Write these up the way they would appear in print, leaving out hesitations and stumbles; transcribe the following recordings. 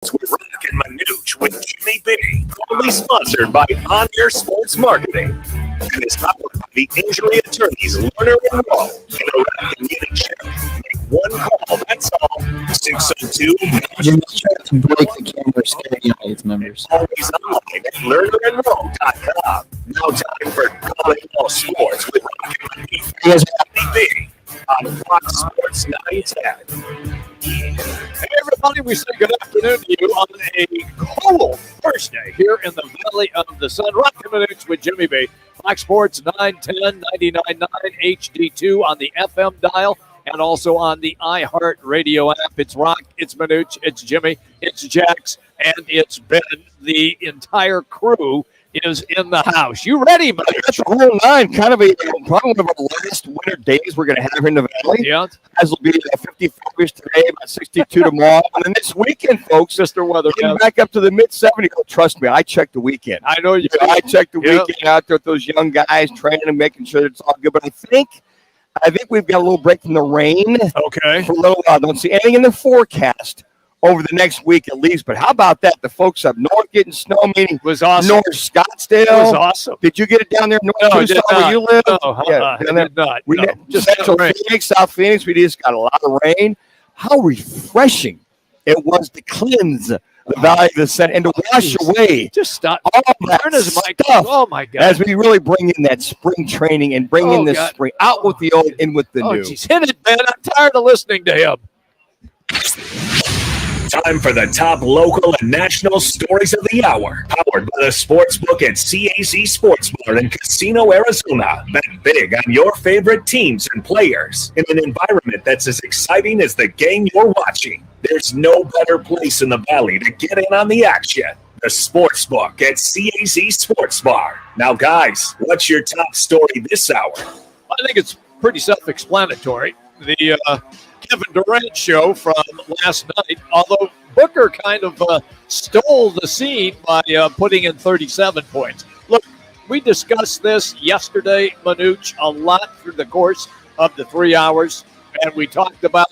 with Roc and Manuch with Jimmy B. Proudly sponsored by On Air Sports Marketing. And is powered by the injury attorneys Lerner and Rowe in the Roc and Manuch Show. Make one call, that's all. 602. Jimmy tried to break the camera, scare United members. Always online at lernerandrowe.com. Now time for Calling All Sports with Roc and Manuch. Yes. Jimmy B. On Fox Sports 910. Hey everybody, we say good afternoon to you on a cold Thursday here in the Valley of the Sun. Roc and Manuch with Jimmy B. Fox Sports 910, 99.9 HD2 on the FM dial and also on the iHeart Radio app. It's Roc, it's Manuch, it's Jimmy, it's Jax, and it's Ben. The entire crew is in the house. You ready, Manuch? That's the whole nine. Kind of probably one of our last winter days we're going to have here in the Valley. Yeah. As will be 55 today, about 62 tomorrow. And then this weekend, folks, Mr. Weather, getting back up to the mid-70s. Oh, trust me, I checked the weekend. I know you do. I checked the weekend out there with those young guys, training and making sure it's all good. But I think we've got a little break from the rain. Okay. For a little while. Don't see anything in the forecast over the next week at least. But how about that? The folks up north getting snow, meaning Was awesome. North Scottsdale. It was awesome. Did you get it down there in North No, I Tucson did where not. you live? No, down there. I did not. We No. just Just Central rain. Phoenix, South Phoenix, we just got a lot of rain. How refreshing it was to cleanse the Valley of the Sun and to wash away Just stop. all that Turn his mic stuff off. Oh, my God. as we really bring in that spring training and bring in this God. spring out with the old, in with the Oh, new. geez. Hit it, man. I'm tired of listening to him. Time for the top local and national stories of the hour. Powered by the Sportsbook at CAC Sports Bar in Casino, Arizona. Bet big on your favorite teams and players in an environment that's as exciting as the game you're watching. There's no better place in the Valley to get in on the action. The Sportsbook at CAC Sports Bar. Now, guys, what's your top story this hour? I think it's pretty self-explanatory. The Kevin Durant show from last night, although Booker kind of stole the scene by putting in 37 points. Look, we discussed this yesterday, Manuch, a lot through the course of the 3 hours, and we talked about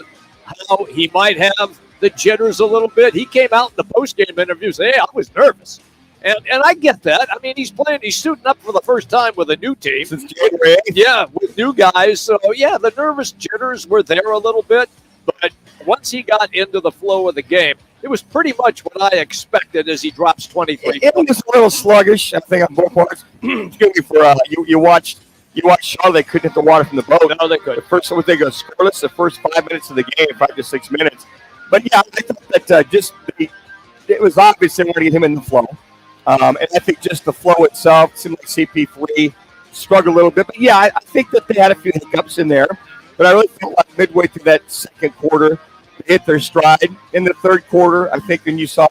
how he might have the jitters a little bit. He came out in the post-game interview saying, hey, I was nervous. And I get that. I mean, he's suiting up for the first time with a new team. Since January 8th. Yeah, with new guys. So, yeah, the nervous jitters were there a little bit. But once he got into the flow of the game, it was pretty much what I expected as he drops 23. It was a little sluggish, I think, on both parts. Excuse me, for you watched Charlotte. They couldn't hit the water from the boat. No, they couldn't. The first one, they go scoreless the first 5 minutes of the game, 5 to 6 minutes. But yeah, I thought that it was obvious they wanted to get him in the flow. And I think just the flow itself seemed like CP3 struggled a little bit. But yeah, I think that they had a few hiccups in there. But I really felt like midway through that second quarter, they hit their stride. In the third quarter, I think when you saw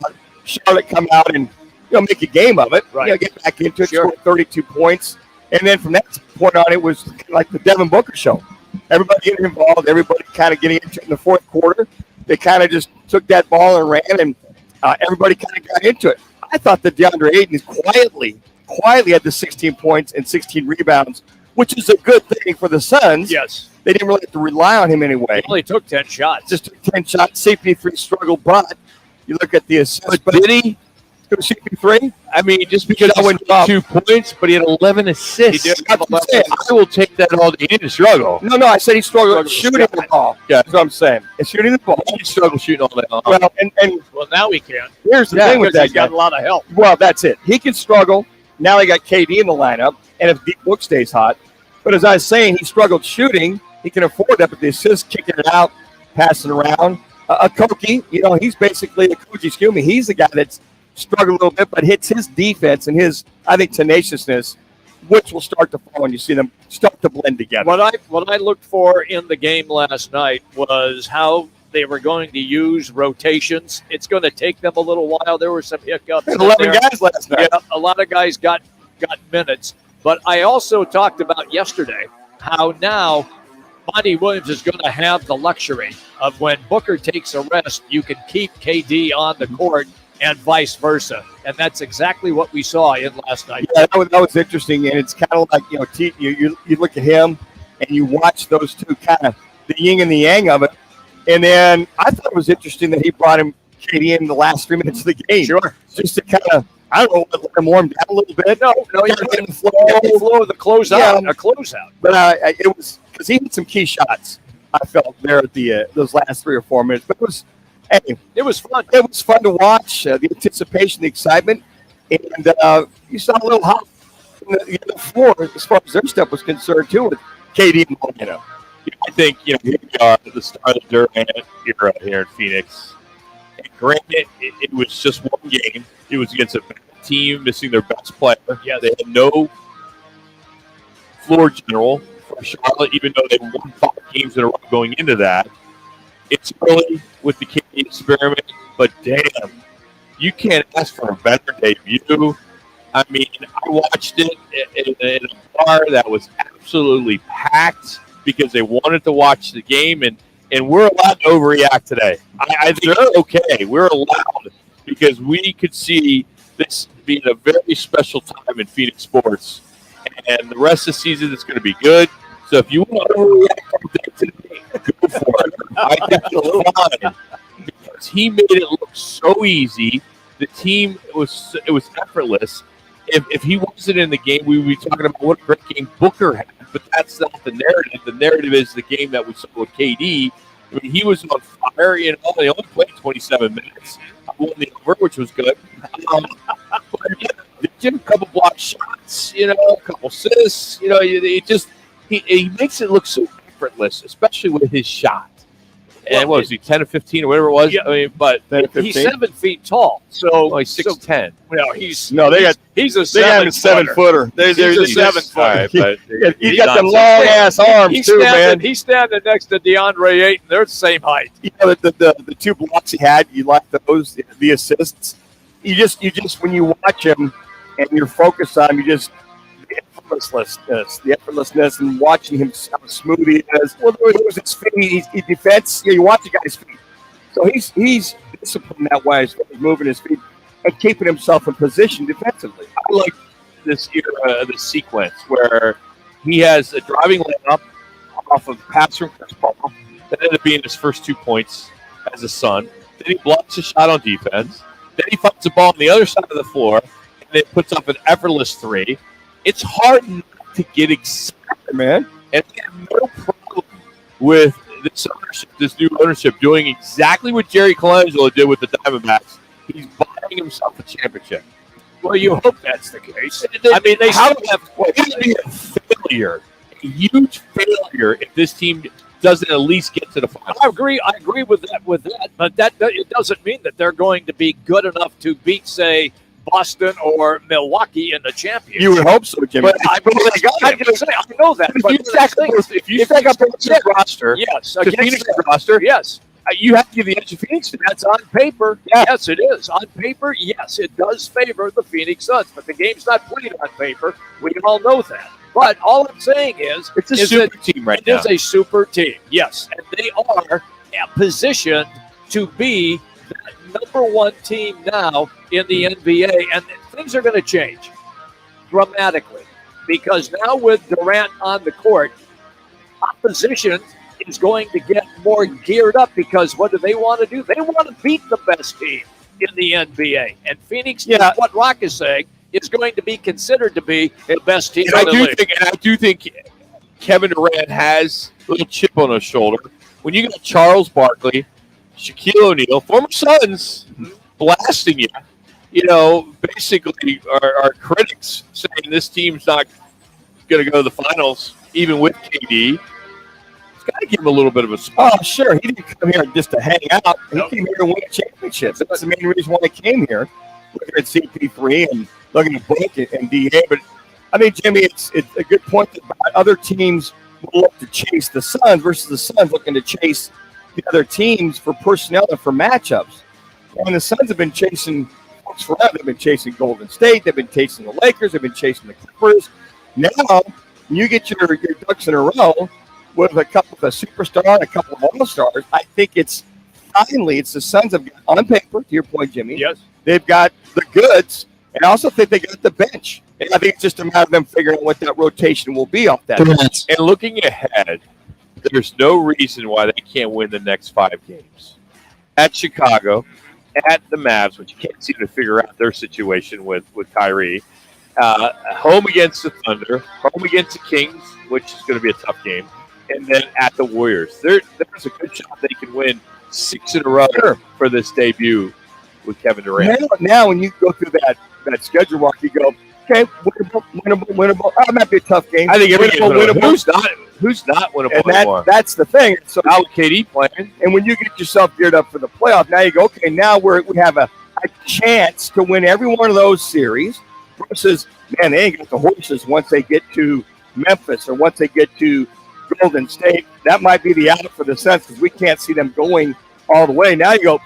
Charlotte come out and make a game of it, Right. Get back into it, Sure. score 32 points. And then from that point on, it was kind of like the Devin Booker show. Everybody getting involved, everybody kind of getting into it in the fourth quarter. They kind of just took that ball and ran, and everybody kind of got into it. I thought that DeAndre Ayton quietly had the 16 points and 16 rebounds, which is a good thing for the Suns. Yes. They didn't really have to rely on him anyway. He only took 10 shots. Just took 10 shots. CP3 struggled, but you look at the assists. But did he? It was CP3. I mean, just because That he went scored up. 2 points, but he had 11 assists. He did. That's what I'm saying. I will take that all day. He didn't struggle. No, I said he struggled shooting the ball. Yeah. That's what I'm saying. It's shooting the ball. He didn't struggle shooting all day long. Well, and Well, now he can. here's the Yeah, thing with Because that he's got guy. a lot of help. Well, that's it. He can struggle. Now he got KD in the lineup, and if Deep Book stays hot. But as I was saying, he struggled shooting. He can afford that, but the assist, kicking it out, passing around. Koki, he's basically a Koji, excuse me. He's the guy that's struggled a little bit, but hits his defense and his, I think, tenaciousness, which will start to fall when you see them start to blend together. What I looked for in the game last night was how they were going to use rotations. It's going to take them a little while. There were some hiccups. 11 guys last night. Yeah, a lot of guys got minutes. But I also talked about yesterday how now Monty Williams is going to have the luxury of when Booker takes a rest, you can keep KD on the court and vice versa. And that's exactly what we saw in last night. Yeah, that was interesting, and it's kind of like, you look at him and you watch those two kind of the yin and the yang of it. And then I thought it was interesting that he brought him KD in the last 3 minutes of the game. Sure. Just to kind of, I don't know, let him warm down a little bit. No, you get the flow of the closeout, a closeout. But it was because he had some key shots. I felt there at the those last 3 or 4 minutes. But it was fun. It was fun to watch. The anticipation, the excitement, and you saw a little hop in the floor as far as their stuff was concerned too with KD and Milano. I think here we are at the start of the Durant era here in Phoenix. And granted, it was just one game. It was against a bad team missing their best player. Yeah, they had no floor general for Charlotte, even though they won 5 games in a row going into that. It's early with the KD experiment, but damn, you can't ask for a better debut. I mean, I watched it in a bar that was absolutely packed because they wanted to watch the game, and we're allowed to overreact today. I think it's okay. We're allowed because we could see this being a very special time in Phoenix sports, and the rest of the season is going to be good. So if you want to overreact today, go for it. I think it's fine because he made it look so easy. The team it was effortless. If he wasn't in the game, we would be talking about what a great game Booker had. But that's not the narrative. The narrative is the game that we saw with KD. I mean, he was on fire. He only played 27 minutes. I won the over, which was good. But they did a couple block shots, a couple assists. He makes it look so effortless, especially with his shot. And what was he, 10 or 15 or whatever it was? Yeah, I mean, but he's 7 feet tall. So he's 6'10". He's a 7-footer. He's a 7-footer. But He's got them long ass arms too, man. He's standing next to DeAndre Ayton. They're the same height. The 2 blocks he had, you like those, the assists. You just when you watch him and you're focused on him, the effortlessness, and watching him how smooth he is. Well, it was his feet. He defense. You watch the guy's feet. So he's disciplined that way as far as moving his feet and keeping himself in position defensively. I like this era, this sequence where he has a driving layup off of pass from Chris Paul. That ended up being his first 2 points as a Sun. Then he blocks a shot on defense. Then he finds the ball on the other side of the floor and then puts up an effortless 3. It's hard not to get excited, man. And they have no problem with this new ownership doing exactly what Jerry Colangelo did with the Diamondbacks. He's buying himself a championship. Well, you hope that's the case. I mean, it would be a failure, a huge failure if this team doesn't at least get to the final. I agree with that, but it doesn't mean that they're going to be good enough to beat, say, Boston or Milwaukee in the championship. You would hope so, Jimmy. But I know that. But if you take up the roster, yes, the Phoenix roster, yes, you have to give the edge to Phoenix. That's on paper. Yeah. Yes, it is. On paper, yes, it does favor the Phoenix Suns, but the game's not played on paper. We all know that. But all I'm saying is it's a super team right now. It is a super team, yes. And they are positioned to be the number 1 team now in the NBA. And things are going to change dramatically because now with Durant on the court, opposition is going to get more geared up because what do they want to do? They want to beat the best team in the NBA. And Phoenix, what Rock is saying, is going to be considered to be the best team in the league. I do think Kevin Durant has a little chip on his shoulder. When you got Charles Barkley, Shaquille O'Neal, former Suns, blasting you, basically our critics saying this team's not going to go to the finals, even with KD. It's got to give him a little bit of a spot. Oh, sure. He didn't come here just to hang out. He came here to win a championship. That's the main reason why he came here. Looking at CP3 and looking at Blake and DA. But, I mean, Jimmy, it's a good point about other teams will look to chase the Suns versus the Suns looking to chase the other teams for personnel and for matchups. And the Suns have been chasing folks forever. They've been chasing Golden State. They've been chasing the Lakers. They've been chasing the Clippers. Now, when you get your ducks in a row with a superstar and a couple of all-stars, I think it's the Suns have got, on paper, to your point, Jimmy. Yes. They've got the goods, and I also think they got the bench. And I think it's just a matter of them figuring out what that rotation will be off that bench. And looking ahead, there's no reason why they can't win the next 5 games. At Chicago, at the Mavs, which you can't seem to figure out their situation with Kyrie. Home against the Thunder, home against the Kings, which is going to be a tough game, and then at the Warriors. There's a good shot they can win 6 in a row for this debut with Kevin Durant. Now when you go through that schedule walk, you go, okay, winnable. That might be a tough game. I think every game winnable. Who's not winnable And anymore? that's the thing. So Now with KD playing. And when you get yourself geared up for the playoff, now you go, okay, now we have a chance to win every one of those series versus, man, they ain't got the horses once they get to Memphis or once they get to Golden State. That might be the out for the Suns because we can't see them going all the way. Now you go,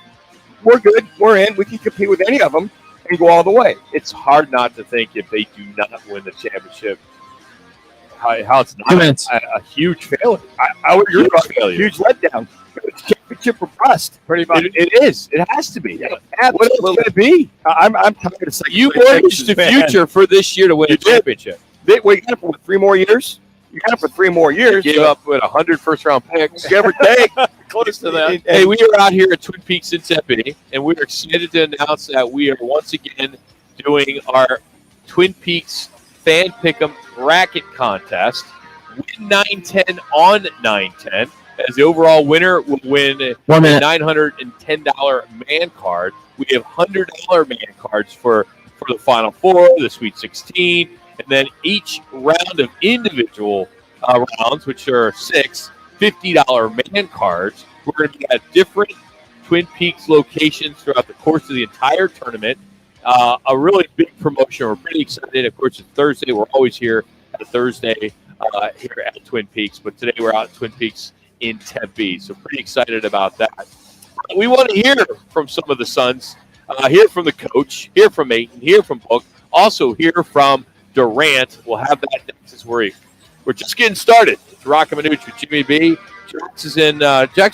we're good, we're in, we can compete with any of them and go all the way. It's hard not to think if they do not win the championship, how it's not a huge failure. I would agree with you. Huge letdown. It's championship or bust. Pretty much. It is. It has to be. Yeah, what else can it be? I'm tired of saying you mortgaged the future for this year to win a championship. You got it for 3 more years? You got it for 3 more years. You gave up with 100 first-round picks. Give or take. Close to that. Hey, we are out here at Twin Peaks in Tempe, and we are excited to announce that we are once again doing our Twin Peaks Fan Pick'em Bracket Contest. Win 910 on 910. As the overall winner will win a $910 man card. We have $100 man cards for the Final Four, the Sweet 16, and then each round of individual rounds, which are 6 $50 man cards. We're going to be at different Twin Peaks locations throughout the course of the entire tournament. A really big promotion. We're pretty excited. Of course, it's Thursday. We're always here at Thursday here at Twin Peaks, but today we're out at Twin Peaks in Tempe, so pretty excited about that. We want to hear from some of the Suns, hear from the coach, hear from Ayton, hear from Book, also hear from Durant. We'll have that next as we're just getting started. It's Roc and Manuch with Jimmy B. Jack's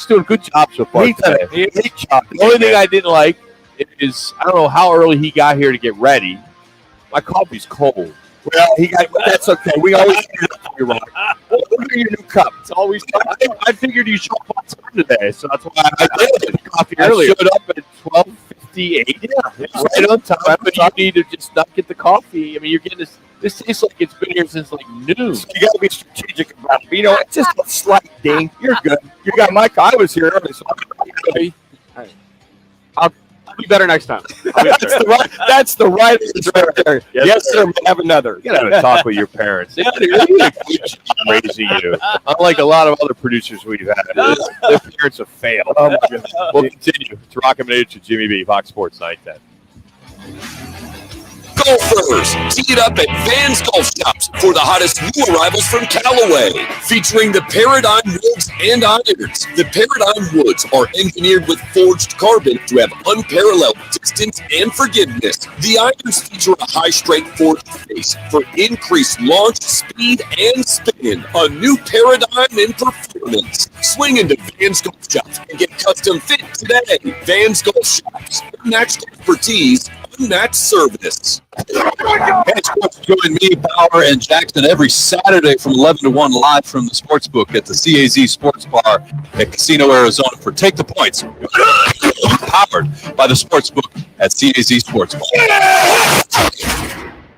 doing a good job so far. Great job. The only thing I didn't like is I don't know how early he got here to get ready. My coffee's cold. Well, that's okay. We always do that for you, Roc. Look at your new cup. It's always I figured you showed up on time today, so that's why I did the coffee earlier. I showed up at 12:58. Yeah, right on time. But you need to just not get the coffee. I mean, you're getting this. This tastes like it's been here since like noon. So you got to be strategic about it. It's just a slight ding. You're good. You got my I was here early, so I'll be better next time. That's the right answer right there. Yes, sir. May have another. You gotta talk with your parents. They did a good job raising you. Unlike a lot of other producers we've had, their parents have failed. Oh my goodness. We'll continue. It's Roc and Manuch with Jimmy B. Fox Sports 910. Golfers, tee it up at Van's Golf Shops for the hottest new arrivals from Callaway, featuring the Paradigm Woods and Irons. The Paradigm Woods are engineered with forged carbon to have unparalleled distance and forgiveness. The Irons feature a high-strength forged face for increased launch, speed, and spin. A new paradigm in performance. Swing into Van's Golf Shops and get custom fit today. Van's Golf Shops, unmatched expertise, unmatched service. Join me, Power, and Jackson every Saturday from 11 to 1 live from the Sportsbook at the CAZ Sports Bar at Casino, Arizona for Take the Points. Powered by the Sportsbook at CAZ Sports Bar.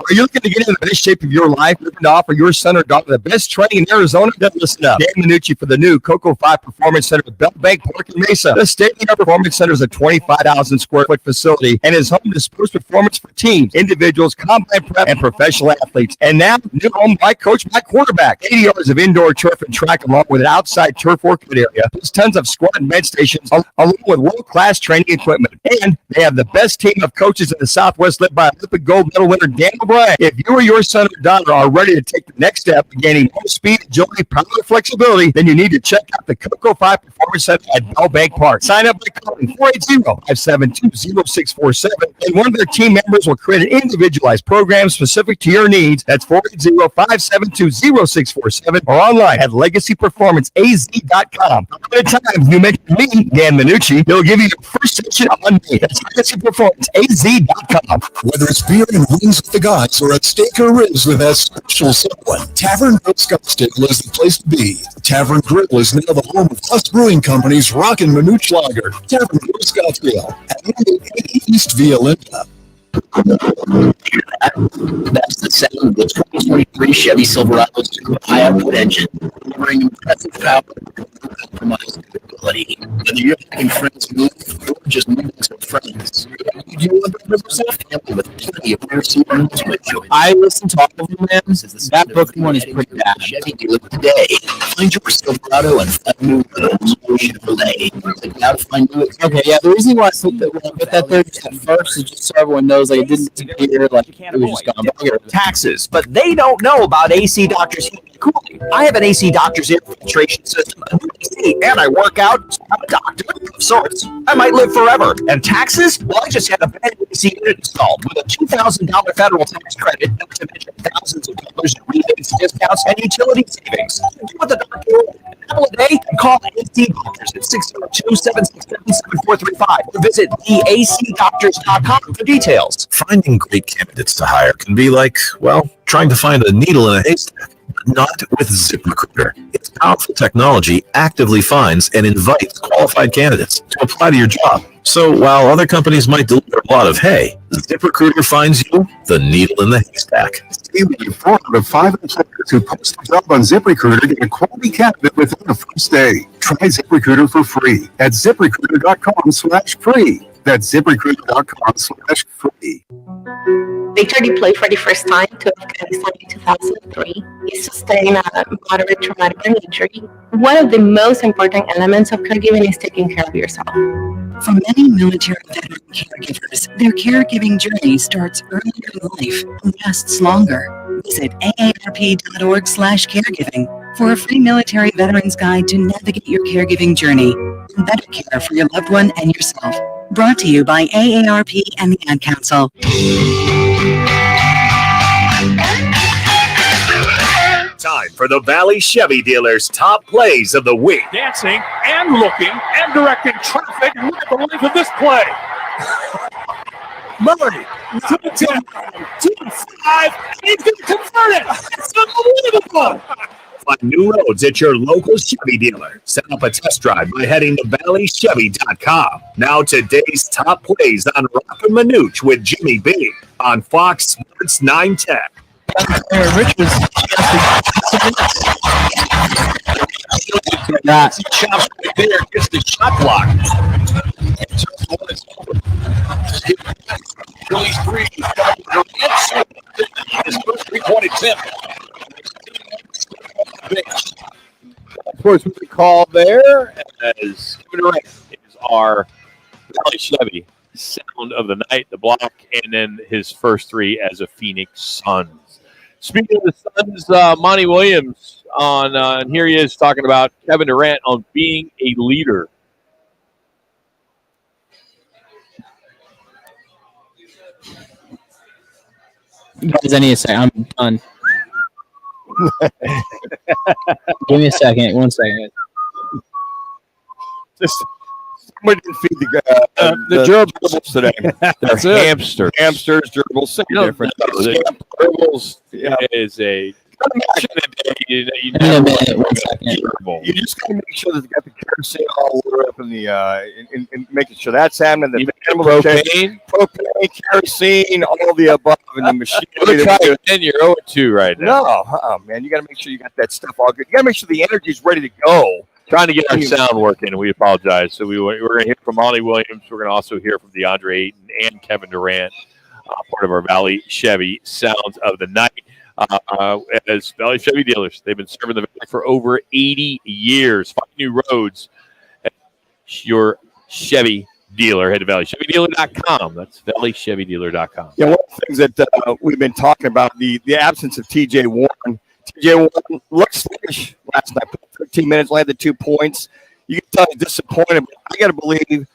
Are you looking to get into the best shape of your life, looking to offer your son or daughter the best training in Arizona? Then listen up. Dan Manucci for the new Cocoa 5 Performance Center at Bell Bank Park in Mesa. The state-of-the-art Performance Center is a 25,000 square foot facility and is home to sports performance for teams, individuals, combine prep, and professional athletes. And now, new home by coach, by quarterback. 80 yards of indoor turf and track along with an outside turf workout area. Plus tons of squat and bench stations along with world-class training equipment. And they have the best team of coaches in the Southwest led by Olympic gold medal winner Dan O'Brien. If you or your son or daughter are ready to take the next step in gaining more speed, agility, power, and flexibility, then you need to check out the Cocoa 5 Performance Center at Bell Bank Park. Sign up by calling 480-572-0647, and one of their team members will create an individualized program specific to your needs. That's 480-572-0647 or online at legacyperformanceaz.com. At a time, you mention me, Dan Manucci, he'll give you your first session on me. That's legacyperformanceaz.com. Whether it's beer and wings with the guys fries or a steak or ribs with that special someone, Tavern Grill Scottsdale is the place to be. Tavern Grill is now the home of Plus Brewing Company's Roc and Manuch Lager. Tavern Grill Scottsdale at 180 East Via Linda. That's the sound of the 2023 Chevy Silverado high output engine, delivering impressive power and compromised durability. Whether you're having friends move or just moving some friends, you do want to yourself family with plenty of rear seat room to enjoy. I listened to all of them, man. That book one is pretty bad. Chevy dealer today. Find your Silverado and find new roads. Chevrolet. Now to find new. Okay, yeah. The reason why I said that when I put that there just at first is just so everyone knows, like, it didn't disappear, like it was just gone. Taxes, but they don't know about AC Doctors Heating and Cooling. I have an AC Doctors air filtration system, a new AC, and I work out. So I'm a doctor of sorts. I might live forever. And taxes? Well, I just had a brand new AC unit installed with a $2,000 federal tax credit, not to mention thousands of dollars in rebates, discounts, and utility savings. Do what the doctor ordered. An apple a day, and call AC Doctors at 602-767-7435 or visit theacdoctors.com for details. Finding great candidates to hire can be like, well, trying to find a needle in a haystack. Not with ZipRecruiter. Its powerful technology actively finds and invites qualified candidates to apply to your job. So while other companies might deliver a lot of hay, ZipRecruiter finds you the needle in the haystack. See the 4 out of 5 employers who post a job on ZipRecruiter get a quality candidate within the first day. Try ZipRecruiter for free at ZipRecruiter.com/free. That's ZipRecruiter.com/free. Victor deployed for the first time to Afghanistan in 2003. He sustained a moderate traumatic brain injury. One of the most important elements of caregiving is taking care of yourself. For many military veteran caregivers, their caregiving journey starts earlier in life and lasts longer. Visit aarp.org/caregiving for a free military veterans guide to navigate your caregiving journey and better care for your loved one and yourself. Brought to you by AARP and the Ad Council. Time for the Valley Chevy Dealers' top plays of the week. Dancing and looking and directing traffic. Look at the length of this play. Murray to the 10, to the 5, and he's going to convert it. It's unbelievable. Find new roads at your local Chevy dealer. Set up a test drive by heading to valleychevy.com. Now today's top plays on Roc and Manuch with Jimmy B on Fox Sports 910. Richards. He chops right there, gets the shot block. Phillies 3. His first 3-point attempt. Of course, we call there as Kevin Durant is our Valley Chevy sound of the night, the block, and then his first 3 as a Phoenix Suns. Speaking of the Suns, Monty Williams on, and here he is talking about Kevin Durant on being a leader. Guys, I need a second. I'm done. Give me a second. 1 second. Somebody didn't feed the gerbils today. That's They're it. hamsters. Hamsters, gerbils, same difference. Gerbils is a. You Give me a minute. 1 second. You just got to make sure that they got the kerosene all over up in the in making sure that's happening. The propane, kerosene, all the above in the machine. And you're 0-2 right now. No, man, you got to make sure you got that stuff all good. You got to make sure the energy's ready to go. Trying to get our sound working, and we apologize. So we're going to hear from Monty Williams. We're going to also hear from DeAndre Ayton and Kevin Durant, part of our Valley Chevy Sounds of the Night. As Valley Chevy dealers, they've been serving the Valley for over 80 years. Find new roads at your Chevy dealer. Head to valleychevydealer.com. That's valleychevydealer.com. Yeah, one of the things that we've been talking about, the absence of TJ Warren. TJ Warren looked sluggish last night. 13 minutes, only had the 2 points. You can tell he's disappointed, but I got to believe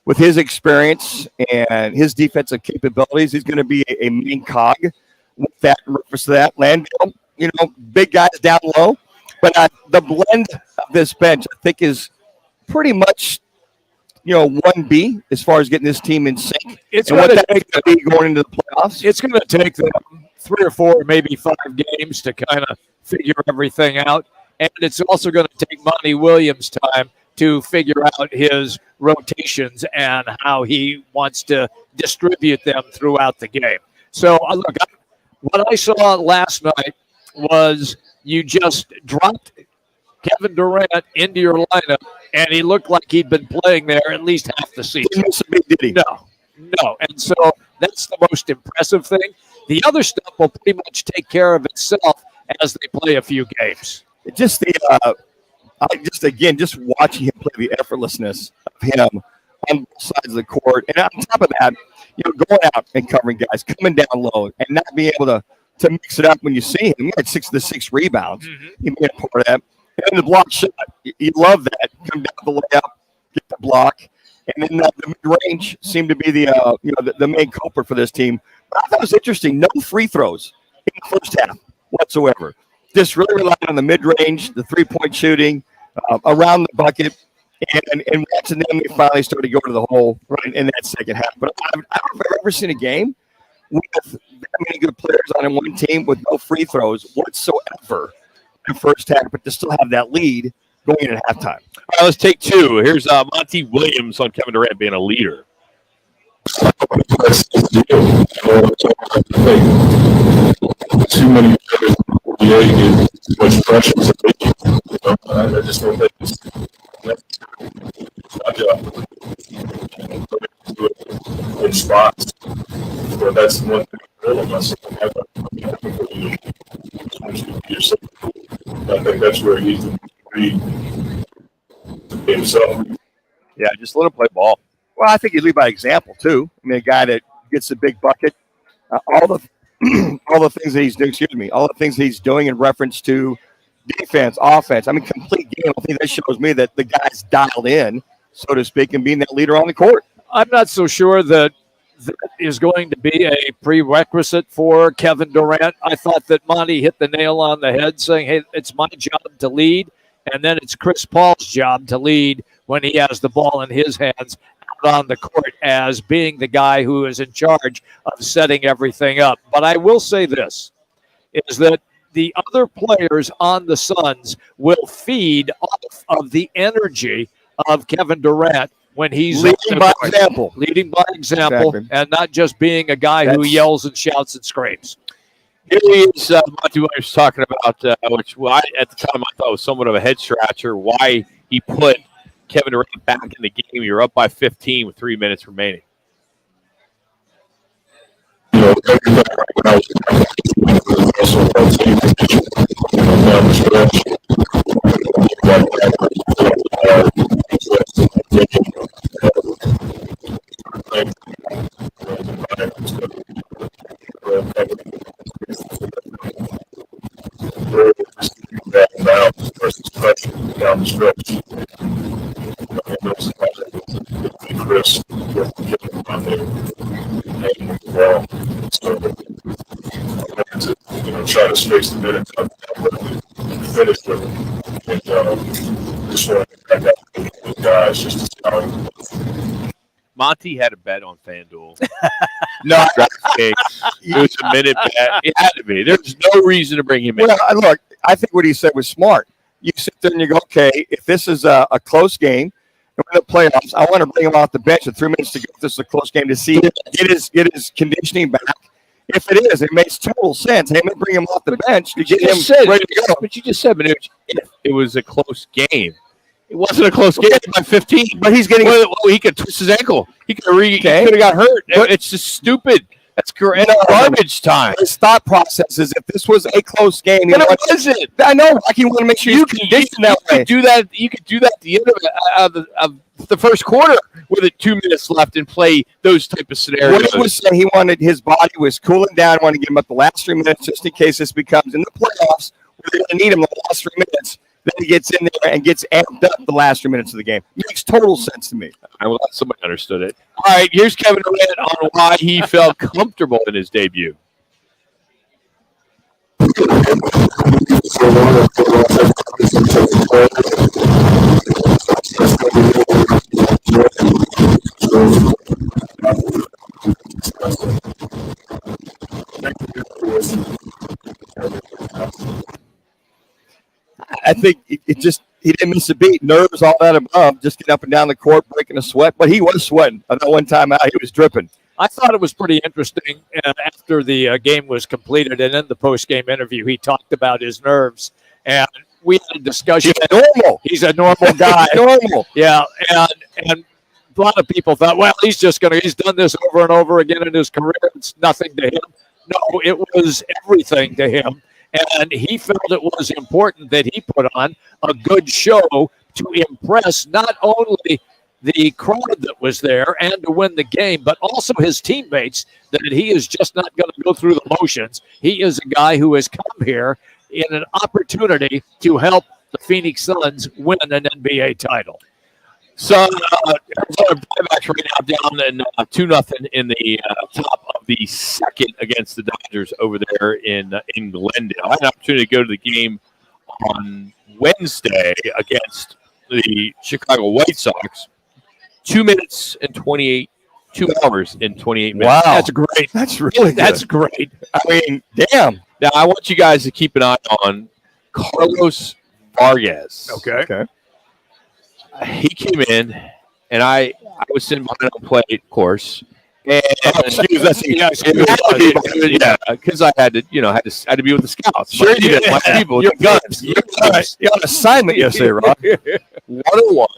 with his experience and his defensive capabilities, he's going to be a main cog with that. In reference to that, Landale, big guys down low. But the blend of this bench, I think, is pretty much 1B as far as getting this team in sync? It's and going what to that's going to be going into the playoffs? It's going to take them 3 or 4, maybe 5 games to kind of figure everything out. And it's also going to take Monty Williams time to figure out his rotations and how he wants to distribute them throughout the game. So, look, what I saw last night was you just dropped Kevin Durant into your lineup, and he looked like he'd been playing there at least half the season. Didn't miss a beat, did he? No. And so that's the most impressive thing. The other stuff will pretty much take care of itself as they play a few games. Just just watching him play, the effortlessness of him on both sides of the court, and on top of that, going out and covering guys, coming down low, and not being able to mix it up when you see him. He had 6 of the 6 rebounds. He made a part of that, and the block shot. You love that. Come down the layup, get the block, and then the mid range seemed to be the main culprit for this team. But I thought it was interesting. No free throws in the first half whatsoever. Just really relied on the mid range, the 3-point shooting. Around the bucket, and watching them, they finally started to go to the hole right in that second half. But I don't know if I've ever seen a game with that many good players on one team with no free throws whatsoever in the first half, but to still have that lead going in at halftime. All right, let's take 2. Here's Monty Williams on Kevin Durant being a leader. Too many players in the NBA get too much pressure. I just don't think it's my job to do it in spots. But that's the one thing I really must have. I think that's where he needs to be himself. Yeah, just let him play ball. Well, I think you lead by example, too. I mean, a guy that gets the big bucket, all the things that he's doing, all the things he's doing in reference to defense, offense. I mean, complete game. I think that shows me that the guy's dialed in, so to speak, and being that leader on the court. I'm not so sure that is going to be a prerequisite for Kevin Durant. I thought that Monty hit the nail on the head saying, hey, it's my job to lead, and then it's Chris Paul's job to lead when he has the ball in his hands out on the court as being the guy who is in charge of setting everything up. But I will say this, is that the other players on the Suns will feed off of the energy of Kevin Durant when he's leading by example. Leading by example, exactly. And not just being a guy who yells and shouts and screams. Here he is, Monty Williams talking about, which at the time I thought was somewhat of a head scratcher, why he put Kevin Durant back in the game. You're up by 15 with 3 minutes remaining. When I was down the stretch, down the stretch. Chris, try to space the minutes up and finish with it. And just want to back out the guys just to see how it. Monty had a bet on FanDuel. No, it was a minute bet. It had to be. There's no reason to bring him in. Well, look, I think what he said was smart. You sit there and you go, okay, if this is a close game, and we're in the playoffs, I want to bring him off the bench with 3 minutes to go. If this is a close game to see get his conditioning back. If it is, it makes total sense. Hey, I'm bring him off the bench to get him ready to go. But you just said, Manuch, if it was a close game. It wasn't a close game by 15. But he's getting he could twist his ankle. He could have got hurt. It's just stupid. That's correct. Garbage time. His thought process is if this was a close game, but it wasn't. I know. Like you want to make sure you conditioned that way. You could do that at the end of the first quarter with 2 minutes left and play those type of scenarios. What he was saying, he wanted his body was cooling down. Wanted to give him up the last 3 minutes just in case this becomes in the playoffs where they're going to need him the last 3 minutes. Then he gets in there and gets amped up the last 3 minutes of the game. Makes total sense to me. I'm glad somebody understood it. All right, here's Kevin Durant on why he felt comfortable in his debut. I think it just he didn't miss a beat. Nerves, all that above, just getting up and down the court, breaking a sweat. But he was sweating. That one time out, he was dripping. I thought it was pretty interesting after the game was completed, and in the post-game interview, he talked about his nerves, and we had a discussion. He's normal. He's a normal guy. Normal. Yeah, and a lot of people thought, well, he's done this over and over again in his career. It's nothing to him. No, it was everything to him. And he felt it was important that he put on a good show to impress not only the crowd that was there and to win the game, but also his teammates, that he is just not going to go through the motions. He is a guy who has come here in an opportunity to help the Phoenix Suns win an NBA title. So, Arizona Diamondbacks right now down in 2-0 in the top of the second against the Dodgers over there in Glendale. I had an opportunity to go to the game on Wednesday against the Chicago White Sox. 2 hours and 28 minutes. Wow. That's great. That's really good. That's great. I mean, damn. Now, I want you guys to keep an eye on Carlos Vargas. Okay. He came in, and I was sitting behind home plate, of course. And yeah, because I had to be with the scouts. Sure, you did. My people with You're the guns. You're on assignment yesterday, Rob. 101,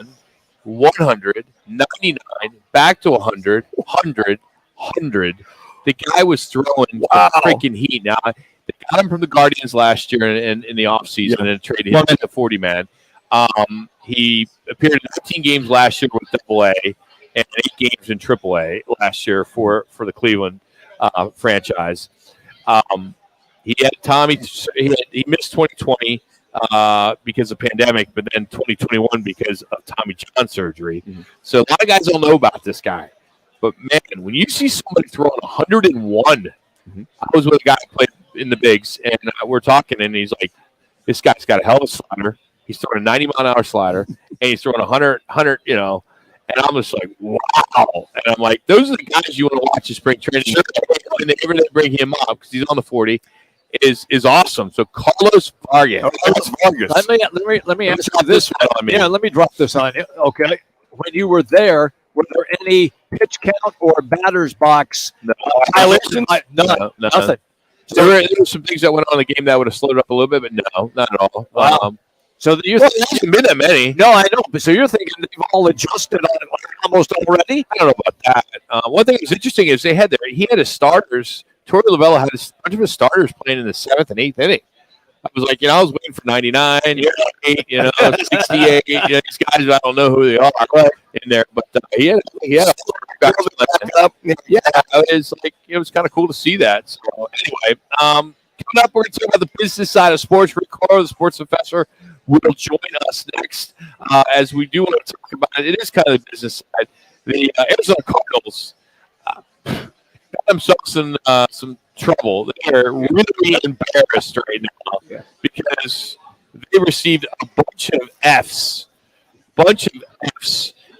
100, 99, back to 100, 100, 100. The guy was throwing freaking heat. Now, they got him from the Guardians last year in the offseason and traded him to the 40-man. He appeared in 19 games last year with AA and 8 games in AAA last year for the Cleveland franchise. He had Tommy. He missed 2020 because of pandemic, but then 2021 because of Tommy John surgery. Mm-hmm. So a lot of guys don't know about this guy. But man, when you see somebody throwing 101, I was with a guy who played in the bigs, and we're talking, and he's like, "This guy's got a hell of a slider. He's throwing a 90-mile-an-hour slider, and he's throwing 100, and I'm just like, wow. And I'm like, those are the guys you want to watch in spring training. Sure. And they ever bring him up because he's on the 40 is awesome. So Carlos Vargas. Let me ask you this one. Yeah, let me drop this on you. Okay. When you were there, were there any pitch count or batter's box violations? No, nothing. There were some things that went on in the game that would have slowed up a little bit, but no, not at all. Wow. So there hasn't been that many. No, I know. But so you're thinking they've all adjusted on it almost already? I don't know about that. One thing that was interesting is he had his starters. Torey Lovella had a bunch of his starters playing in the 7th and 8th inning. I was like, I was waiting for 99, 68, 68. These guys, I don't know who they are in there, but he had a it was kind of cool to see that. So anyway, coming up, we're going to talk about the business side of sports. Rick Carr, the sports professor, will join us next as we do want to talk about it. It is kind of the business side. The Arizona Cardinals got themselves in some trouble. They're really embarrassed right now because they received a bunch of Fs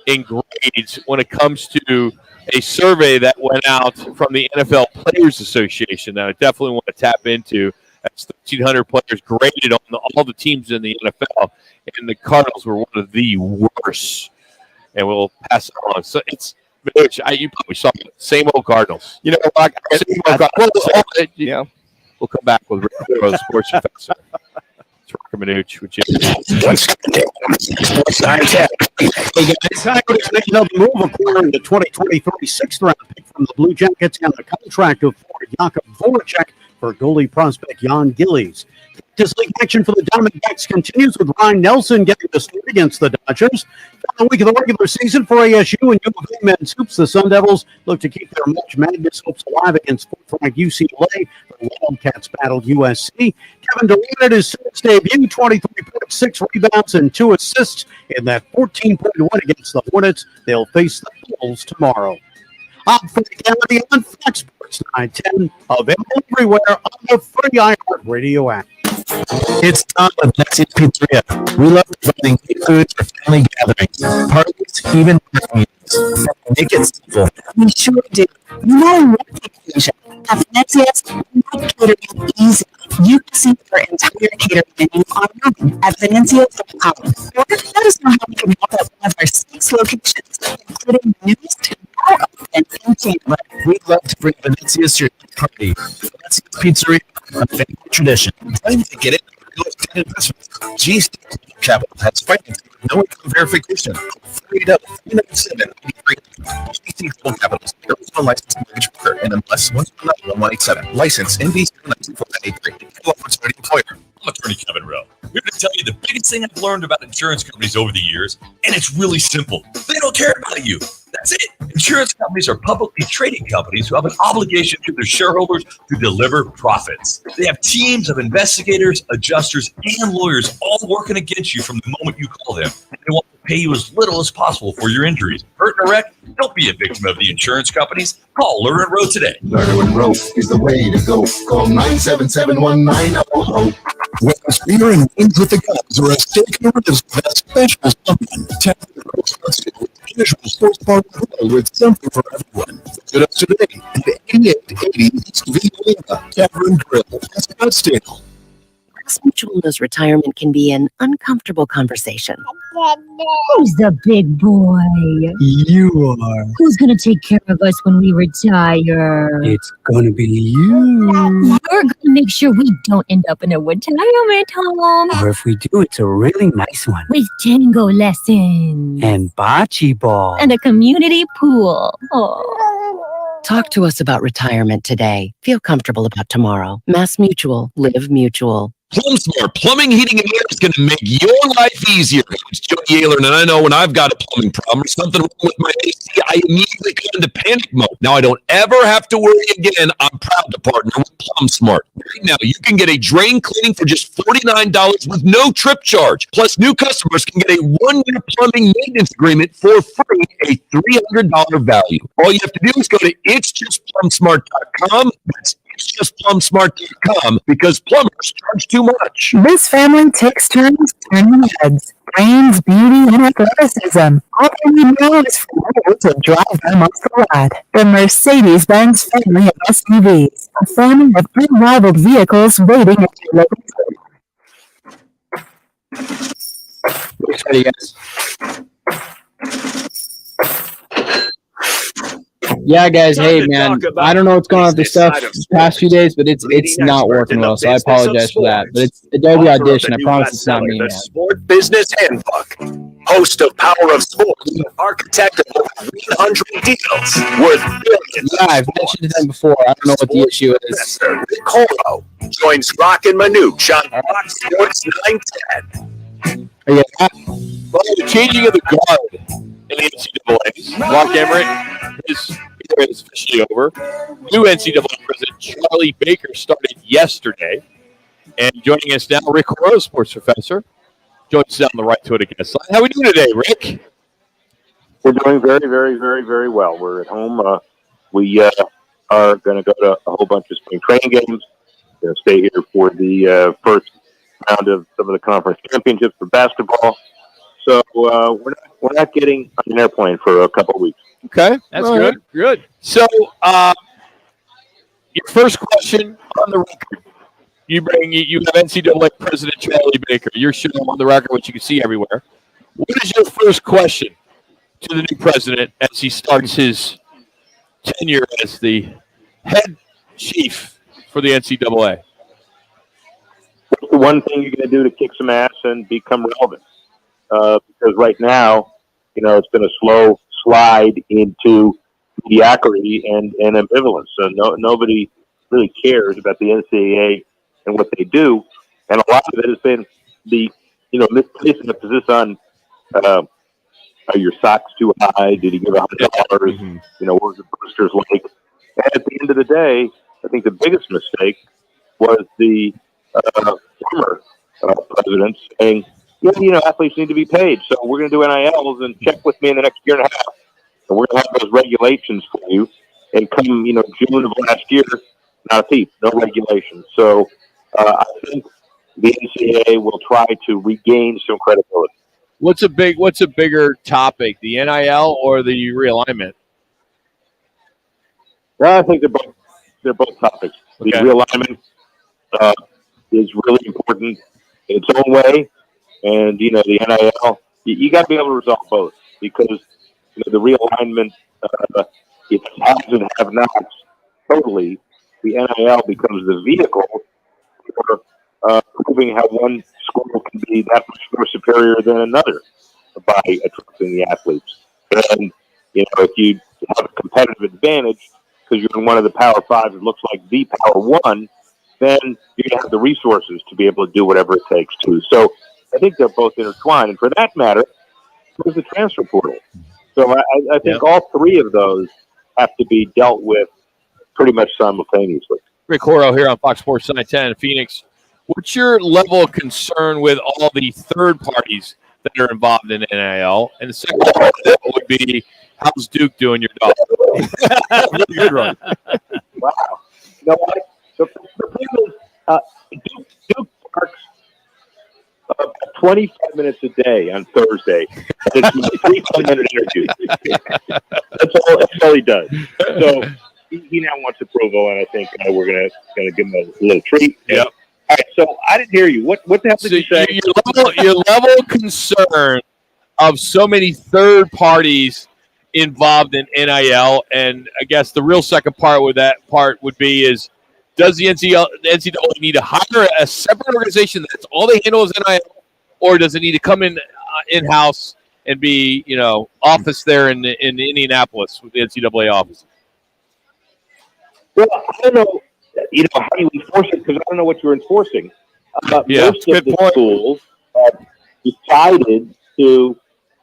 in grades when it comes to a survey that went out from the NFL Players Association that I definitely want to tap into. That's 1,300 players graded on all the teams in the NFL, and the Cardinals were one of the worst. And we'll pass it on. So it's you probably saw it. Same old Cardinals. Same old Cardinals. We'll come back with Rick Carr, the sports professor. It's Roc and Manuch, which is Sports 910. Hey guys, Tigers make another move acquiring the 2023 sixth-round pick from the Blue Jackets and the contract of Jakub Voracek for goalie prospect Jan Gillies. This league action for the Diamondbacks continues with Ryan Nelson getting the start against the Dodgers. Final week of the regular season for ASU and U of A men's hoops. The Sun Devils look to keep their March Madness hopes alive against fourth-ranked UCLA. The Wildcats battled USC. Kevin Durant at his sixth debut, 23.6 rebounds and 2 assists in that 14-point win against the Hornets. They'll face the Bulls tomorrow. I'm Physicality on Fox Sports 910, available everywhere on the free iHeartRadio app. It's Tom of Nexi's Pizzeria. We love providing good food for family gatherings, parties, even Make it simple. We sure do. No matter what the occasion, at Venezia's, we make catering easy. You can see our entire catering menu online at Venezia's.com. Or let us know how we can help at one of our 6 locations, including the newest now open in Tampa. We'd love to bring Venezia's to your party. Venezia's Pizzeria, a family tradition. Time to get it. G's Capital has financing with no income verification. 387 GC Capital, Arizona licensed mortgage broker, and MLS 1187. License NB 79483. Equal opportunity employer. I'm attorney Kevin Rowe, here to tell you the biggest thing I've learned about insurance companies over the years, and it's really simple. They don't care about you. That's it. Insurance companies are publicly traded companies who have an obligation to their shareholders to deliver profits. They have teams of investigators, adjusters, and lawyers all working against you from the moment you call them. And they want to pay you as little as possible for your injuries. Hurt in a wreck? Don't be a victim of the insurance companies. Call Lerner and Rowe today. Lerner and Rowe is the way to go. Call 977-1900. Whether it's beer and wings with the guys or a steak and ribs with a special something, Tavern Grill, casual sports bar grill with something for everyone. Visit us today at 8880 East Violeta Tavern Grill, Scottsdale. Mass Mutual knows retirement can be an uncomfortable conversation. Who's the big boy? You are. Who's gonna take care of us when we retire? It's gonna be you. We're gonna make sure we don't end up in a retirement home. Or if we do, it's a really nice one. With tango lessons. And bocce ball. And a community pool. Oh. Talk to us about retirement today. Feel comfortable about tomorrow. Mass Mutual. Live Mutual. PlumSmart Plumbing, Heating, and Air is going to make your life easier. It's Joe Yaler, and I know when I've got a plumbing problem or something wrong with my AC, I immediately go into panic mode. Now I don't ever have to worry again. I'm proud to partner with PlumSmart. Right now, you can get a drain cleaning for just $49 with no trip charge. Plus, new customers can get a 1-year plumbing maintenance agreement for free, a $300 value. All you have to do is go to itsjustplumsmart.com. That's itsjustplumsmart.com because plumbers charge too much. This family takes turns turning heads. Brains, beauty, and athleticism. All they need now is for you to drive them off the ride. The Mercedes-Benz family of SUVs. A family of unrivaled vehicles waiting at your local store. Exciting, guys. Yeah, guys. Hey, man. I don't know what's going on with this stuff these past few days, but it's not working well. So I apologize for that. But it's Adobe Audition. I promise it's not me, man. Sport Business Handbook. Host of Power of Sports, architect of over 300 deals worth billions. Yeah, I've mentioned them before. I don't know what the issue is. Rick Colo joins Roc and Manuch on Fox Sports 910. Yeah. Well, the changing of the guard in the NCAA. Mark Emmert is officially over. New NCAA president Charlie Baker started yesterday. And joining us now, Rick Coro, sports professor, joins us down the right to it again. How are we doing today, Rick? We're doing very, very, very, very well. We're at home. We are going to go to a whole bunch of spring training games. Going to stay here for the first round of some of the conference championships for basketball. So we're not getting on an airplane for a couple of weeks. Okay, that's good. Good. So your first question on the record. You have NCAA President Charlie Baker. You're showing on the record, which you can see everywhere. What is your first question to the new president as he starts his tenure as the head chief for the NCAA? What's the one thing you're going to do to kick some ass and become relevant? Because right now, it's been a slow slide into mediocrity and ambivalence. So nobody really cares about the NCAA and what they do. And a lot of it has been the, misplacing emphasis on, are your socks too high? Did he give $100? What was the boosters like? And at the end of the day, I think the biggest mistake was the former president saying, athletes need to be paid. So we're going to do NILs and check with me in the next year and a half. And we're going to have those regulations for you. And come, June of last year, not a peep, no regulations. So I think the NCAA will try to regain some credibility. What's a bigger topic, the NIL or the realignment? Well, I think they're both topics. The realignment is really important in its own way, and the NIL, you got to be able to resolve both, because the realignment, it has and have nots totally. The NIL becomes the vehicle for proving how one school can be that much more superior than another by attracting the athletes. And if you have a competitive advantage because you're in one of the Power Five, it looks like the Power One, then you're going to have the resources to be able to do whatever it takes to. So I think they're both intertwined. And for that matter, there's the transfer portal. So I think all three of those have to be dealt with pretty much simultaneously. Rick Horrow here on Fox Sports 910 in Phoenix. What's your level of concern with all the third parties that are involved in NIL? And the second part of that would be, how's Duke doing, your dog? Really good run. Wow. You know what? The thing is, Duke parks 25 minutes a day on Thursday. It's my 3-minute interview. That's all he does. So he now wants approval, and I think we're gonna give him a little treat. Yep. All right. So I didn't hear you. What the hell did you say? Your level of concern of so many third parties involved in NIL, and I guess the real second part with that part would be is, does the NCAA need to hire a separate organization that's all they handle is NIL, or does it need to come in-house and be, office there in Indianapolis with the NCAA office? Well, I don't know, how you enforce it, because I don't know what you're enforcing. Most of the schools decided to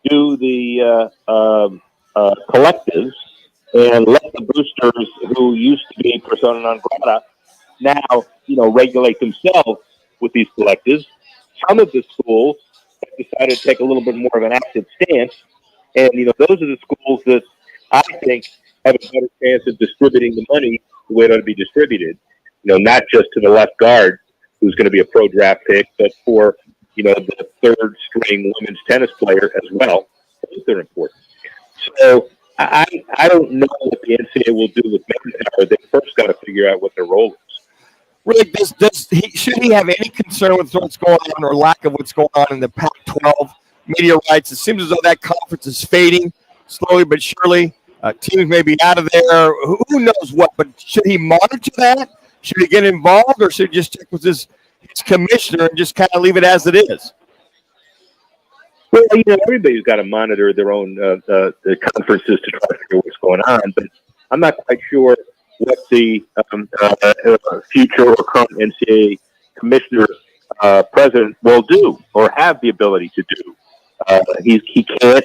do the collectives and let the boosters who used to be persona non grata now, regulate themselves with these collectives. Some of the schools have decided to take a little bit more of an active stance, and those are the schools that I think have a better chance of distributing the money the way it ought to be distributed. Not just to the left guard, who's going to be a pro draft pick, but for the third string women's tennis player as well. They're important. So I don't know what the NCAA will do with manpower. They first got to figure out what their role is. Rick, should he have any concern with what's going on or lack of what's going on in the Pac-12 media rights? It seems as though that conference is fading slowly but surely. Teams may be out of there. Who knows what? But should he monitor that? Should he get involved, or should he just check with his commissioner and just kind of leave it as it is? Well, everybody's got to monitor their own the conferences to try to figure what's going on. But I'm not quite sure what the future or current NCAA commissioner president will do or have the ability to do. He can't,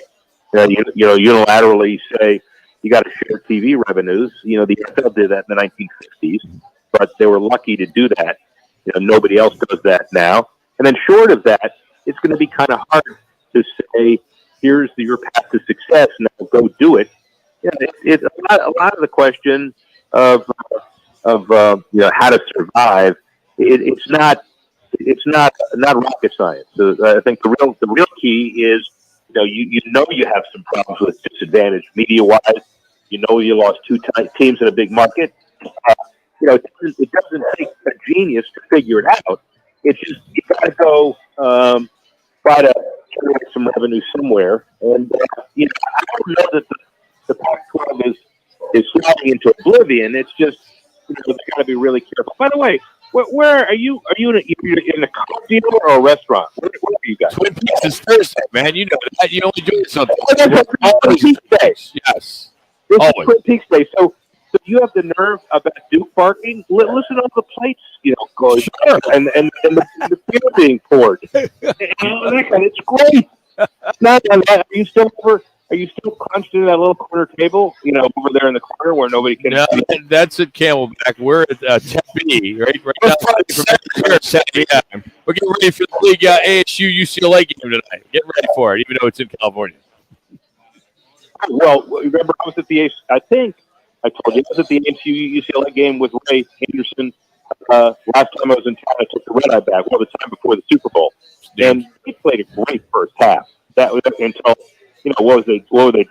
unilaterally say you got to share TV revenues. The NFL did that in the 1960s, but they were lucky to do that. Nobody else does that now. And then short of that, it's going to be kind of hard to say, here's your path to success. Now go do it. It's a lot of the question of how to survive. It's not rocket science. So I think the real key is you have some problems with disadvantage media wise. You lost two teams in a big market. It doesn't take a genius to figure it out. It's just you got to go try to generate some revenue somewhere. And I don't know that the Pac-12 is sliding into oblivion. It's just they've got to be really careful. By the way, where are you? Are you in a car dealer or a restaurant? Where are you guys? Twin Peaks is Thursday, man. You know that. You only do something. Twin Peaks Day. Yes. This is Twin Peaks Day. So you have the nerve about Duke barking. Listen to all the plates, going, and the beer being poured. It's great. Not that. Are you still crunched into that little corner table, over there in the corner where nobody can? No, that's at Camelback. We're at Tempe, right now. Yeah. We're getting ready for the big ASU UCLA game tonight. Get ready for it, even though it's in California. Well, remember I was at I think I told you I was at the ASU UCLA game with Ray Anderson. Last time I was in town, I took the red eye back. Well, the time before the Super Bowl, and he played a great first half. That was until what was they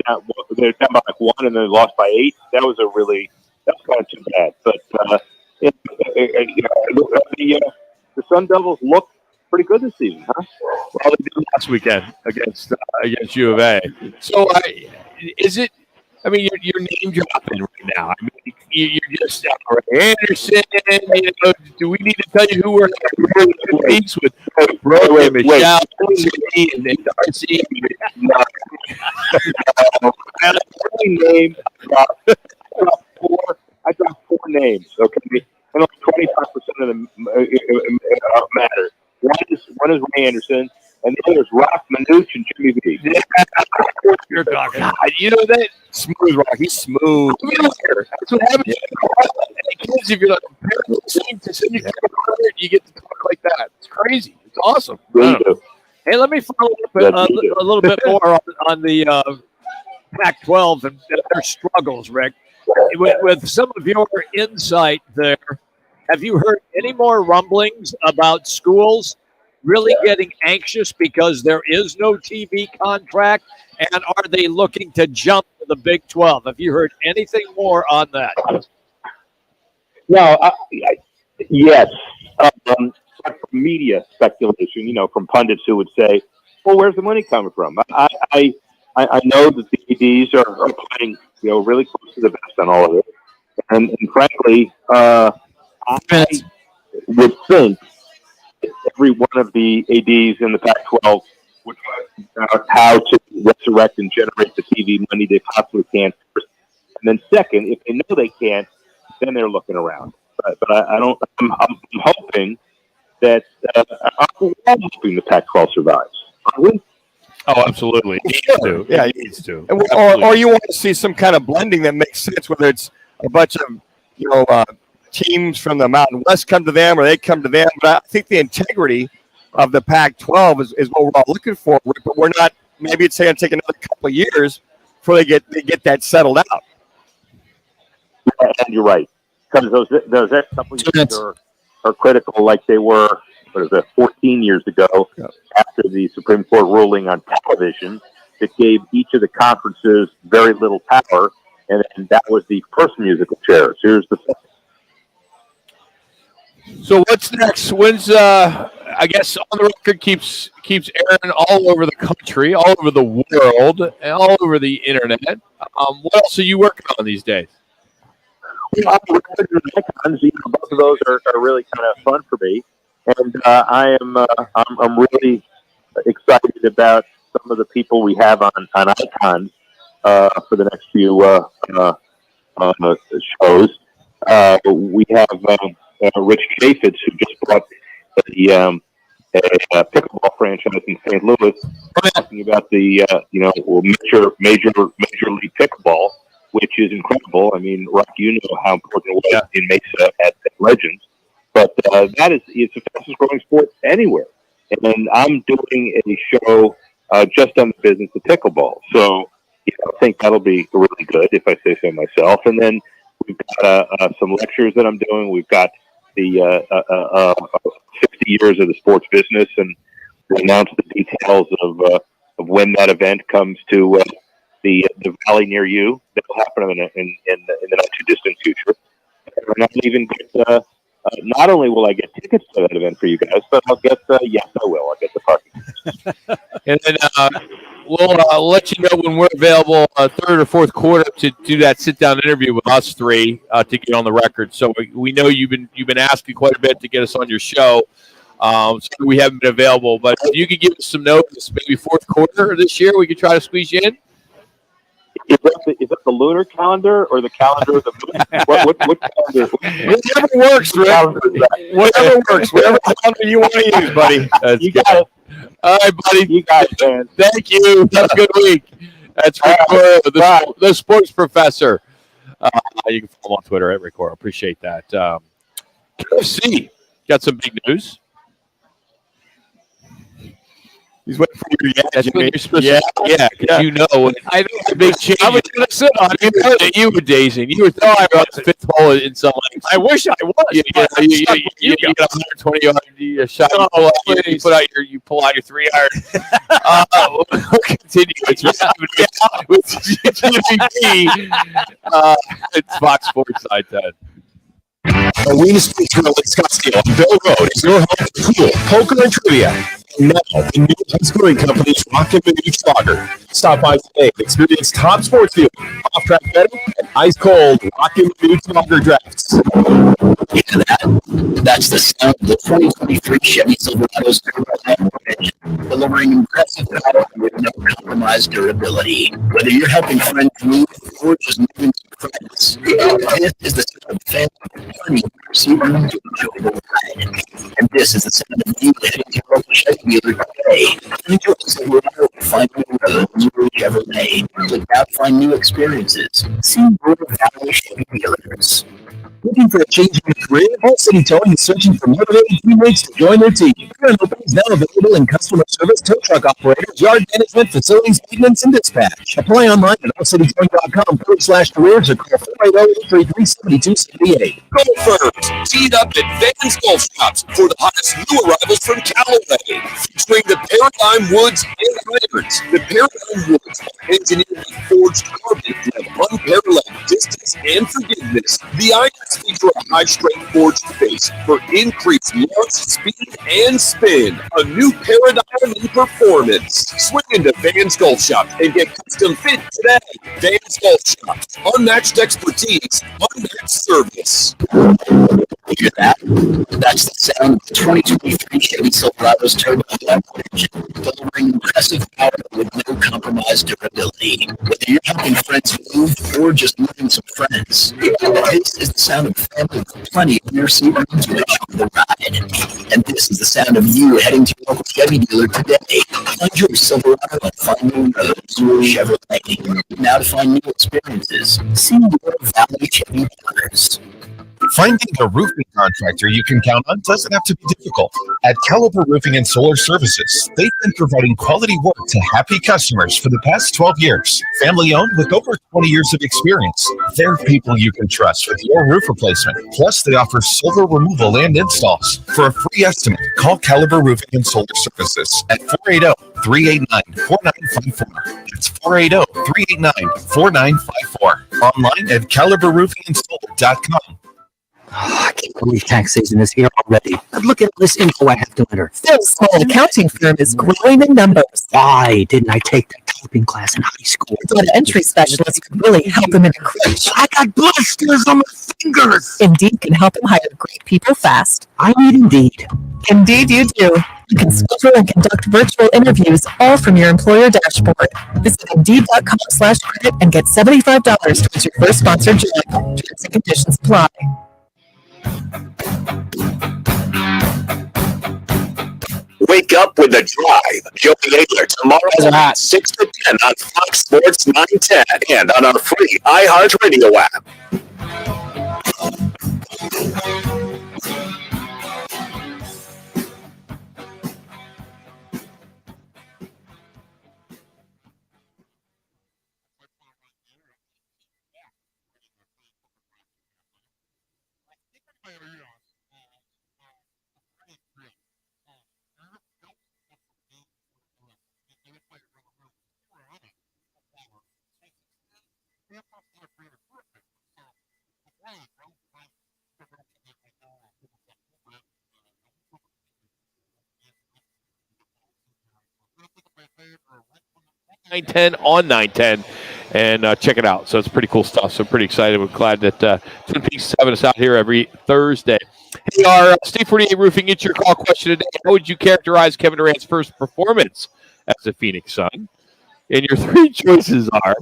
down? They were down by like 1 and then lost by 8. That was kind of too bad. But the Sun Devils look pretty good this season, huh? Well, they did last weekend against U of A. So is it? I mean, you're name dropping right now. I mean, you're just Anderson. Do we need to tell you who we're competes with? Roc and Michelle and Darcy. I dropped 4 names. Okay, and only 25% of them matter. One is Ray Anderson, and the other is Roc, Manuch, and Jimmy V. Yeah, you're talking. That smooth Rock. He's smooth. That's what happens. Kids, if you're like comparing the same to you get to talk like that. It's crazy. It's awesome. Hey, let me follow up a little bit more on the Pac-12 and their struggles, Rick. With some of your insight there, have you heard any more rumblings about schools really getting anxious because there is no TV contract? And are they looking to jump to the Big 12? Have you heard anything more on that? No, yes. From media speculation, from pundits who would say, well, where's the money coming from? I know that the ADs are playing, really close to the best on all of it. And frankly, I would think every one of the ADs in the Pac-12 would find out how to resurrect and generate the TV money they possibly can. And then second, if they know they can't, then they're looking around. But I don't. I'm hoping that we're all hoping the Pac-12 survives, aren't we? Oh, absolutely. He needs to. Yeah, he needs to. Or you want to see some kind of blending that makes sense, whether it's a bunch of teams from the Mountain West come to them or they come to them. But I think the integrity of the Pac-12 is what we're all looking for. But we're not. Maybe it's going to take another couple of years before they get that settled out. And you're right, because those next couple of years are critical, like they were 14 years ago after the Supreme Court ruling on television that gave each of the conferences very little power, and that was the first musical chairs. Here's the second. So what's next? When's I guess On the Record keeps airing all over the country, all over the world, and all over the internet. What else are you working on these days? Both of those are really kind of fun for me, and I'm really excited about some of the people we have on Icons for the next few shows. We have Rich Chaffetz, who just brought the pickleball franchise in St. Louis, talking about the major league pickleball, which is incredible. I mean, Rock, you know how important it was in Mesa at Legends, but it's the fastest growing sport anywhere. And I'm doing a show just on the business of pickleball, so I think that'll be really good if I say so myself. And then we've got some lectures that I'm doing. We've got the 50 years of the sports business, and we announced the details of when that event comes to the valley near you. That'll happen in the not too distant future. And I'll even get not only will I get tickets to that event for you guys, but I'll get yes, I will. I'll get the parking. And then we'll let you know when we're available, third or fourth quarter, to do that sit-down interview with us three to get on the record. So we know you've been asking quite a bit to get us on your show. So we haven't been available, but if you could give us some notice, maybe fourth quarter of this year, we could try to squeeze you in. Is that the lunar calendar or the calendar of the moon? What calendar? Whatever works, Rick. Whatever works. Whatever calendar you want to use, buddy. You got it. All right, buddy. You got it, man. Thank you. Have a good week. That's Rick Coro, the sports professor. You can follow him on Twitter at Rick Coro. Appreciate that. KFC got some big news. He's waiting for you. That's what you're supposed yeah, to yeah, because you know I know the big change. I was going to sit on it. You were dazing. You were throwing on the fifth hole in some leagues. I wish I was. You get a 120 yard shot. You pull out your 3 iron. We'll continue. It's with GVP. It's Fox Sports Side 10. Arena Sports Grill in Scottsdale on Bell Road is your home for pool, poker, and trivia. And now, the new Hus Brewing Company's Roc and Manuch Lager. Stop by today and experience top sports viewing, off-track betting, and ice-cold Roc and Manuch Lager drafts. Hear that? That's the sound of the 2023 Chevy Silverado's turbo engine, delivering impressive power with no compromised durability. Whether you're helping friends move or just moving some friends, this is the sound of family money super to enjoyable ride. And this is the sound of you heading to your local Chevy dealer today. Enjoy Silverado and find new roads or Chevrolet. Look out, find new experiences. See River Valley Chevy dealers. Looking for a change in your career? All City Towing is searching for motivated teammates to join their team. Current openings now available in customer service, tow truck operators, yard management, facilities maintenance, and dispatch. Apply online at allcitytowing.com/careers or call 480-833-7278. Golfers, teed up at Vans Golf Shops for the hottest new arrivals from Callaway, featuring the Paradigm Woods and Irons. The Paradigm Woods are engineered with forged carbon that have unparalleled distance and forgiveness. The Irons feature a high-strength forged base for increased launch, speed, and spin. A new paradigm in performance. Swing into Vans Golf Shop and get custom fit today. Vans Golf Shops. Unmatched expertise, unmatched service. Hear that? That's the sound of the 2023 Chevy Silverado's turbo engine, delivering impressive power with no compromised durability. Whether you're helping friends move or just moving some friends, this is the sound of family with plenty of inner seat room to enjoy the ride. And this is the sound of you heading to your local Chevy dealer today. Find your Silverado and find new roads or Chevrolet. Now to find new experiences, see River Valley Chevy dealers. Finding a roofing contractor you can count on doesn't have to be difficult. At Caliber Roofing and Solar Services, they've been providing quality work to happy customers for the past 12 years. Family owned with over 20 years of experience. They're people you can trust with your roof replacement. Plus, they offer solar removal and installs. For a free estimate, call Caliber Roofing and Solar Services at 480-389-4954. That's 480-389-4954. Online at caliberroofingandsolar.com. I can't believe tax season is here already. But look at this info I have to enter. Phil's small accounting firm is growing in numbers. Why didn't I take that typing class in high school? I thought an entry specialist could really help him in a crunch. I got blisters on my fingers. Indeed can help him hire great people fast. I need Indeed. Indeed you do. You can schedule and conduct virtual interviews all from your employer dashboard. Visit Indeed.com/credit and get $75 towards your first sponsored job. Terms and conditions apply. Wake up with The Drive. Joey Adler tomorrow at 6 to 10 on Fox Sports 910 and on our free iHeartRadio app. On 910 and check it out. So it's pretty cool stuff. So pretty excited. We're glad that Twin Peaks is having us out here every Thursday. Hey, our Steve 48 Roofing, it's your call question today. How would you characterize Kevin Durant's first performance as a Phoenix Sun? And your three choices are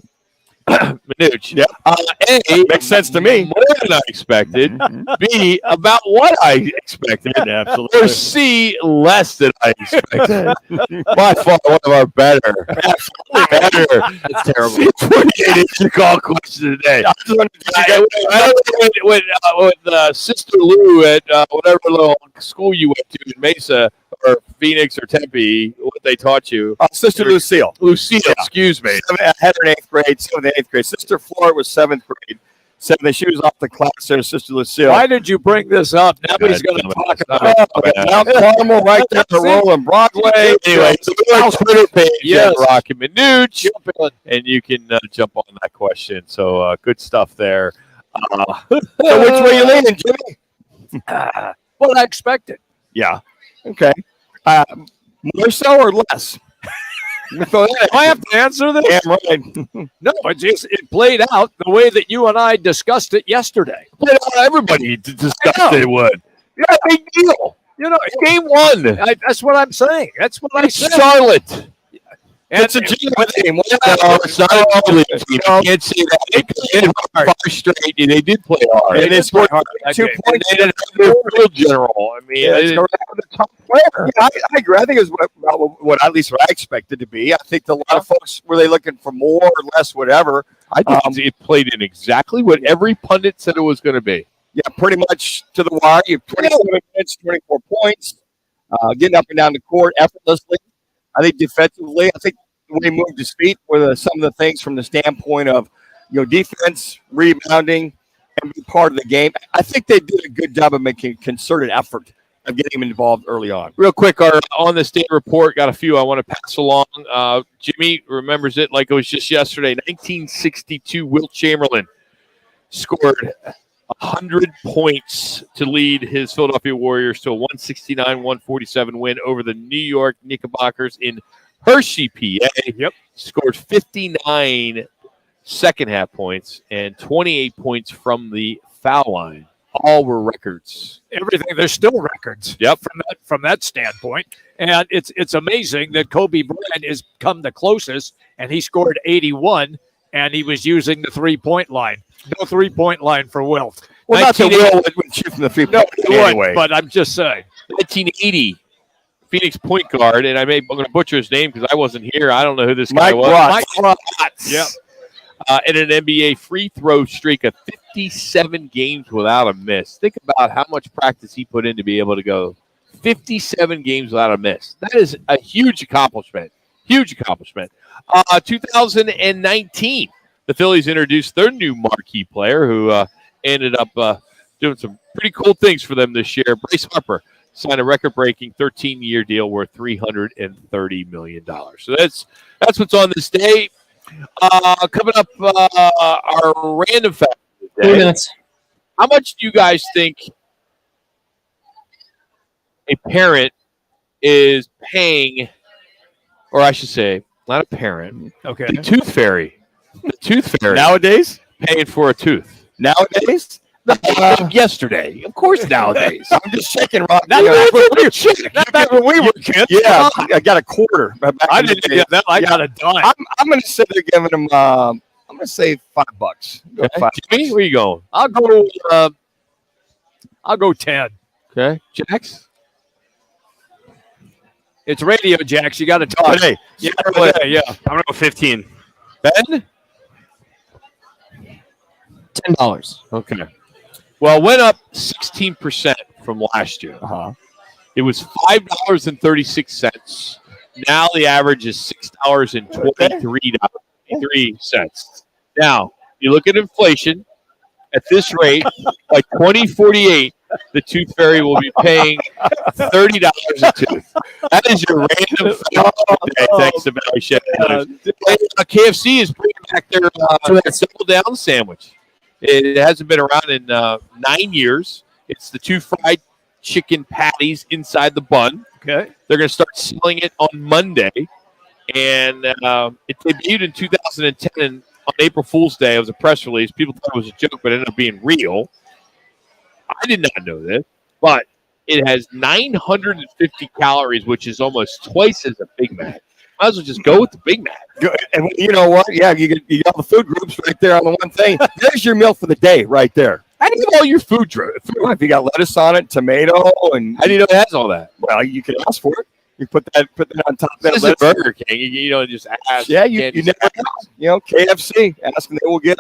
Manuch. Yep. A, makes sense to me. More than I expected. B, about what I expected. Absolutely. Or C, less than I expected. By far one of our better. That's terrible. 48 is your call question today. When Sister Lou at whatever little school you went to in Mesa or Phoenix or Tempe, what they taught you. Sister Lucille. Lucille, excuse me. I had her in 8th grade, 7th and 8th grade. Sister Flora was 7th grade. 7th, she was off the class there, Sister Lucille. Why did you bring this up? Nobody's going to talk about it. Mount Carmel, right down the Rolling Broadway. Anyway, so go to our Twitter page, Yes. Roc and Manuch, and you can jump on that question. So good stuff there. So which way you leaning, Jimmy? What I expected. Yeah. Okay. More so or less? I have to answer this? Damn right. No, it played out the way that you and I discussed it yesterday. Played out everybody discussed it would. Yeah, big deal. You know, Game 1. That's what I'm saying. That's what I said. Charlotte. It's a G-League team. No, it's not a G-League team. You can't say that. They played hard. Far straight. They did play hard. And they scored 2 points. They didn't have their field general. I mean, they didn't have the top player. Yeah, I agree. I think it was what at least what I expected to be. I think a lot of folks were they looking for more or less, whatever. I think it played in exactly what every pundit said it was going to be. Yeah, pretty much to the wire. You have 27 minutes, 24 points, getting up and down the court effortlessly. I think defensively, I think the way he moved his feet were some of the things from the standpoint of, defense, rebounding, and be part of the game. I think they did a good job of making a concerted effort of getting him involved early on. Real quick, our on the state report, got a few I want to pass along. Jimmy remembers it like it was just yesterday. 1962, Wilt Chamberlain scored 100 points to lead his Philadelphia Warriors to a 169-147 win over the New York Knickerbockers in Hershey, PA. Yep. Scored 59 second-half points and 28 points from the foul line. All were records. Everything. There's still records. Yep. From that standpoint, and it's amazing that Kobe Bryant has come the closest, and he scored 81, and he was using the 3-point line. No 3-point line for Wilt. Well, not that Will would shoot from the 3-point line anyway. But I'm just saying. 1980, Phoenix point guard, and I'm going to butcher his name because I wasn't here. I don't know who this guy was. Mike Watts. Yep. In an NBA free throw streak of 57 games without a miss. Think about how much practice he put in to be able to go 57 games without a miss. That is a huge accomplishment. Huge accomplishment. 2019, the Phillies introduced their new marquee player who ended up doing some pretty cool things for them this year. Bryce Harper signed a record-breaking 13-year deal worth $330 million. So that's what's on this day. Coming up, our random fact of the day. 3 minutes. How much do you guys think a parent is paying, or I should say, not a parent, okay, the tooth fairy. The tooth fairy. Nowadays? Paying for a tooth. Nowadays? Yesterday. Of course, nowadays. I'm just checking, Rock. Not back when we were kids. Yeah, I got a quarter. I didn't get that. I got a dime. I'm going to sit there giving him, I'm going to say $5. Go Okay. $5. Jimmy, where you going? I'll go 10. Okay. Jax? It's radio, Jax. You got to talk. Hey, Yeah. I'm going to go 15. Ben? $10. Okay. Well, it went up 16% from last year. It was $5.36. Now the average is $6.23. Now, you look at inflation. At this rate, by 2048, the tooth fairy will be paying $30 a tooth. That is your random fact of the day. Thanks to Valley Chef. KFC is bringing back their Double Down sandwich. It hasn't been around in 9 years. It's the 2 fried chicken patties inside the bun. Okay. They're going to start selling it on Monday. And it debuted in 2010 and on April Fool's Day. It was a press release. People thought it was a joke, but it ended up being real. I did not know this, but it has 950 calories, which is almost twice as a Big Mac. Might as well just go with the Big Mac. And you know what? Yeah, you got the food groups right there on the one thing. There's your meal for the day right there. How do you have all your food group? If you got lettuce on it, tomato, and how do you know it has all that? Well, you can ask for it. You put that on top of that. This is Burger King. You don't just ask. Yeah, you never know. KFC, ask and they will give.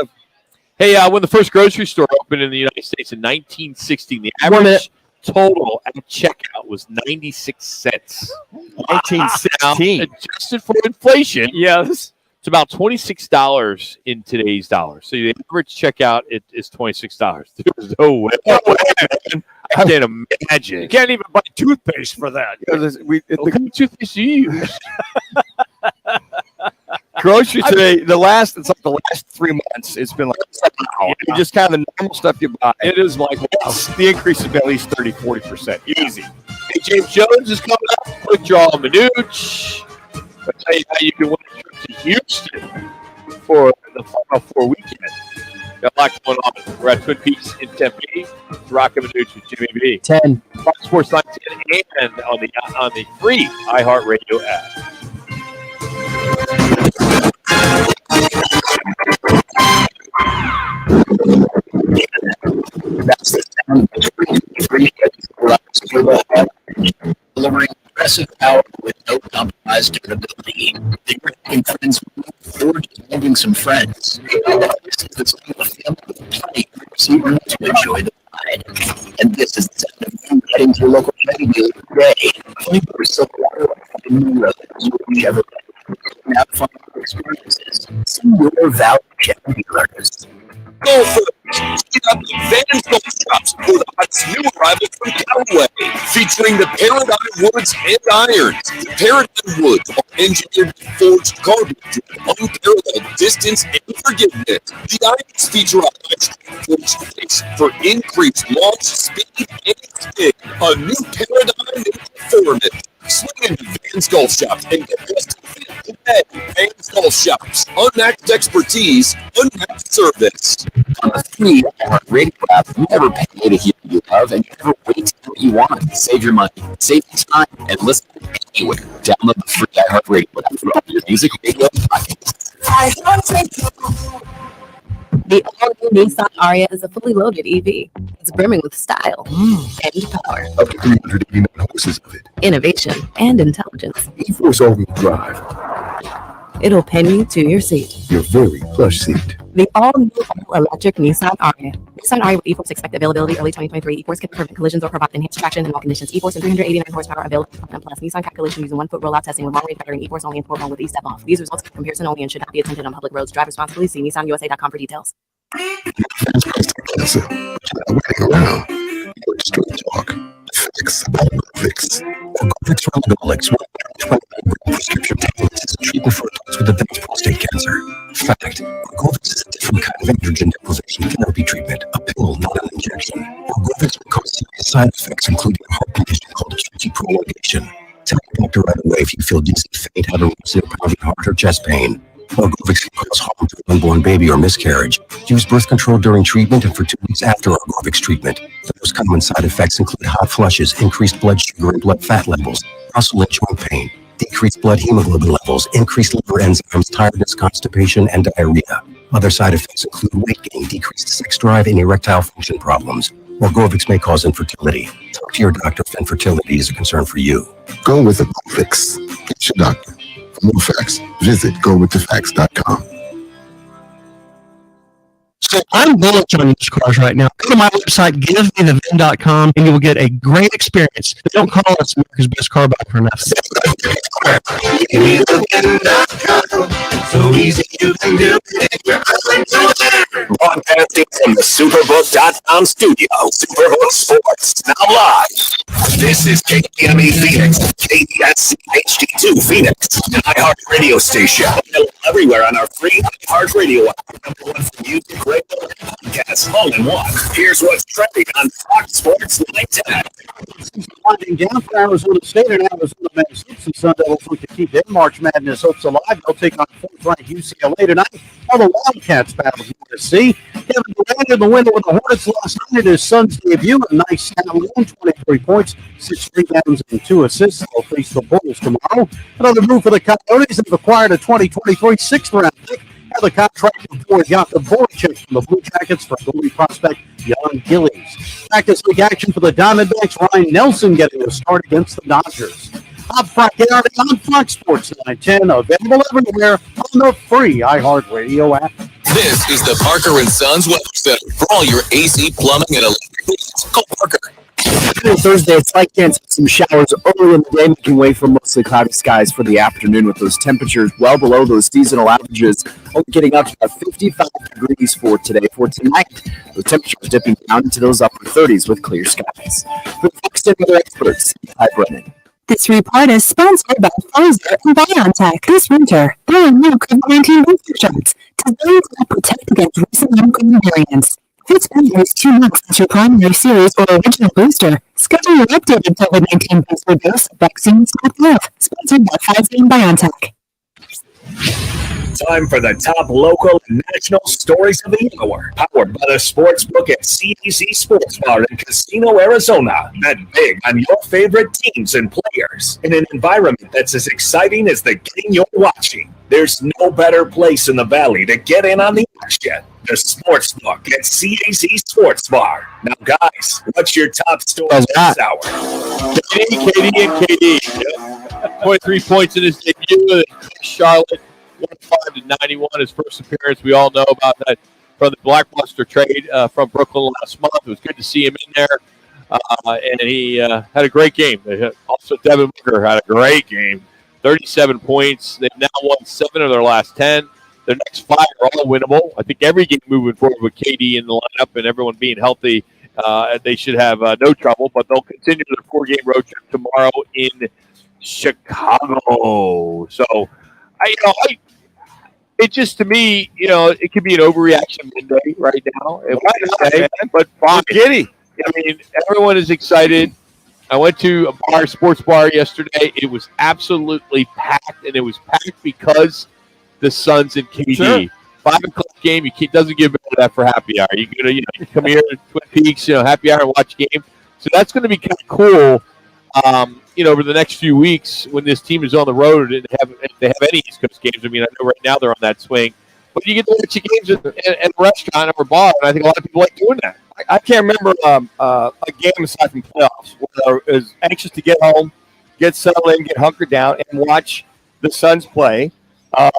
Hey, when the first grocery store opened in the United States in 1960, the 1 minute. total at checkout was 96 cents. 1916. Adjusted for inflation, yes, it's about $26 in today's dollars. So the average checkout is $26. There's no way. Man. I can't imagine. You can't even buy toothpaste for that. What kind of toothpaste do you use? Grocery today, it's like the last 3 months, it's been like, wow. Yeah. Just kind of the normal stuff you buy. It is like, wow. The increase has been at least 30-40%. Easy. Hey, James Jones is coming up. Quick draw Manuch. I'll tell you how you can win a trip to Houston for the Final Four weekend. Got a lot going on. We're at Twin Peaks in Tempe. It's Roc and Manuch with Jimmy B. 10. Fox Sports 910 and on the free iHeartRadio app. That's the sound of delivering impressive power with no compromised durability. They were making friends or just moving some friends. This is the sound of family with plenty of room to enjoy the ride. And this is the sound of you heading to your local Chevy dealer today. Looking for Silverwater and new roads you ever have fun experiences. See your Valley Chevy dealers. Golfers, get up at Vans Golf Shops for the hottest new arrivals from Callaway, featuring the Paradigm Woods and Irons. The Paradigm Woods are engineered with forged carbon to unparalleled distance and forgiveness. The Irons feature a high-strength forged face for increased launch speed and spin. A new Paradigm performance. Swing into Vans Golf Shops and get best fit today. Vans Golf Shops. Unmatched expertise, unmatched service. On the free radio app, you never pay to hear what you love, and you never wait to hear what you want. Save your money, save your time, and listen anywhere. Download the free iHeartRadio app for all your music, radio, and podcasts. The all-new Nissan Ariya is a fully loaded EV. It's brimming with style and power, Up to 389 horses of it. innovation, and intelligence. E-Force all-wheel drive. It'll pin you to your seat. Your very plush seat. The all-new all-electric Nissan Ariya. Nissan Ariya with E-Force expected availability early 2023. E-Force can prevent collisions or provide enhanced traction in all conditions. E-Force and 389 horsepower available plus Nissan calculation using 1-foot rollout testing with long-range battery. E-Force only in Port with E-Step off. These results are comparison only and should not be attempted on public roads. Drive responsibly. See NissanUSA.com for details. Listen, I'm waiting around. You're just going to talk. Fix. Fix. Fix Relugolix. 20 prescription tablets is a treatment for adults with advanced prostate cancer. Fact. Relugolix is a different kind of androgen deprivation therapy treatment. A pill, not an injection. Relugolix will cause serious side effects, including a heart condition called QT prolongation. Tell your doctor right away if you feel dizzy, faint, have a racing, pounding heart, or chest pain. Relugolix can cause harm to an unborn baby or miscarriage. Use birth control during treatment and for 2 weeks after Relugolix treatment. The most common side effects include hot flushes, increased blood sugar and blood fat levels, muscle and joint pain, decreased blood hemoglobin levels, increased liver enzymes, tiredness, constipation, and diarrhea. Other side effects include weight gain, decreased sex drive, and erectile function problems. Relugolix may cause infertility. Talk to your doctor if infertility is a concern for you. Go with a fix. Get your doctor. For more facts, visit gowiththefacts.com. So I'm bullish on used cars right now. Go to my website, givemethevin.com, and you will get a great experience. They don't call us America's best car buy for nothing. So easy you can do it. Broadcasting from the Superbook.com studio, Superbook Sports, now live. This is KPME Phoenix, KPSC HD2 Phoenix, an iHeart radio station. Available everywhere on our free iHeart radio app. Number one for music, radio, and podcasts, all in one. Here's what's trending on Fox Sports 910. Winding down for Arizona State and Arizona Minnesota. The Sun Devils look to keep their March Madness hopes alive. They'll take on fourth-ranked UCLA tonight. All the Wildcats battle USC. Kevin Durant in the winner with the Hornets last night at his son's debut. A nice stat alone, 23 points, 6 rebounds, and 2 assists. They'll face the Bulls tomorrow. Another move for the Coyotes. They've acquired a 2023 sixth-round pick. Had the contract before Jakob Voracek from the Blue Jackets for goalie prospect Jan Gillies. Practice league action for the Diamondbacks. Ryan Nelson getting a start against the Dodgers. Up Friday on Fox Sports 910, available everywhere on the free iHeartRadio app. This is the Parker & Sons Weather Center for all your AC, plumbing, and electric needs. Call Parker. Thursday, it's like chance of some showers early in the day, making way for mostly cloudy skies for the afternoon with those temperatures well below those seasonal averages, only getting up to about 55 degrees for today. For tonight, those temperatures dipping down into those upper 30s with clear skies. For the Fox Weather Experts, hi, Brennan. This report is sponsored by Pfizer and BioNTech. This winter, there are new COVID-19 booster shots designed to protect against recent Omicron variants. If it's been at least 2 months since your primary series or original booster, schedule your updated COVID-19 booster dose at vaccines.gov. Sponsored by Pfizer and BioNTech. Time for the top local and national stories of the hour. Powered by the Sportsbook at CAC Sports Bar in Casino, Arizona. Bet big on your favorite teams and players in an environment that's as exciting as the game you're watching. There's no better place in the Valley to get in on the action. The Sportsbook at CAC Sports Bar. Now, guys, what's your top story this hour? KD. 23 points in his debut. Charlotte 105-91. His first appearance. We all know about that from the Blockbuster trade from Brooklyn last month. It was good to see him in there, and he had a great game. Also, Devin Booker had a great game. 37 points. They've now won 7 of their last 10. Their next 5 are all winnable. I think every game moving forward with KD in the lineup and everyone being healthy, they should have no trouble. But they'll continue their 4-game road trip tomorrow in Chicago. So, it just, to me, it could be an overreaction Monday right now. But fine. Giddy. I mean, everyone is excited. I went to a sports bar yesterday. It was absolutely packed, and it was packed because the Suns and KD. Sure. 5 o'clock game. Doesn't give better that for happy hour. You come here to Twin Peaks, happy hour and watch a game. So that's going to be kind of cool. Over the next few weeks when this team is on the road and if they have any East Coast games. I mean, I know right now they're on that swing, but you get to watch the games at a restaurant or bar, and I think a lot of people like doing that. I can't remember a game aside from playoffs where I was anxious to get home, get settled in, get hunkered down, and watch the Suns play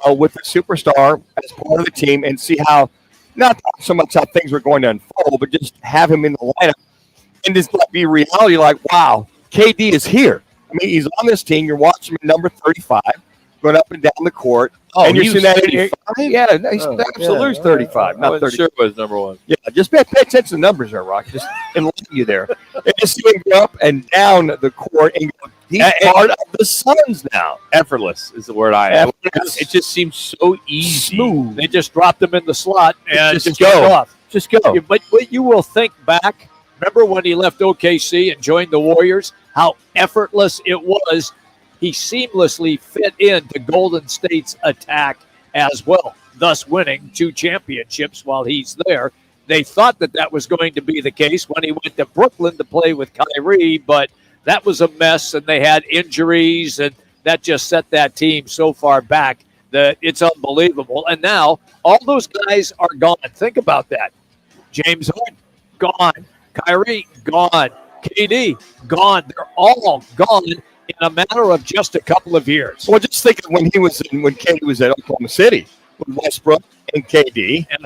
with a superstar as part of the team and see how, not so much how things were going to unfold, but just have him in the lineup and just be reality like, wow, KD is here. I mean, he's on this team. You're watching him at number 35, going up and down the court. Oh, and you're seeing that. 35? Yeah, he's absolutely 35. Not 30. Sure was number 1. Yeah, just pay attention to the numbers there, Rock. Just enlighten you there. And just see him go up and down the court and go, he's part of the Suns now. Effortless is the word I have. It just seems so easy. Smooth. They just dropped them in the slot and just go off. Just go. But you will think back. Remember when he left OKC and joined the Warriors? How effortless it was. He seamlessly fit into Golden State's attack as well, thus winning 2 championships while he's there. They thought that was going to be the case when he went to Brooklyn to play with Kyrie, but that was a mess, and they had injuries, and that just set that team so far back that it's unbelievable. And now all those guys are gone. Think about that. James Harden, gone. Kyrie, gone. KD, gone. They're all gone in a matter of just a couple of years. Well, just think of when KD was at Oklahoma City with Westbrook and KD and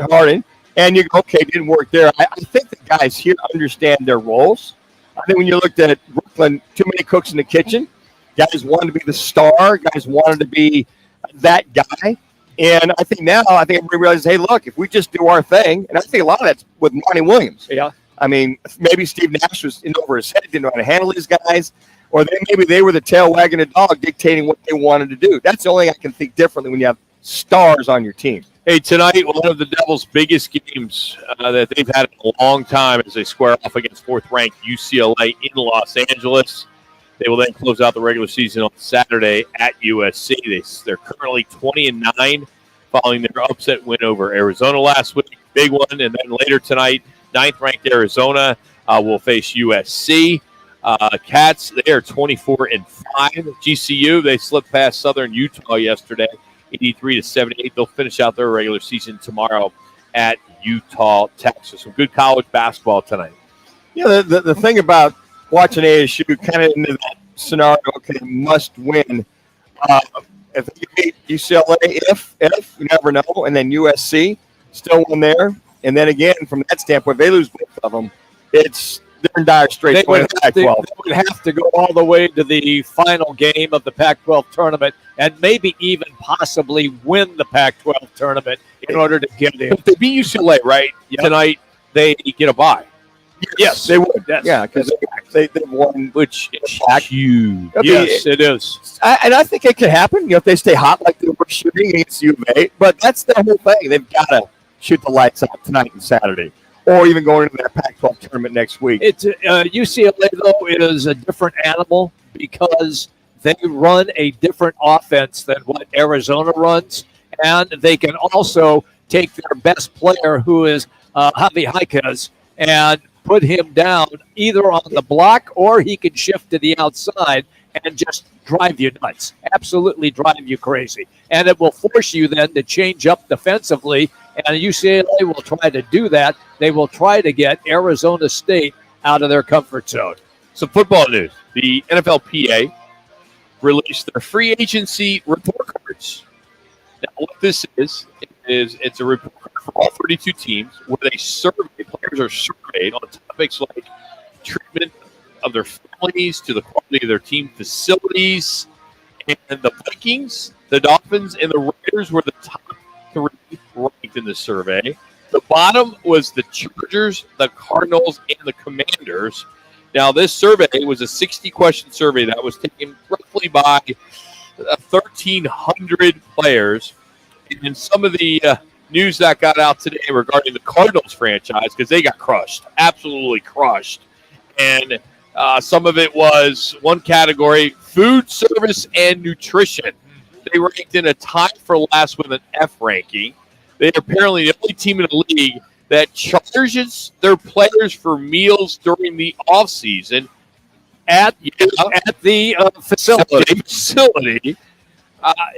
Harden, and you go, okay, it didn't work there. I think the guys here understand their roles. I think when you looked at Brooklyn, too many cooks in the kitchen. Guys wanted to be the star. Guys wanted to be that guy. And I think now, everybody realizes, hey, look, if we just do our thing, and I think a lot of that's with Monty Williams. Yeah. I mean, maybe Steve Nash was in over his head, didn't know how to handle these guys, or maybe they were the tail wagging the dog dictating what they wanted to do. That's the only thing I can think differently when you have stars on your team. Hey, tonight, one of the Devils' biggest games that they've had in a long time as they square off against 4th-ranked UCLA in Los Angeles. They will then close out the regular season on Saturday at USC. They're currently 20-9 following their upset win over Arizona last week. Big one. And then later tonight, 9th-ranked Arizona will face USC. Cats, they are 24-5. GCU, they slipped past Southern Utah yesterday, 83-78. They'll finish out their regular season tomorrow at Utah Tech. So some good college basketball tonight. Yeah, the thing about watching ASU kind of into that scenario, okay, must win. If you beat UCLA, if you never know, and then USC still won there, and then again from that standpoint, they lose both of them. It's in dire straits. They would have to go all the way to the final game of the Pac-12 tournament and maybe even possibly win the Pac-12 tournament in order to get in. If they beat UCLA, right, tonight, they get a bye. Yes, they would. Yeah, because they won, which is huge. Yes, it is. And I think it could happen, if they stay hot like they were shooting against U of A. But that's the whole thing. They've got to shoot the lights out tonight and Saturday, or even going into that Pac-12 tournament next week. It's UCLA, though, is a different animal because they run a different offense than what Arizona runs, and they can also take their best player, who is Javi Jaquez, and put him down either on the block or he can shift to the outside and just drive you nuts, absolutely drive you crazy. And it will force you then to change up defensively, and UCLA will try to do that. They will try to get Arizona State out of their comfort zone. Some football news. The NFLPA released their free agency report cards. Now, what this is it's a report card for all 32 teams where they survey, players are surveyed on topics like treatment of their families, to the quality of their team facilities. And the Vikings, the Dolphins, and the Raiders were the top 3 ranked in the survey. The bottom was the Chargers, the Cardinals, and the Commanders. Now, this survey was a 60-question survey that was taken roughly by 1,300 players. And some of the news that got out today regarding the Cardinals franchise, because they got crushed, absolutely crushed. And some of it was one category, food service and nutrition. They ranked in a tie for last with an F ranking. They're apparently the only team in the league that charges their players for meals during the offseason at the facility.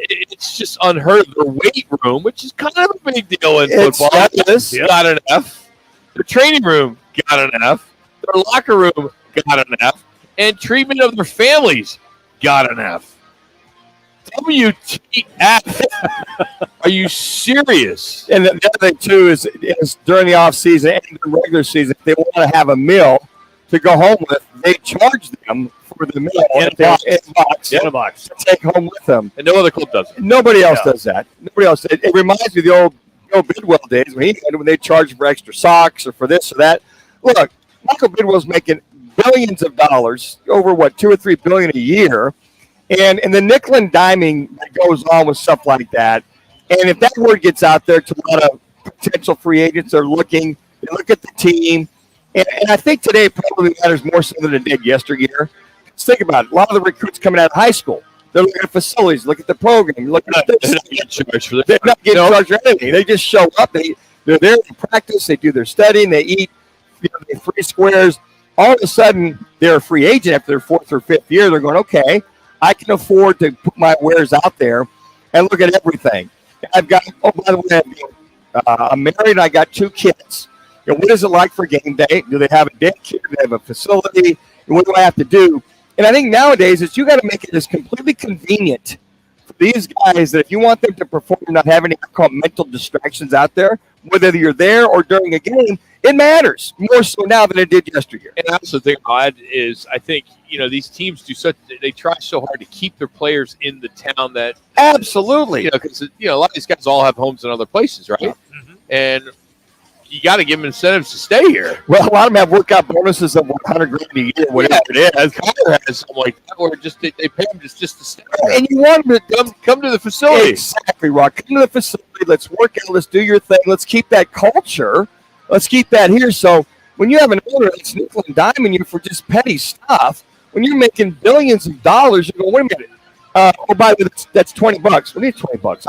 It's just unheard of. Their weight room, which is kind of a big deal in football, got an F. Their training room got an F. Their locker room got an F. And treatment of their families got an F. WTF? Are you serious? And the other thing, too, is during the offseason and the regular season, if they want to have a meal to go home with, they charge them for the meal in a box to take home with them. And no other club does it. Nobody else does that. Nobody else. It reminds me of the old Bidwell days when they charged for extra socks or for this or that. Look, Michael Bidwell's making billions of dollars, over what, $2 or $3 billion a year, and the nickel and diming that goes on with stuff like that. And if that word gets out there to a lot of potential free agents, they look at the team. And I think today probably matters more so than it did yesteryear. Let's think about it. A lot of the recruits coming out of high school, they're looking at facilities, look at the program, look at this. They're not getting charged for anything. They just show up. They're there to practice. They do their studying. They eat they free squares. All of a sudden, they're a free agent after their 4th or 5th year. They're going, okay, I can afford to put my wares out there and look at everything. I've got, oh, by the way, I'm married and I got 2 kids. What is it like for game day? Do they have a daycare? Do they have a facility? And what do I have to do? And I think nowadays it's you got to make it as completely convenient for these guys that if you want them to perform, not have any mental distractions out there, whether you're there or during a game, it matters more so now than it did yesteryear. And I also think, Odd, is I think, these teams they try so hard to keep their players in the town that. Absolutely. Because, a lot of these guys all have homes in other places, right? Mm-hmm. And you got to give them incentives to stay here. Well, a lot of them have workout bonuses of $100,000 a year, whatever it is. Kyler has something like that, or just they pay them just to stay there. And you want them to come to the facility. Exactly, Rock. Come to the facility. Let's work out. Let's do your thing. Let's keep that culture. Let's keep that here. So when you have an owner that's nickel and diming you for just petty stuff, when you're making billions of dollars, you go, wait a minute. Oh, by the way, that's $20. We need $20.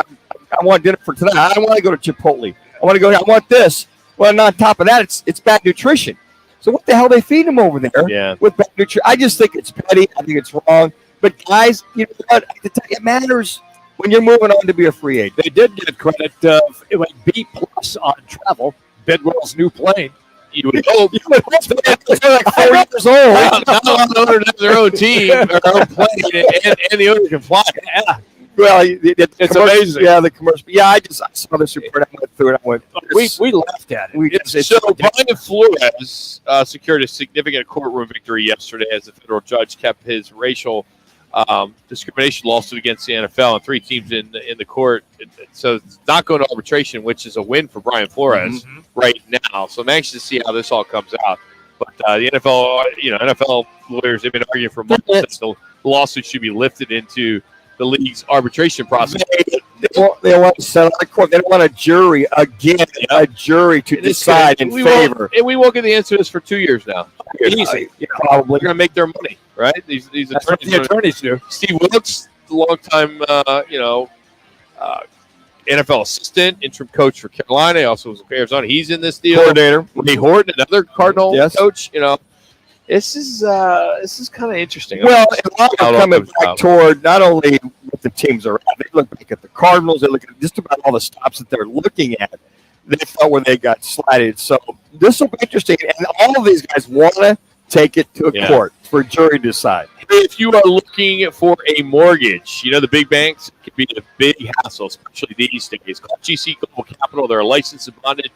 I want dinner for tonight. I want to go to Chipotle. I want to go. I want this. Well, and on top of that, it's bad nutrition. So what the hell they feed them over there with bad nutrition? I just think it's petty. I think it's wrong. But guys, you know what? It matters when you're moving on to be a free agent. They did get credit. It went B+ on travel. Bidwell's new plane. You would hope. They're like 4 years old. Not a lot of owners have their own team, their own plane, and the owner can fly. Yeah. Well, it's amazing. Yeah, the commercial. Yeah, I saw this report. I went through it. I went. We laughed at it. So Brian Flores secured a significant courtroom victory yesterday as the federal judge kept his racial discrimination lawsuit against the NFL and 3 teams in the court. So it's not going to arbitration, which is a win for Brian Flores right now. So I'm anxious to see how this all comes out. But the NFL, NFL lawyers, they've been arguing for months that the lawsuit should be lifted into the league's arbitration process. They want to settle the court. They don't want a jury a jury to decide in favor. And we won't get the answer to this for 2 years now. Easy. Probably. They're going to make their money, right? These attorneys. The attorneys do. Steve Wilkes, the longtime, NFL assistant, interim coach for Carolina. He also was in Arizona. He's in this deal. Coordinator. Ray Horton, another Cardinal coach. This is kind of interesting. Well, a lot of them coming back toward not only what the teams are at. They look back at the Cardinals. They look at just about all the stops that they're looking at. They felt where they got slighted. So this will be interesting. And all of these guys want to take it to a court for a jury to decide. If you are looking for a mortgage, the big banks can be a big hassle, especially these days. Call GC Global Capital. They're a licensed and bonded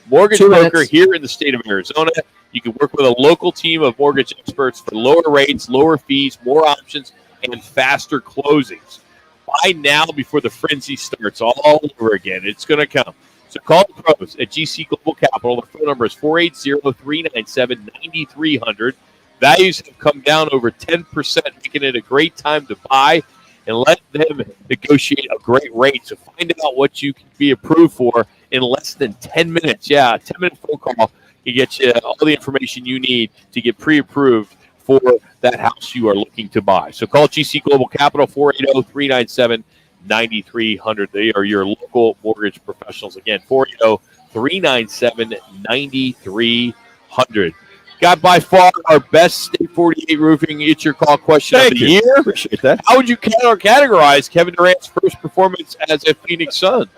mortgage broker here in the state of Arizona. You can work with a local team of mortgage experts for lower rates, lower fees, more options, and faster closings. Buy now before the frenzy starts all over again. It's going to come. So call the pros at GC Global Capital. Their phone number is 480-397-9300. Values have come down over 10%, making it a great time to buy and let them negotiate a great rate. So find out what you can be approved for in less than 10 minutes. Yeah, a 10-minute phone call can get you all the information you need to get pre-approved for that house you are looking to buy. So call GC Global Capital, 480-397-9300. They are your local mortgage professionals. Again, 480-397-9300. Got by far our best State 48 Roofing It's Your Call question of the year. Appreciate that. How would you categorize Kevin Durant's first performance as a Phoenix Sun?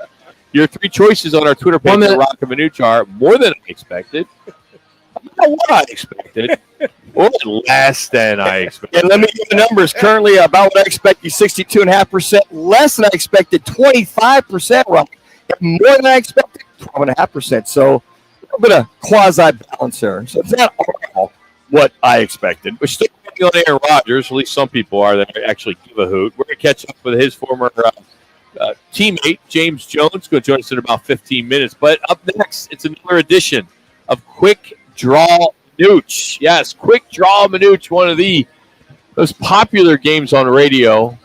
Your 3 choices on our Twitter page at Roc and Manuch are more than I expected, not what I expected, or less than I expected. And let me give the numbers. Currently, about what I expected, 62.5%. Less than I expected, 25%. Rock. More than I expected, 12.5%. So a little bit of quasi-balance there. So it's not all what I expected. We're still working on Aaron Rodgers. At least some people are that actually give a hoot. We're going to catch up with his former teammate, James Jones, going to join us in about 15 minutes. But up next, it's another edition of Quick Draw Manuch. Yes, Quick Draw Manuch, one of the most popular games on radio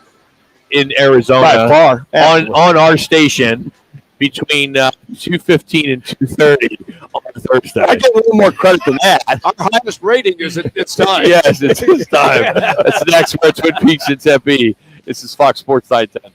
in Arizona. By far. On our station between 2:15 and 2:30 on Thursday. I get a little more credit than that. Our highest rating is it's time. Yes, it's time. That's next for Twin Peaks in Tempe. This is Fox Sports 910.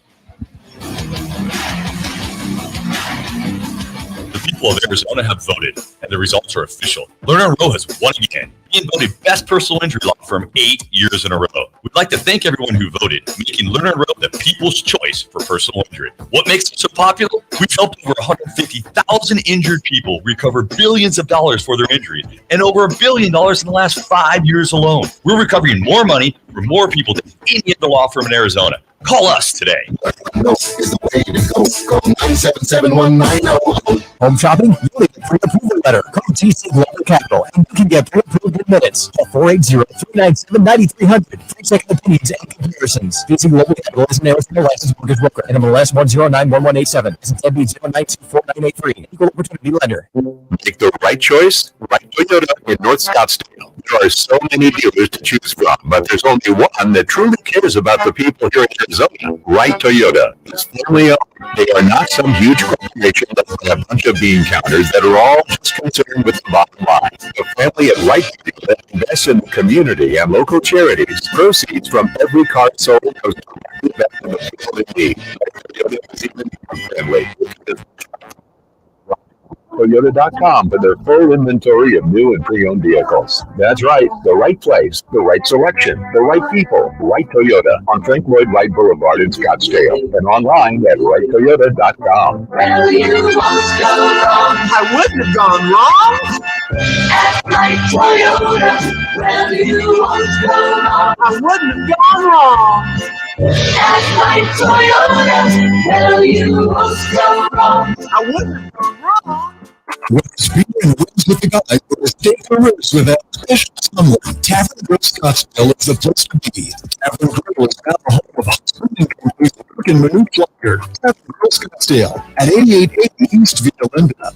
The people of Arizona have voted, and the results are official. Lerner & Rowe has won again, being voted best personal injury law firm 8 years in a row. We'd like to thank everyone who voted, making Lerner & Rowe the people's choice for personal injury. What makes it so popular? We've helped over 150,000 injured people recover billions of dollars for their injuries, and over $1 billion in the last 5 years alone. We're recovering more money for more people than any other law firm in Arizona. Call us today. Is the way to go. Call 977-1900. Home shopping? You need a pre-approval letter. Call GC Global Capital and you can get pre-approved in minutes. Call 480-397-9300. 3 second opinions and comparisons. GC Global Capital is an Arizona licensed mortgage broker. NMLS 1091187. SMB 0924983. Equal opportunity lender. Make the right choice. Right Toyota in North Scottsdale. There are so many dealers to choose from, but there's only one that truly cares about the people here in Arizona. Right Toyota. It's family owned. They are not some huge corporation that have a bunch of bean counters that are all just concerned with the bottom line. The family at Right Toyota invests in the community and local charities. Proceeds from every car sold goes directly back to the people in need. Toyota is even more friendly. RightToyota.com for their full inventory of new and pre-owned vehicles. That's right, the right place, the right selection, the right people. Right Toyota on Frank Lloyd Wright Boulevard in Scottsdale and online at RightToyota.com. Well, you won't go wrong. I wouldn't have gone wrong. At Wright Toyota. Well, you won't go wrong. I wouldn't have gone wrong. At Wright Toyota. Well, you won't go wrong. I wouldn't have gone wrong. With speed and wins with the guys for the state careers with that special someone, Tavern Grill Scottsdale is the place to be. Tavern Grill is now the home of husband companies Roc and Manuch Lager. Tavern Grill Scottsdale at 8880 East Via Linda.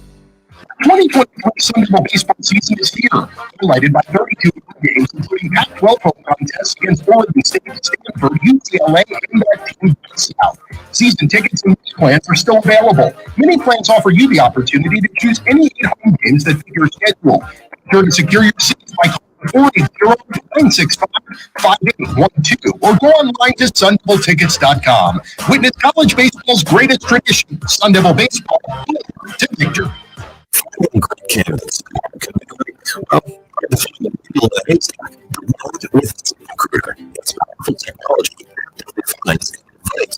2024 Sun Devil baseball season is here, highlighted by 32 games, including Pac-12 home contests against Oregon State, Stanford, UCLA, and that team South. Season tickets and plans are still available. Many plans offer you the opportunity to choose any 8 home games that fit your schedule. Be sure to secure your seats by calling 480-965-5812 or go online to sundeviltickets.com. Witness college baseball's greatest tradition, Sun Devil baseball, to victory. Finding great candidates. Well, hard to find the people in the haystack. With ZipRecruiter, it's powerful technology that defines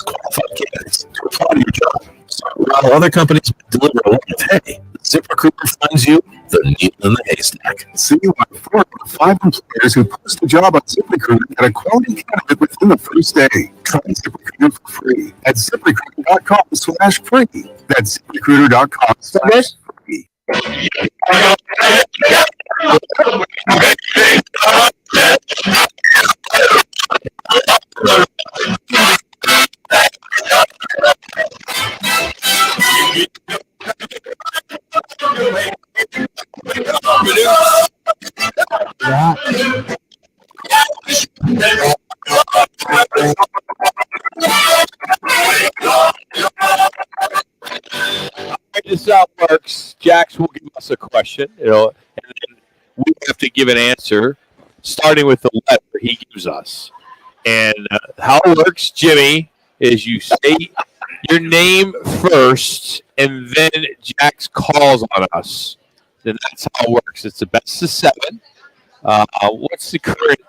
qualified candidates to apply to your job. So while other companies deliver a lot of hay, ZipRecruiter finds you the needle in the haystack. See why 4 out of 5 employers who post a job on ZipRecruiter get a quality candidate within the first day. Try ZipRecruiter for free at ZipRecruiter.com/free. That's ZipRecruiter.com/free. This works. Jax will give us a question, and then we have to give an answer, starting with the letter he gives us. And how it works, Jimmy, is you say your name first, and then Jax calls on us. Then that's how it works. It's the best of 7. What's the current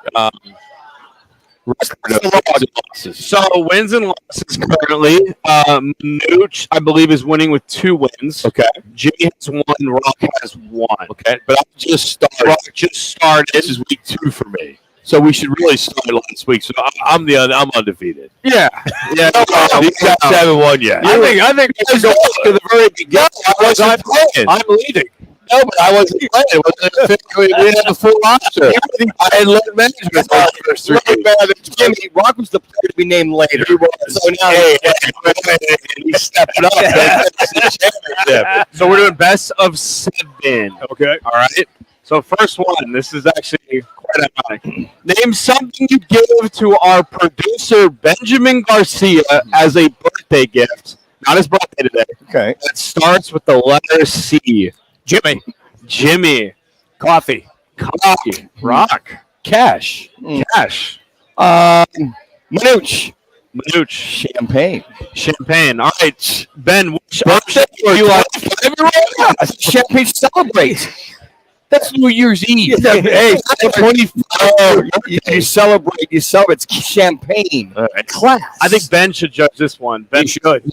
losses? So wins and losses currently. Manuch, I believe, is winning with 2 wins. Okay. Jimmy has 1. Roc has 1. Okay. But I just started. Roc just started. This is week 2 for me. So we should really start last week. So I'm undefeated. Yeah. Yeah. You got 7-1 yet. I think we should go back to the very beginning. I'm leading. No, but I wasn't playing. We didn't have a full roster. I had load management for the first 3 games. Jimmy, Roc was the player to be named later. He was. So now he stepped up. So we're doing best of 7. Okay. All right. So first one. This is actually quite ironic. Name something you give to our producer Benjamin Garcia as a birthday gift. Not his birthday today. Okay. That starts with the letter C. Jimmy. Coffee. Roc. Cash. Cash. Manuch. Champagne. All right. Ben, which Birthday option do you like? Champagne celebrate. That's New Year's Eve. Hey, 24. You celebrate. You celebrate. It's champagne. Class. I think Ben should judge this one. Ben should.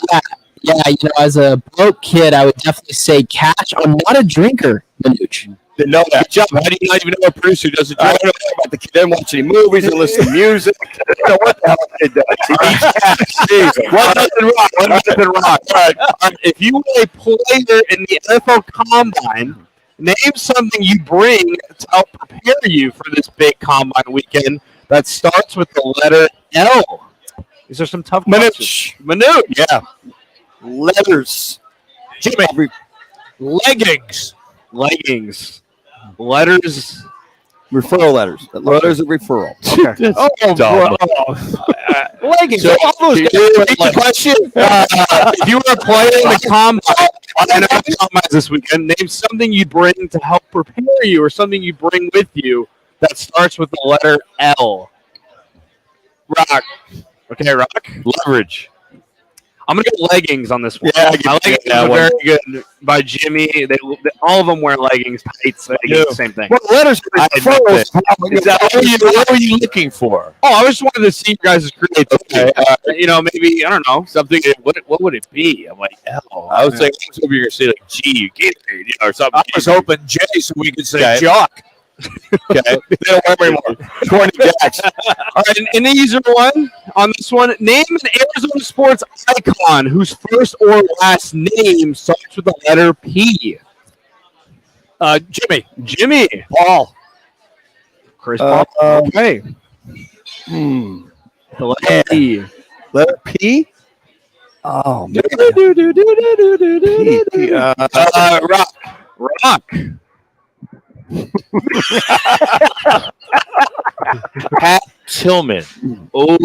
Yeah, as a broke kid, I would definitely say cash. I'm not a drinker, Manuch. No, good job. How do you not even know a producer who doesn't drink? I don't know about the kid. They don't watch any movies or listen to music. I don't know what the hell the kid does. One nothing Roc. All right. If you were a player in the NFL Combine, name something you bring to help prepare you for this big Combine weekend that starts with the letter L. These are some tough questions. Manuch. Yeah. Letters. Jimmy. Leggings. Letters. Referral letters. Letters of referral. Okay. Leggings. So, Question. If you were a player in the Combine, this weekend, name something you bring to help prepare you or something you bring with you that starts with the letter L. Roc. Okay, Roc. Leverage. I'm gonna go leggings on this one. Yeah, I like it. Very good by Jimmy. All of them wear leggings, tights, leggings, same thing. Well, letters I admit this. What were you looking for? Oh, I just wanted to see you guys' creativity. Maybe I don't know something. What would it be? I'm like, L. I was thinking you were going to say like G, Gatorade, or something. I was hoping J so we could say Okay. Jock. Okay. They don't wear anymore. Corny Jacks. All right, an easier one on this one. Name an Arizona sports icon whose first or last name starts with the letter P. Jimmy. Paul. Chris Paul. Okay. Hmm. The letter P. Letter P? Oh, man. Rock. Pat Tillman. Oh,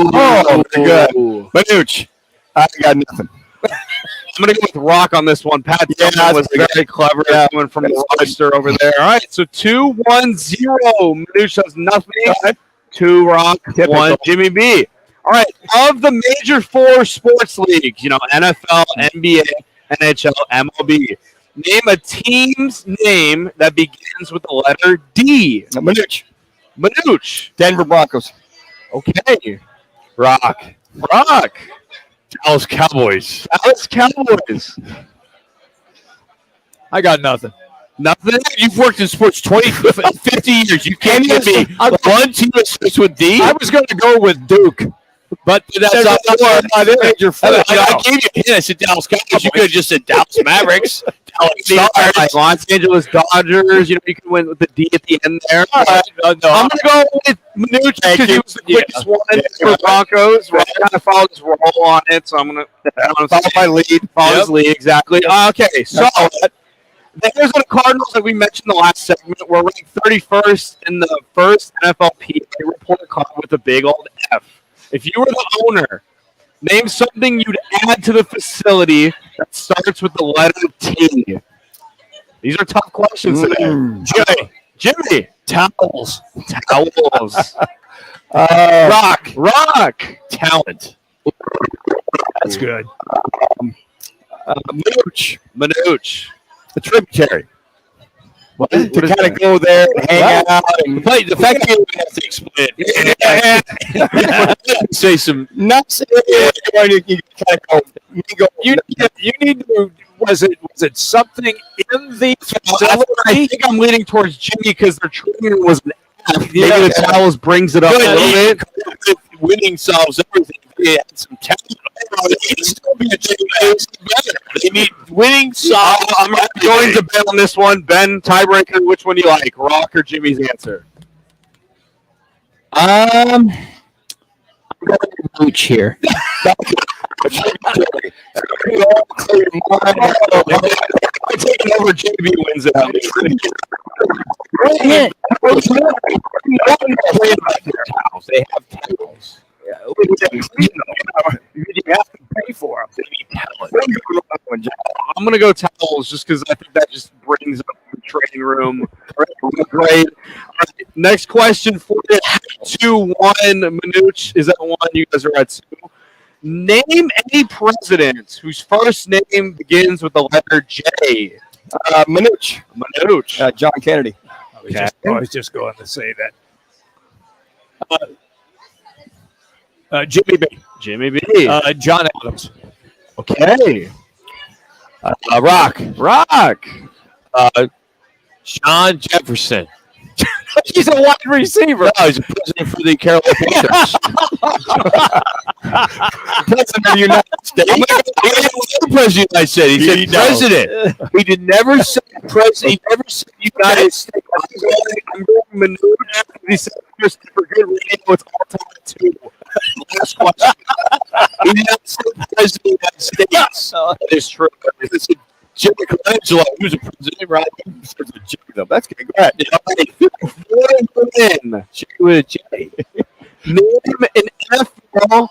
good. Manuch. I got nothing. I'm going to go with Rock on this one. Pat Tillman was very clever coming from the roster over there. All right, so 2-1-0. Manuch has nothing. 2 Rock, 1 Jimmy B. All right, of the major 4 sports leagues, NFL, NBA, NHL, MLB, name a team's name that begins with the letter D. Manuch. Denver Broncos. Okay. Rock. Dallas Cowboys. I got nothing. Nothing? You've worked in sports 50 years. You can't give me one team that starts with D? I was going to go with Duke. But that's not major. I gave you a hint. I said Dallas Cowboys. You could have just said Dallas Mavericks. Like Los Angeles Dodgers. You can win with the D at the end there. All right. I'm going to go with Manuch because he was the quickest one for Broncos. Rock kind of followed his role on it, so I'm going to follow my lead. Follow his lead, exactly. Okay, so the Arizona Cardinals that we mentioned in the last segment were ranked 31st in the first NFLPA report card with a big old F. If you were the owner, name something you'd add to the facility that starts with the letter T. These are tough questions today. Jimmy. Towels. Rock. Talent. That's good. Manuch. The tributary. What to kind of go there and hang out. And the fact that you have to explain it. Say some nuts. You need to. Was it something in the facility? I think I'm leaning towards Jimmy because their training was an F. Maybe the towels brings it up a little bit. Winning solves everything. They had some talent. It'd still be a team that's better. They need winning solves. I'm going to Ben on this one. Ben, tiebreaker. Which one do you like, Rock or Jimmy's answer? I'm going to Mooch here. I'm taking over. JB wins it out. They have towels. You have to pay for them. They need talent. I'm going to go towels just because I think that just brings up the training room. Great. Right, next question for you. 2-1. Manuch is at 1. You guys are at 2. Name any president whose first name begins with the letter J. Manuch. John Kennedy. I was just going to say that. Jimmy B. John Adams. Okay. Rock. Sean Jefferson. He's a wide receiver. No, he's a president for the Carolina Panthers. President of the United States. President of the United States. He said president. He did never say president. He never said United States. I'm going Manuch. He said for good radio. It's all time at 2. Last question. He did not say president of the United States. That is true. Jimmy Colangelo, he was a president, right? That's good. Go ahead. Jimmy with a J. Name an NFL.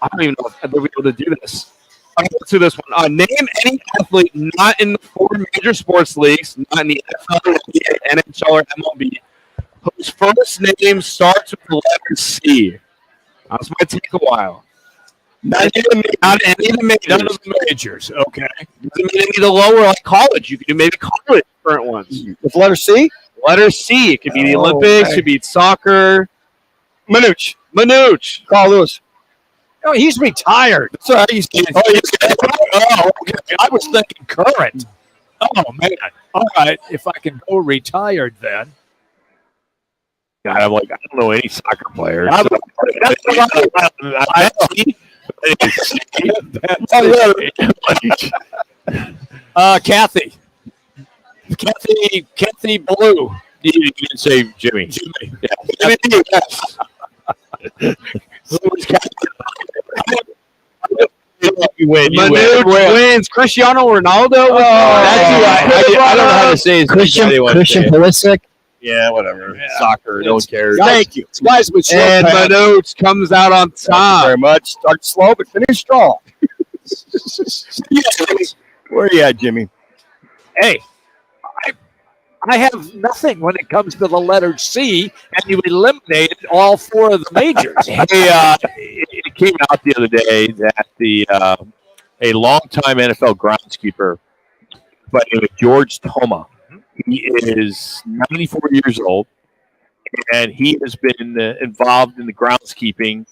I don't even know if I'll be able to do this. I'm going to do this one. Name any athlete not in the 4 major sports leagues, not in the NFL, NHL, or MLB, whose first name starts with the letter C. This might take a while. None of the majors. Okay. Doesn't mean any of the lower like college. You can do maybe college current ones. With letter C? Letter C. It could be the Olympics. It could be soccer. Manuch. Carl Lewis. No, he's retired. That's all right. He's Okay. I was thinking current. Oh, man. All right. If I can go retired then. God, I'm like, I don't know any soccer players. Kathy Blue. You didn't say Jimmy. Yeah. You wins. Cristiano Ronaldo. I don't know how to say his Christian Pulisic. Yeah, whatever. Soccer, no one cares. Thank you. Guys with short And pants. Manuch comes out on top. Thank you very much. Start slow, but finish strong. Where are you at, Jimmy? Hey, I have nothing when it comes to the letter C, and you eliminated all four of the majors. It came out the other day that a longtime NFL groundskeeper by the name of George Toma, he is 94 years old, and he has been involved in the groundskeeping,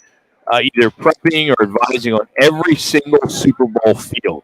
either prepping or advising on every single Super Bowl field.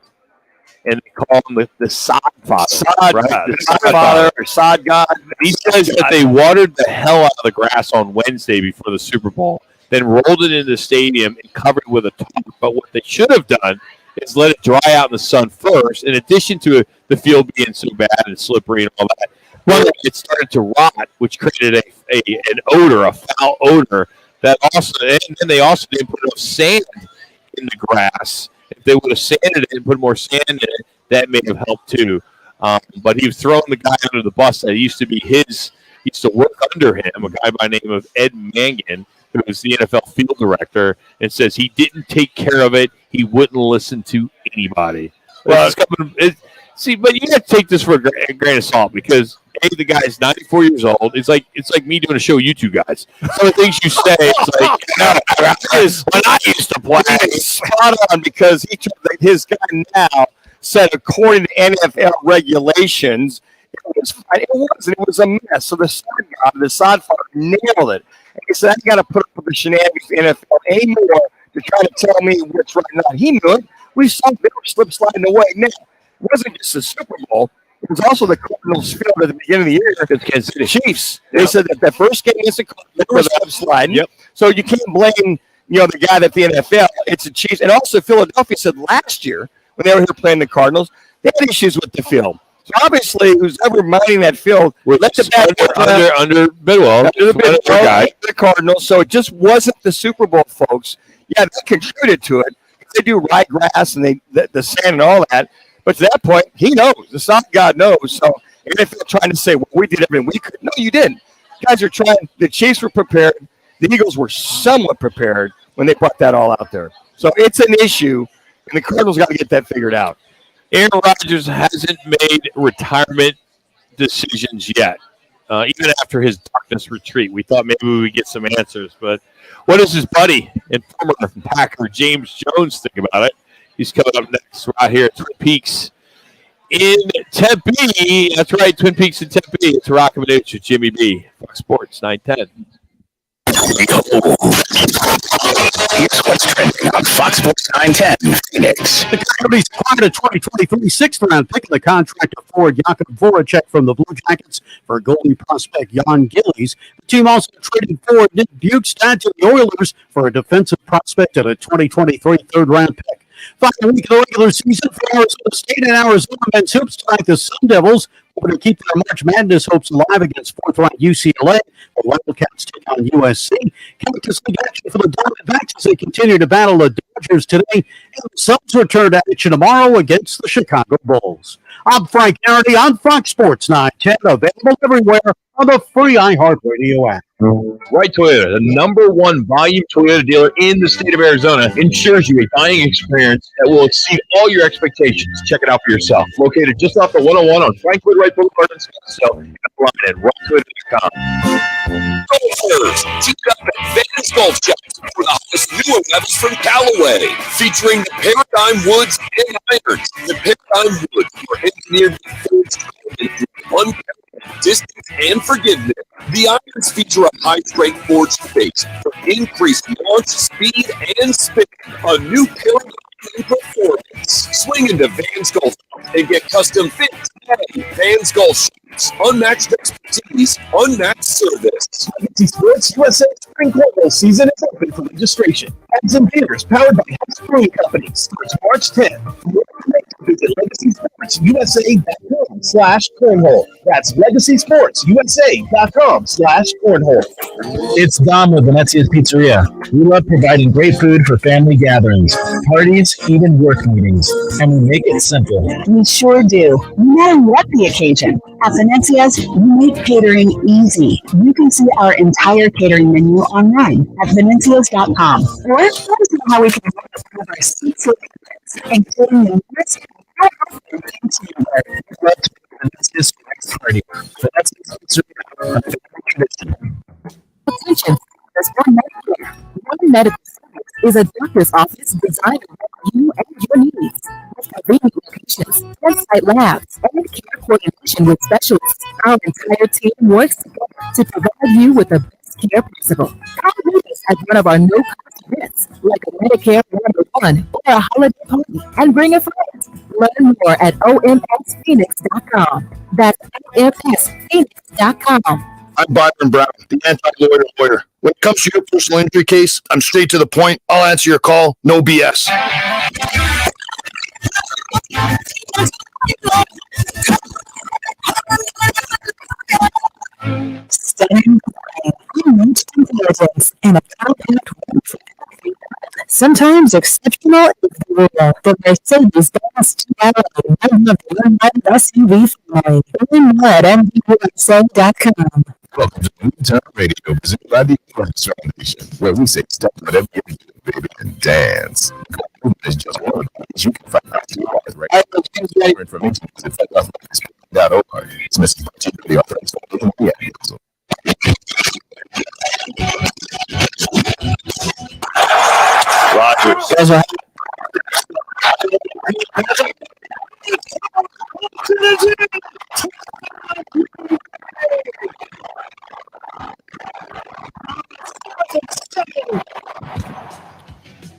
And they call him the sod father. The sod father or sod god. He says that they watered the hell out of the grass on Wednesday before the Super Bowl, then rolled it into the stadium and covered it with a tarp. But what they should have done is let it dry out in the sun first, in addition to the field being so bad and slippery and all that. Well, it started to rot, which created an odor, a foul odor. That also, and then they also didn't put enough sand in the grass. If they would have sanded it and put more sand in it, that may have helped too. But he was throwing the guy under the bus that used to work under him, a guy by the name of Ed Mangan, who was the NFL field director, and says he didn't take care of it. He wouldn't listen to anybody. Well, but you got to take this for a grain of salt because the guy's 94 years old. It's like me doing a show with you two guys. Some of the things you say, it's like When I used to play, spot on because his guy now said according to NFL regulations, it was fine. It was a mess. So the sod father nailed it. And he said, I got to put up with the shenanigans of the NFL anymore to try to tell me what's right now. He knew it. We saw they were slip sliding away. Now, it wasn't just the Super Bowl. It was also the Cardinals field at the beginning of the year against Kansas City Chiefs. They said that the first game against the Cardinals, they were slip sliding. Yep. So you can't blame the guy that the NFL. It's the Chiefs. And also Philadelphia said last year when they were here playing the Cardinals, they had issues with the field. So obviously, who's ever minding that field, let the bad under Bidwell, the Cardinals. So it just wasn't the Super Bowl, folks. Yeah, that contributed to it. They do ryegrass and the sand and all that. But to that point, he knows. The sod god knows. So NFL trying to say, well, we did everything we could. No, you didn't. Guys are trying. The Chiefs were prepared. The Eagles were somewhat prepared when they brought that all out there. So it's an issue, and the Cardinals got to get that figured out. Aaron Rodgers hasn't made retirement decisions yet, even after his darkness retreat. We thought maybe we would get some answers, but what does his buddy and former Packer James Jones think about it? He's coming up next right here at Twin Peaks in Tempe. That's right, Twin Peaks in Tempe. It's Roc and Manuch with Jimmy B. Fox Sports 910. Here's what's trending on Fox Sports 910 Phoenix. The Coyotes acquired a 2023 sixth-round pick in the contract of forward Jakub Voracek from the Blue Jackets for goalie prospect Jan Gillies. The team also traded forward Nick Bukestad to the Oilers for a defensive prospect and a 2023 third-round pick. Final week of the regular season for Arizona State and Arizona men's hoops tonight. The Sun Devils hoping to keep their March Madness hopes alive against fourth-ranked UCLA. The Wildcats take on USC. Cactus League action for the Diamondbacks as they continue to battle the Dodgers today. And the Suns return to action tomorrow against the Chicago Bulls. I'm Frank Garrity on Fox Sports 910, available everywhere on the free iHeartRadio app. Right Toyota, the #1 volume Toyota dealer in the state of Arizona, ensures you a buying experience that will exceed all your expectations. Check it out for yourself. Located just off the 101 on Franklin Wright Boulevard in Scottsdale. Online at rocktoyota.com. Golfers, team up at Van's Golf Shops for the hottest new arrivals from Callaway, featuring the Paradigm Woods and Irons. The Paradigm Woods are engineered with forged carbon, distance, and forgiveness. The irons feature a high-strength forged base for increased launch speed and spin. A new paradigm in performance. Swing into Vans Golf and get custom fit today. Vans Golf shoes, unmatched expertise, unmatched service. Legacy Sports USA Spring Cornhole season is open for registration. Ads and theaters powered by House Brewing Company starts March 10th. Visit LegacySportsUSA.com/cornhole. That's LegacySportsUSA.com/cornhole. It's Dom with Venezia's Pizzeria. We love providing great food for family gatherings, parties, even work meetings, and we make it simple. We sure do, no matter what the occasion. At Venezia's, we make catering easy. You can see our entire catering menu online at Venezias.com. Or let us know how we can work with our seafood, including the newest Venezia's next party. Venezia's Pizzeria, a family tradition. Attention, there's one Medicare. One Medical Service is a doctor's office designed around you and your needs. With convenient locations, on-site labs, and care coordination with specialists, our entire team works together to provide you with the best care possible. Come with us at one of our no-cost events, like a Medicare 101 or a holiday party, and bring a friend. Learn more at omsphoenix.com. That's omsphoenix.com. I'm Byron Brown, the anti-lawyer lawyer. When it comes to your personal injury case, I'm straight to the point. I'll answer your call, no BS. Stunning design, unmatched intelligence, and a compact roof. Sometimes exceptional is the rule. The Mercedes-Benz GLA, one of the unmatched SUV family. Learn more at MDUSA.com. Welcome to New Time Radio, presented by the Arts Foundation, where we say stop whatever you do, baby, and dance. Movement is just one of the ways you can find out who you are, right? More information is at fightloudfocus.org. It's missing particularly authorized for the Rogers.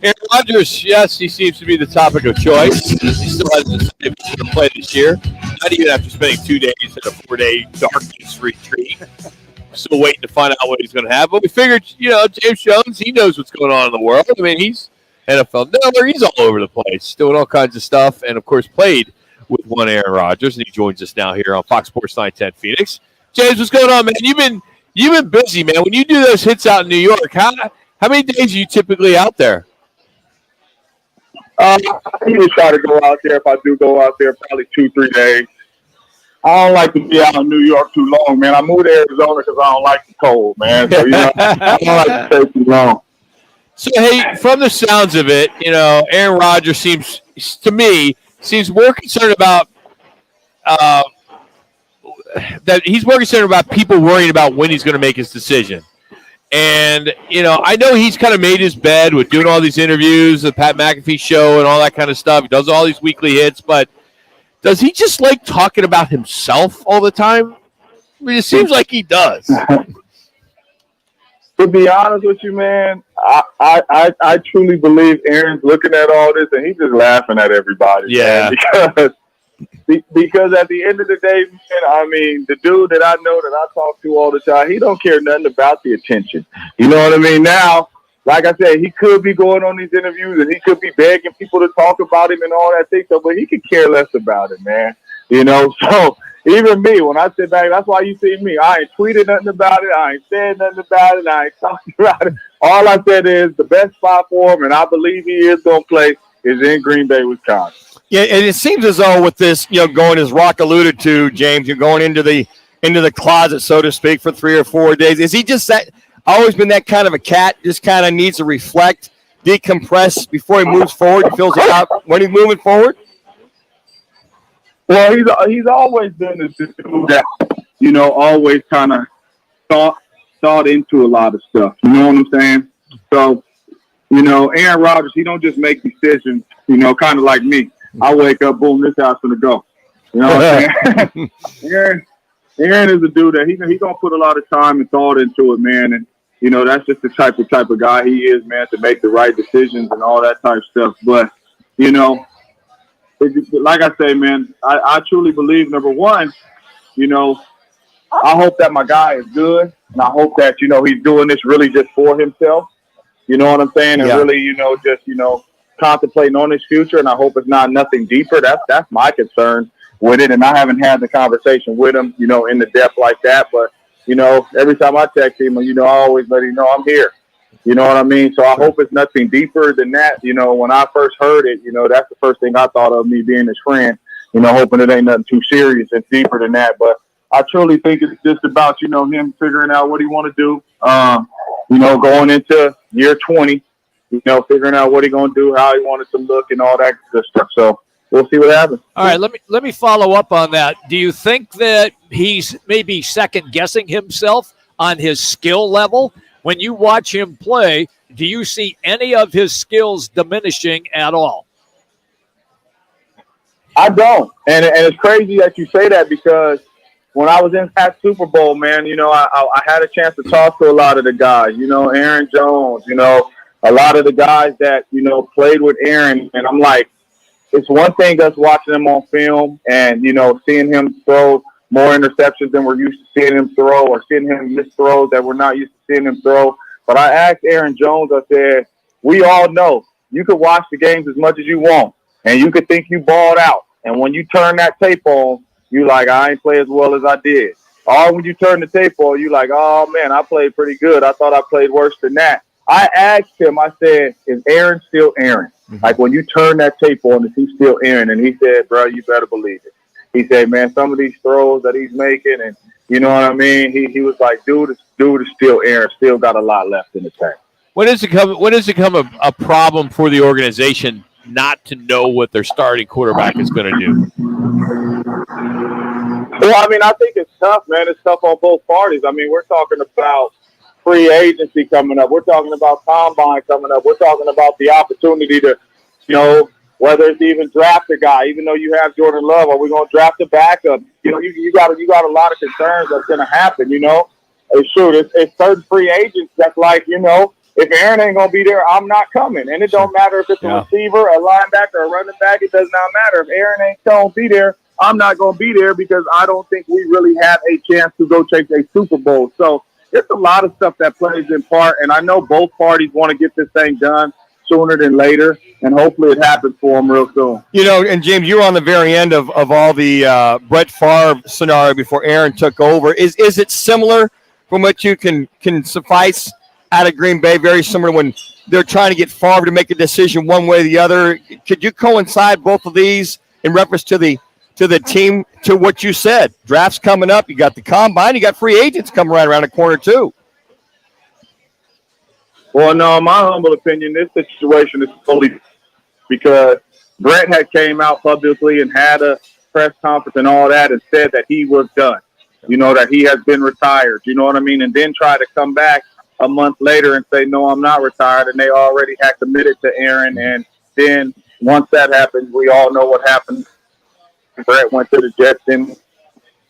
Aaron Rodgers, yes, he seems to be the topic of choice. He still hasn't decided if he's going to play this year. Not even after spending 2 days at a 4-day darkness retreat. Still waiting to find out what he's going to have. But we figured, James Jones, he knows what's going on in the world. I mean, he's NFL Network. He's all over the place, doing all kinds of stuff, and, of course, played with one Aaron Rodgers, and he joins us now here on Fox Sports 910 Phoenix. James, what's going on, man? You've been busy, man. When you do those hits out in New York, how many days are you typically out there? I usually try to go out there. If I do go out there, probably 2-3 days. I don't like to be out in New York too long, man. I moved to Arizona because I don't like the cold, man. So, I don't like to stay too long. So, hey, from the sounds of it, Aaron Rodgers seems more concerned about that he's more concerned about people worrying about when he's going to make his decision. And, I know he's kind of made his bed with doing all these interviews, the Pat McAfee show and all that kind of stuff. He does all these weekly hits, but does he just like talking about himself all the time? I mean, it seems like he does. To be honest with you, man, I truly believe Aaron's looking at all this and he's just laughing at everybody. Yeah. Man, because at the end of the day, man, I mean, the dude that I know that I talk to all the time, he don't care nothing about the attention. You know what I mean? Now, like I said, he could be going on these interviews and he could be begging people to talk about him and all that thing, but he could care less about it, man. So even me, when I sit back, that's why you see me. I ain't tweeted nothing about it. I ain't said nothing about it. I ain't talking about it. All I said is the best spot for him, and I believe he is going to play, is in Green Bay, Wisconsin. Yeah, and it seems as though with this, going as Rock alluded to, James, you're going into the closet, so to speak, for 3 or 4 days. Is he just always been that kind of a cat? Just kind of needs to reflect, decompress before he moves forward. He feels it out when he's moving forward. Well, he's always been this dude that always kind of thought into a lot of stuff. You know what I'm saying? So You know, Aaron Rodgers, he don't just make decisions, you know, kind of like me. I wake up, boom, this house gonna go. You know what I'm saying? Aaron is a dude that he gonna put a lot of time and thought into it, man. And you know, that's just the type of guy he is, man, to make the right decisions and all that type of stuff. But you know, like I say, man, I truly believe, number one, you know, I hope that my guy is good, and I hope that, you know, he's doing this really just for himself. You know what I'm saying? And really, you know, just, you know, contemplating on his future. And I hope it's not nothing deeper. That's my concern with it. And I haven't had the conversation with him, you know, in the depth like that. But, you know, every time I text him, you know, I always let him know I'm here. You know what I mean? So I hope it's nothing deeper than that. You know, when I first heard it, you know, that's the first thing I thought of, me being his friend, you know, hoping it ain't nothing too serious and deeper than that. But I truly think it's just about, you know, him figuring out what he want to do. You know, going into year 20, you know, figuring out what he's going to do, how he wanted to look, and all that good stuff. So we'll see what happens. All right, let me follow up on that. Do you think that he's maybe second guessing himself on his skill level? When you watch him play, do you see any of his skills diminishing at all? I don't, and it's crazy that you say that, because when I was in that Super Bowl, man, you know, I had a chance to talk to a lot of the guys, you know, Aaron Jones, you know, a lot of the guys that, you know, played with Aaron. And I'm like, it's one thing us watching him on film and, you know, seeing him throw more interceptions than we're used to seeing him throw, or seeing him miss throws that we're not used to seeing him throw. But I asked Aaron Jones, I said, we all know you could watch the games as much as you want, and you could think you balled out. And when you turn that tape on, you like, I ain't play as well as I did. Or when you turn the tape on, you like, oh, man, I played pretty good. I thought I played worse than that. I asked him, I said, is Aaron still Aaron? Like, when you turn that tape on, is he still Aaron? And he said, bro, you better believe it. He said, man, some of these throws that he's making, and you know what I mean? He was like, dude is still Aaron, still got a lot left in the tank. When does it become a problem for the organization not to know what their starting quarterback is going to do? Well, I mean, I think it's tough, man. It's tough on both parties. I mean, we're talking about free agency coming up. We're talking about combine coming up. We're talking about the opportunity to, you know, whether it's even draft a guy, even though you have Jordan Love, are we going to draft a backup? You know, you got a lot of concerns that's going to happen, you know. It's true. It's certain free agents that's like, you know, if Aaron ain't going to be there, I'm not coming. And it don't matter if it's a receiver, a linebacker, a running back. It does not matter. If Aaron ain't going to be there, I'm not going to be there, because I don't think we really have a chance to go chase a Super Bowl. So it's a lot of stuff that plays in part, and I know both parties want to get this thing done sooner than later, and hopefully it happens for them real soon. You know, and James, you were on the very end of all the Brett Favre scenario before Aaron took over. Is it similar from what you can suffice out of Green Bay? Very similar when they're trying to get Favre to make a decision one way or the other. Could you coincide both of these in reference to the team, to what you said? Drafts coming up, you got the combine, you got free agents coming right around the corner too. Well, no, in my humble opinion, this situation is totally because Brett had came out publicly and had a press conference and all that and said that he was done, you know, that he has been retired, you know what I mean? And then try to come back a month later and say, no, I'm not retired. And they already had committed to Aaron. And then once that happened, we all know what happened. Brett went to the Jets.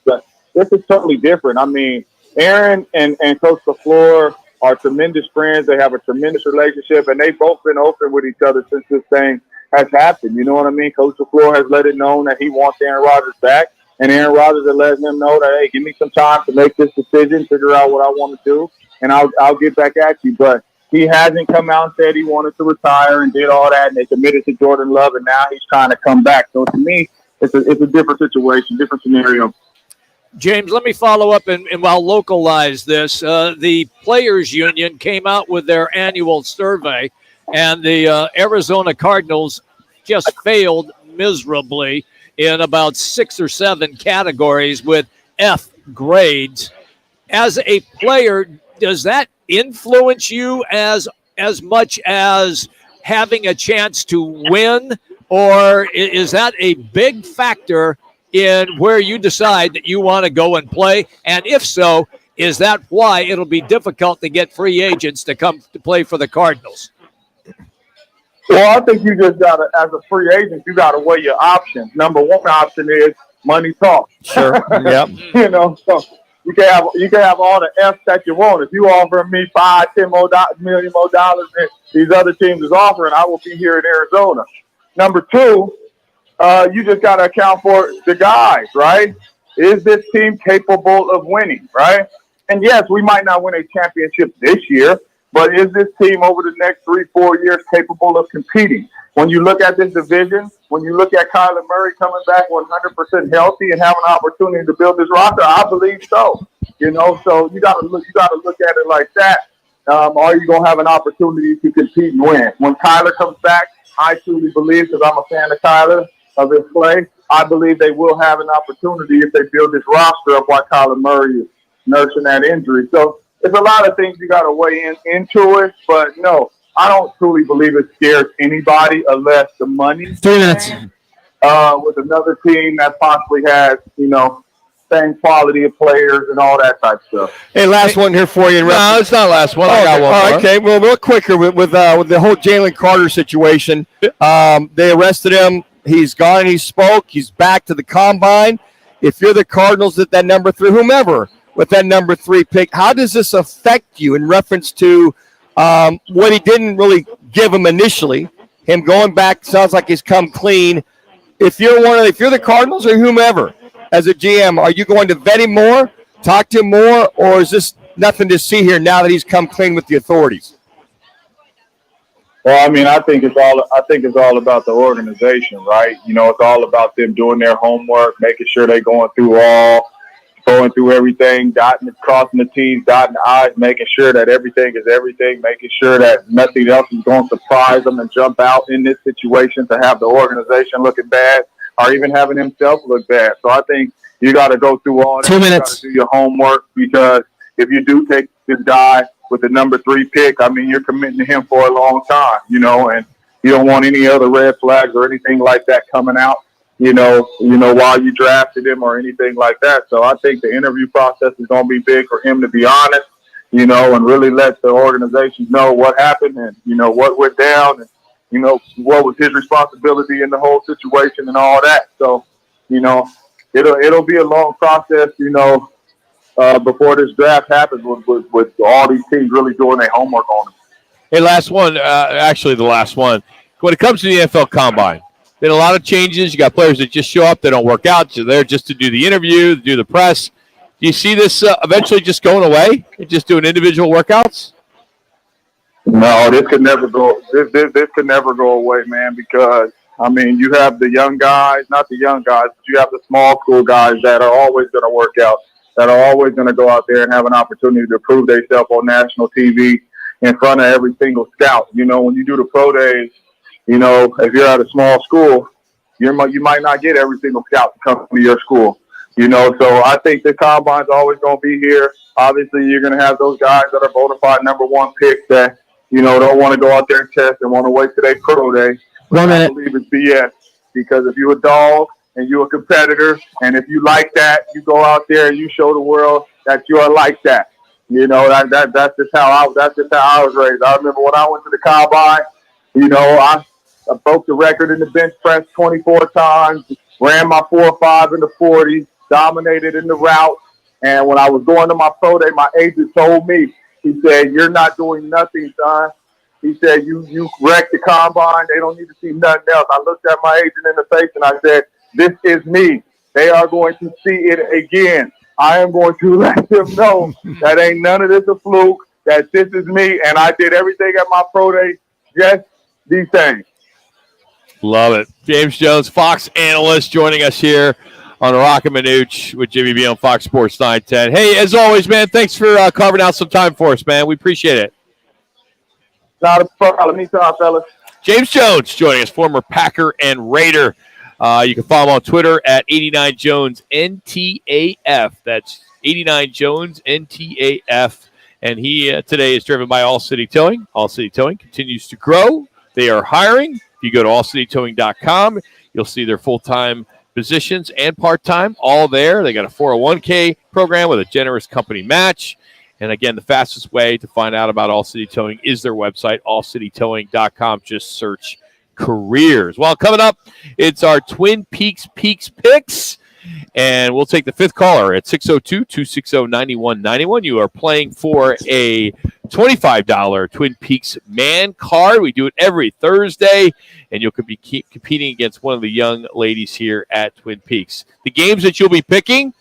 But this is totally different. I mean, Aaron and Coach LaFleur are tremendous friends. They have a tremendous relationship, and they've both been open with each other since this thing has happened. You know what I mean? Coach LaFleur has let it known that he wants Aaron Rodgers back, and Aaron Rodgers has let him know that, hey, give me some time to make this decision, figure out what I want to do, and I'll get back at you. But he hasn't come out and said he wanted to retire and did all that, and they committed to Jordan Love, and now he's trying to come back. So to me, it's a different situation, different scenario. James, let me follow up and I'll localize this. The Players Union came out with their annual survey, and the Arizona Cardinals just failed miserably in about 6 or 7 categories with F grades. As a player, does that influence you as much as having a chance to win, or is that a big factor in where you decide that you want to go and play? And if so, is that why it'll be difficult to get free agents to come to play for the Cardinals? Well, I think you just got to, as a free agent, you got to weigh your options. Number one option is money talks. Sure. Yep. You know, so you can have all the F's that you want. If you offer me $5-10 million more than these other teams is offering, I will be here in Arizona. Number two, you just got to account for the guys, right? Is this team capable of winning, right? And yes, we might not win a championship this year, but is this team over the next 3-4 years capable of competing? When you look at this division, when you look at Kyler Murray coming back 100% healthy and having an opportunity to build this roster, I believe so. You know, so you got to look at it like that. Are you going to have an opportunity to compete and win? When Kyler comes back, I truly believe, because I'm a fan of Kyler, of his play, I believe they will have an opportunity if they build this roster up while Kyler Murray is nursing that injury. So it's a lot of things you got to weigh into it, but no, I don't truly believe it scares anybody unless the money. 3 minutes. With another team that possibly has, you know, same quality of players and all that type of stuff. Hey, last one here for you. No, it's not last one. I got one more. Okay, well, real quicker with the whole Jalen Carter situation. They arrested him. He's gone and he spoke. He's back to the combine. If you're the Cardinals at that number 3, whomever with that number 3 pick, how does this affect you in reference to what he didn't really give him initially? Him going back sounds like he's come clean. If you're the Cardinals or whomever as a GM, are you going to vet him more, talk to him more, or is this nothing to see here now that he's come clean with the authorities? Well, I mean, I think it's all about the organization, right? You know, it's all about them doing their homework, making sure they're going through everything, crossing the T's, dotting the I's, making sure that everything is everything, making sure that nothing else is going to surprise them and jump out in this situation to have the organization looking bad or even having himself look bad. So I think you got to go through all that. 2 minutes. You got to do your homework, because if you do take this guy with the number 3 pick, I mean, you're committing to him for a long time, you know, and you don't want any other red flags or anything like that coming out, you know, while you drafted him or anything like that. So I think the interview process is going to be big for him to be honest, you know, and really let the organization know what happened and, you know, what went down and, you know, what was his responsibility in the whole situation and all that. So, you know, it'll be a long process, you know, before this draft happens with all these teams really doing their homework on them. Hey, last one. Actually, the last one. When it comes to the NFL Combine, been a lot of changes. You got players that just show up, they don't work out. They're there just to do the interview, do the press. Do you see this eventually just going away and just doing individual workouts? No, this could never go. This could never go away, man. Because I mean, you have the young guys, not the young guys, but you have the small school guys that are always going to work out, that are always going to go out there and have an opportunity to prove themselves on national TV in front of every single scout. You know, when you do the pro days, you know, if you're at a small school, you might not get every single scout to come to your school. You know, so I think the combine's always going to be here. Obviously, you're going to have those guys that are bona fide number 1 picks that, you know, don't want to go out there and test and want to wait till they pro day. 1 minute. I believe it's BS, because if you're a dog and you're a competitor, and if you like that, you go out there and you show the world that you are like that. You know, that's just how I was raised. I remember when I went to the combine, you know, I broke the record in the bench press 24 times, ran my 4.5 in the 40, dominated in the route. And when I was going to my pro day, my agent told me, he said, "You're not doing nothing, son." He said, you wrecked the combine. They don't need to see nothing else. I looked at my agent in the face and I said, "This is me. They are going to see it again. I am going to let them know that ain't none of this a fluke, that this is me." And I did everything at my pro day, just these things. Love it. James Jones, Fox analyst, joining us here on Roc and Manuch with Jimmy B on Fox Sports 910. Hey, as always, man, thanks for carving out some time for us, man. We appreciate it. Not a problem. Anytime, fellas. James Jones joining us, former Packer and Raider. You can follow him on Twitter at 89JonesNTAF. That's 89JonesNTAF. And he today is driven by All City Towing. All City Towing continues to grow. They are hiring. If you go to allcitytowing.com, you'll see their full-time positions and part-time all there. They got a 401k program with a generous company match. And again, the fastest way to find out about All City Towing is their website, allcitytowing.com. Just search careers. Well, coming up, it's our Twin Peaks Picks. And we'll take the fifth caller at 602-260-9191. You are playing for a $25 Twin Peaks man card. We do it every Thursday, and you'll be competing against one of the young ladies here at Twin Peaks. The games that you'll be picking,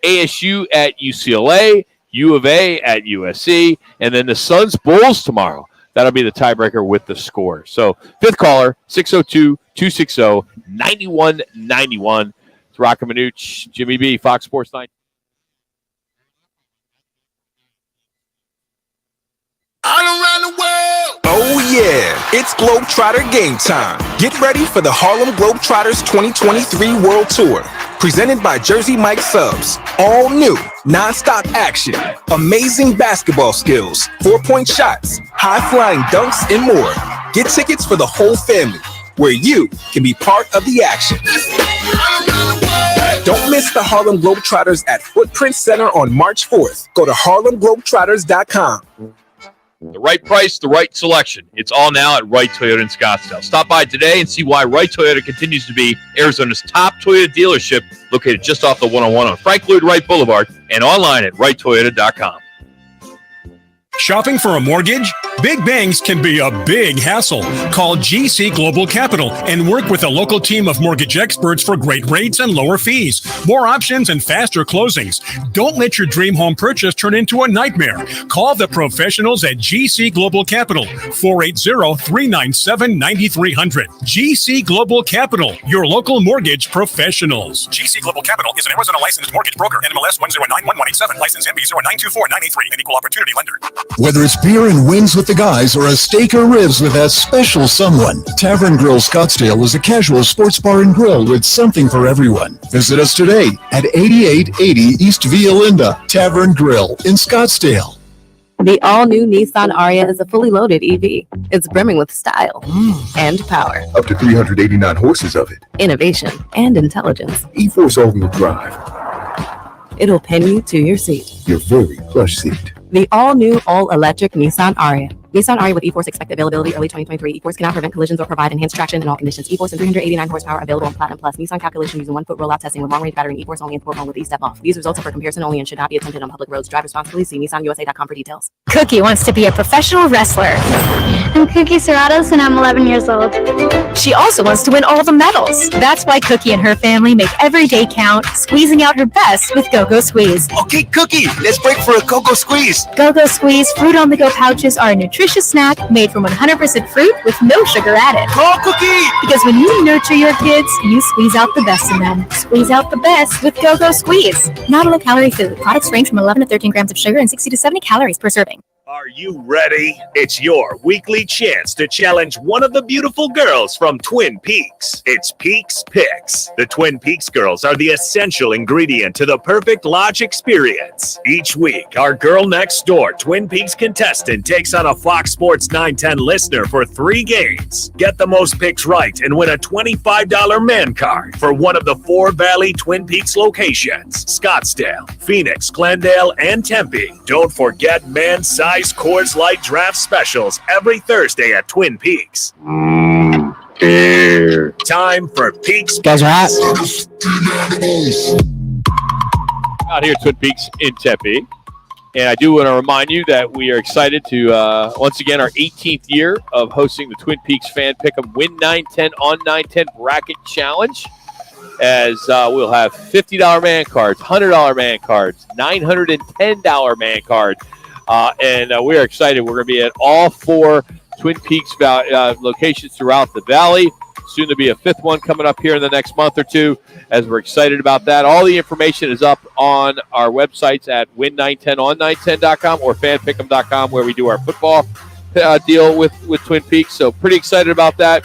ASU at UCLA, U of A at USC, and then the Suns Bulls tomorrow. That'll be the tiebreaker with the score. So fifth caller, 602-260-9191. Roc and Manuch, Jimmy B, Fox Sports 9. All around the world. Oh, yeah. It's Globetrotter game time. Get ready for the Harlem Globetrotters 2023 World Tour. Presented by Jersey Mike Subs. All new, non-stop action, amazing basketball skills, 4-point shots, high-flying dunks, and more. Get tickets for the whole family, where you can be part of the action. Don't miss the Harlem Globetrotters at Footprint Center on March 4th. Go to harlemglobetrotters.com. The right price, the right selection. It's all now at Wright Toyota in Scottsdale. Stop by today and see why Wright Toyota continues to be Arizona's top Toyota dealership, located just off the 101 on Frank Lloyd Wright Boulevard and online at wrighttoyota.com. Shopping for a mortgage? Big banks can be a big hassle. Call GC Global Capital and work with a local team of mortgage experts for great rates and lower fees, more options, and faster closings. Don't let your dream home purchase turn into a nightmare. Call the professionals at GC Global Capital, 480-397-9300. GC Global Capital, your local mortgage professionals. GC Global Capital is an Arizona licensed mortgage broker, NMLS 1091187, license MB 0924983, an equal opportunity lender. Whether it's beer and wings with the guys or a steak or ribs with that special someone, Tavern Grill Scottsdale is a casual sports bar and grill with something for everyone. Visit us today at 8880 East Via Linda, Tavern Grill in Scottsdale. The all-new Nissan Ariya is a fully loaded EV. It's brimming with style and power, Up to 389 horses of it. innovation, and intelligence. E-Force all-wheel drive. It'll pin you to your seat. Your very plush seat. The all-new, all-electric Nissan Ariya. Nissan Ariya with E-Force expected availability early 2023. E-Force cannot prevent collisions or provide enhanced traction in all conditions. E-Force and 389 horsepower available on Platinum Plus. Nissan calculation using 1-foot rollout testing with long-range battery and E-Force only in 4 with E-Step off. These results are for comparison only and should not be attempted on public roads. Drive responsibly. See nissanusa.com for details. Cookie wants to be a professional wrestler. I'm Cookie Serratos and I'm 11 years old. She also wants to win all the medals. That's why Cookie and her family make every day count, squeezing out her best with Go-Go Squeeze. Okay, Cookie, let's break for a Go-Go Squeeze. Go-Go Squeeze fruit on-the-go pouches are a nutritious snack made from 100% fruit with no sugar added. Call Cookie! Because when you nurture your kids, you squeeze out the best in them. Squeeze out the best with Go-Go Squeeze. Not a low-calorie food. Products range from 11 to 13 grams of sugar and 60 to 70 calories per serving. Are you ready? It's your weekly chance to challenge one of the beautiful girls from Twin Peaks. It's Peaks Picks. The Twin Peaks girls are the essential ingredient to the perfect lodge experience. Each week, our girl next door Twin Peaks contestant takes on a Fox Sports 910 listener for 3 games. Get the most picks right and win a $25 man card for one of the 4 Valley Twin Peaks locations: Scottsdale, Phoenix, Glendale, and Tempe. Don't forget man-size Coors Light draft specials every Thursday at Twin Peaks. Time for Peaks. Guys are hot. Out here at Twin Peaks in Tempe. And I do want to remind you that we are excited to, once again, our 18th year of hosting the Twin Peaks Fan Pick'em Win 910 on 910 Bracket Challenge. As we'll have $50 man cards, $100 man cards, $910 man cards. And we are excited. We're going to be at all 4 Twin Peaks locations throughout the valley. Soon to be a 5th one coming up here in the next month or 2, as we're excited about that. All the information is up on our websites at win910on910.com or fanpick'em.com, where we do our football deal with Twin Peaks. So pretty excited about that.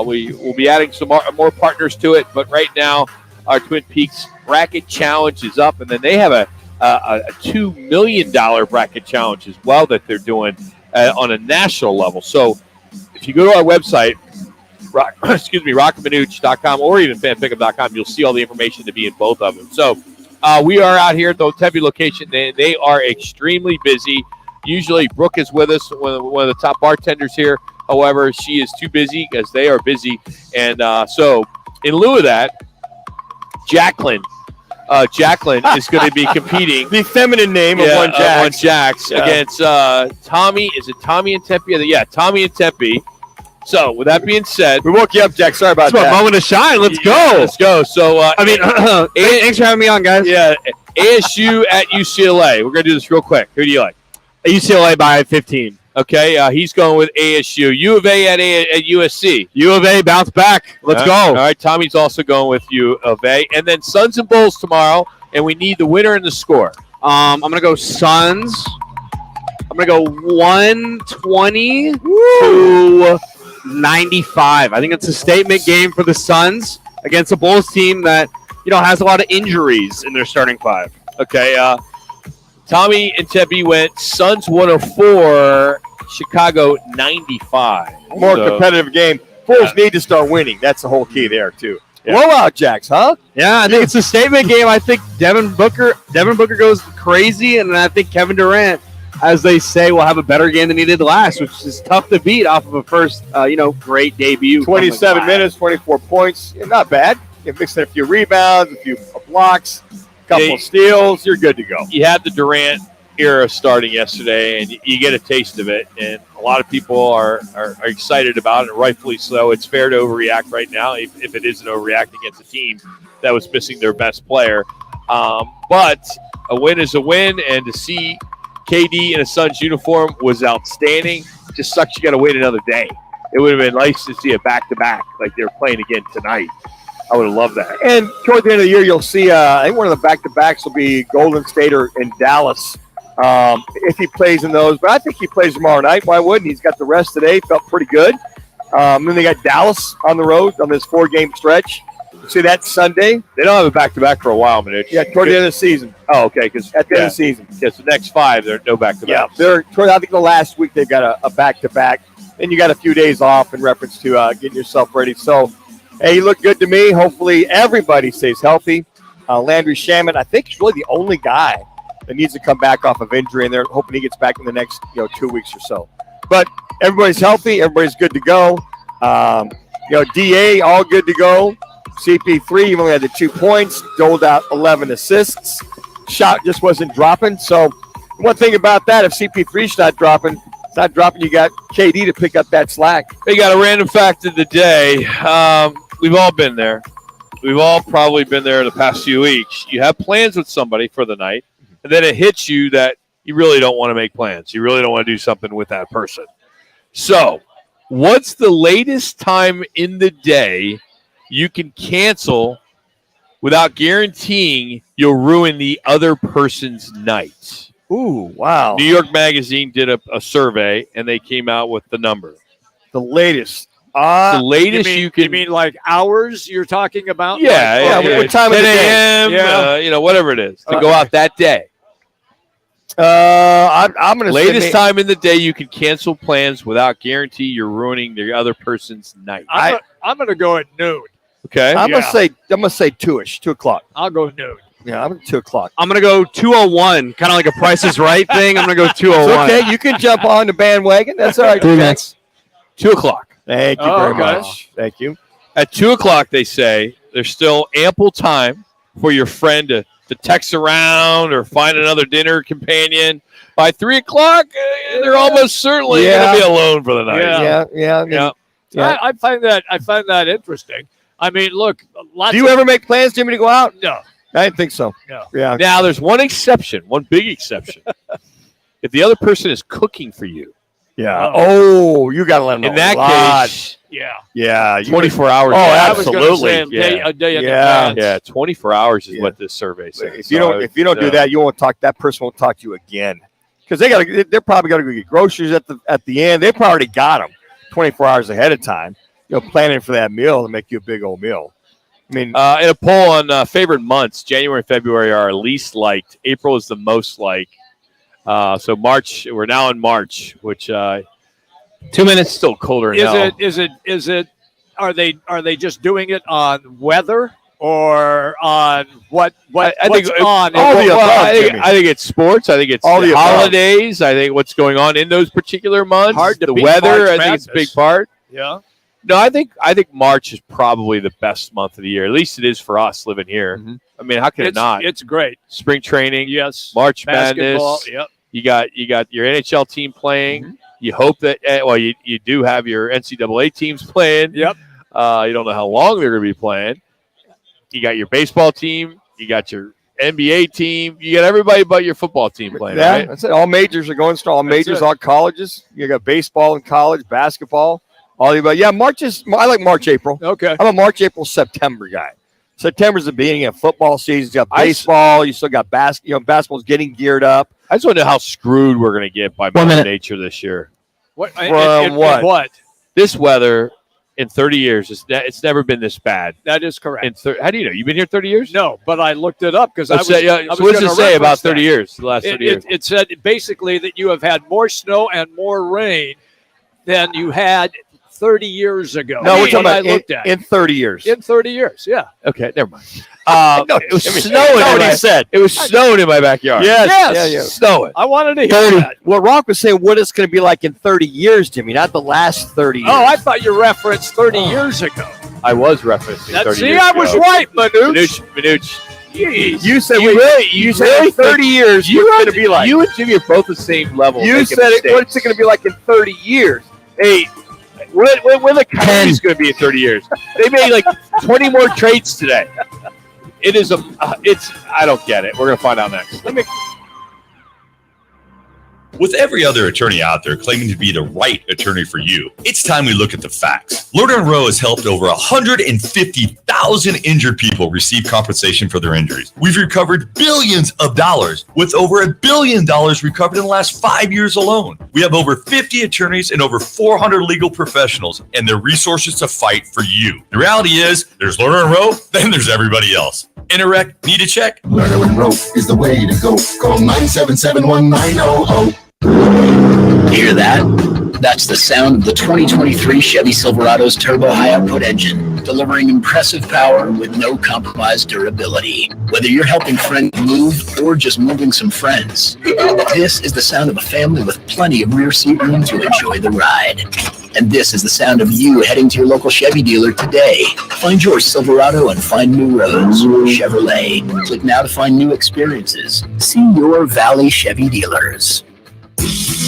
We will be adding some more partners to it. But right now, our Twin Peaks Bracket Challenge is up. And then they have a $2 million bracket challenge as well that they're doing on a national level. So if you go to our website, rockandmanuch.com or even fanpick'em.com, you'll see all the information to be in both of them. So We are out here at the Tempe location. They are extremely busy. Usually Brooke is with us, one of the top bartenders here. However, she is too busy because they are busy. And so in lieu of that, Jacqueline is going to be competing. The feminine name of one Jax. Against Tommy. Is it Tommy and Tempe? Yeah, Tommy and Tempe. So with that being said, we woke you up, Jack. Sorry about that. Moment to shine. Let's go. Let's go. So thanks for having me on, guys. Yeah, ASU at UCLA. We're going to do this real quick. Who do you like? UCLA by 15. Okay, he's going with ASU. U of A at USC. U of A, bounce back. Let's go. All right, Tommy's also going with U of A. And then Suns and Bulls tomorrow, and we need the winner and the score. I'm going to go Suns. I'm going to go 120 to 95. I think it's a statement game for the Suns against a Bulls team that, has a lot of injuries in their starting five. Okay, Tommy and Tempe went Suns 104, Chicago 95. More competitive game. Bulls need to start winning. That's the whole key there, too. Yeah. Blowout, Jax, huh? Yeah, I think it's a statement game. I think Devin Booker goes crazy, and I think Kevin Durant, as they say, will have a better game than he did last, which is tough to beat off of a first, great debut. 27 minutes, 24 points. Not bad. You mix in a few rebounds, a few blocks, a couple of steals. You're good to go. You had the Durant era starting yesterday, and you get a taste of it, and a lot of people are excited about it, and rightfully so. It's fair to overreact right now if it is an overreact against a team that was missing their best player. But a win is a win, and to see KD in a Suns uniform was outstanding. It just sucks you got to wait another day. It would have been nice to see a back-to-back like they're playing again tonight. I would have loved that. And toward the end of the year, you'll see, I think one of the back-to-backs will be Golden State or in Dallas if he plays in those. But I think he plays tomorrow night. Why wouldn't? He's got the rest today. Felt pretty good. Then they got Dallas on the road on this 4-game stretch. See that Sunday? They don't have a back-to-back for a while, Manuch. Yeah, toward the end of the season. Oh, okay. Because at the end of the season. Yes, the next 5, there are no back-to-backs. Yeah, I think the last week they've got a back-to-back. Then you got a few days off in reference to getting yourself ready. So, hey, you look good to me. Hopefully everybody stays healthy. Landry Shamet, I think, is really the only guy that needs to come back off of injury, and they're hoping he gets back in the next 2 weeks or so. But everybody's healthy. Everybody's good to go. DA, all good to go. CP3, you only had the 2 points, doled out 11 assists. Shot just wasn't dropping. So one thing about that, if CP3's not dropping, you got KD to pick up that slack. They got a random fact of the day. We've all been there. We've all probably been there in the past few weeks. You have plans with somebody for the night, and then it hits you that you really don't want to make plans. You really don't want to do something with that person. So what's the latest time in the day you can cancel without guaranteeing you'll ruin the other person's night? Ooh, wow. New York Magazine did a survey, and they came out with the number. The latest. The latest you can. You mean like hours you're talking about? Yeah. What time of the 10 day? a.m., whatever it is, to go out that day. I'm going to Latest time in the day you can cancel plans without guarantee you're ruining the other person's night. I'm going to go at noon. Okay. I'm gonna say 2-ish, 2 o'clock. I'll go noon. Yeah, I'm at 2 o'clock. I'm going to go 2:01, kind of like a Price is Right thing. I'm going to go 2:01. Okay, you can jump on the bandwagon. That's all right. 3 minutes. 2 o'clock. Thank you very much. Thank you. At 2 o'clock, they say there's still ample time for your friend to text around or find another dinner companion. By 3 o'clock, they're almost certainly going to be alone for the night. Yeah. I find that interesting. I mean, look. Do you ever make plans, Jimmy, to go out? No. I didn't think so. No. Yeah. Now, there's one exception, one big exception. If the other person is cooking for you. Yeah. Oh, you got to let them know. In that case, yeah. 24 hours. Oh, I absolutely. was gonna say a day in advance. Yeah, 24 hours is what this survey says. If you don't do that, you won't talk. That person won't talk to you again because they're probably got to go get groceries at the end. They probably already got them 24 hours ahead of time. Planning for that meal to make you a big old meal. I mean, in a poll on favorite months, January and February are least liked. April is the most liked. So March, we're now in March, which 2 minutes still colder than hell. Is it? Are they just doing it on weather? or on what's on? All the above. I think it's sports. I think it's all the holidays. I think what's going on in those particular months. Hard to the beat weather. March I think it's a big Madness. part. Yeah. No, I think March is probably the best month of the year. At least it is for us living here. I mean, how can it not? It's great. Spring training. Yes. March Basketball. Madness. Yep. You got your NHL team playing. You hope that you do have your NCAA teams playing. Yep. You don't know how long they're going to be playing. You got your baseball team. You got your NBA team. You got everybody but your football team playing. Yeah, Right? that's it. All majors are going strong. All majors, all colleges. You got baseball in college, basketball. All the above. Yeah, I like March, April. Okay. I'm a March, April, September guy. September's the beginning of football season. You got baseball. You still got basketball's getting geared up. I just want to know how screwed we're going to get by Mother Nature this year. What? From what? What? This weather in 30 years, it's never been this bad. That is correct. How do you know? You've been here 30 years? No, but I looked it up because So what does it say about 30 years? The last 30 years? It said basically that you have had more snow and more rain than you had 30 years ago. No, we're talking I about looked at in 30 years. In 30 years, yeah. Okay, never mind. It was snowing. It was snowing in my backyard. Yes. Yeah. Snowing. I wanted to hear that. Well, Rock was saying what it's going to be like in 30 years, Jimmy, not the last 30 years. Oh, I thought you referenced 30 years ago. I was referencing 30 See, years I ago. was right, Manuch. Manuch. Jeez. You said you said 30 years. What's it going to be like? You and Jimmy are both the same level. You making said mistakes. what's it going to be like in 30 years? Hey, where the Coyotes going to be in 30 years? They made like 20 more trades today. It is I don't get it. We're going to find out next. With every other attorney out there claiming to be the right attorney for you, it's time we look at the facts. Lerner & Rowe has helped over 150,000 injured people receive compensation for their injuries. We've recovered billions of dollars, with over $1 billion recovered in the last 5 years alone. We have over 50 attorneys and over 400 legal professionals and their resources to fight for you. The reality is, there's Lerner & Rowe, then there's everybody else. Interact, need a check? Lerner & Rowe is the way to go. Call 977-1900. Hear that? That's the sound of the 2023 Chevy Silverado's turbo high-output engine, delivering impressive power with no compromised durability. Whether you're helping friends move or just moving some friends, this is the sound of a family with plenty of rear seat room to enjoy the ride. And this is the sound of you heading to your local Chevy dealer today. Find your Silverado and find new roads. Chevrolet. Click now to find new experiences. See your Valley Chevy dealers.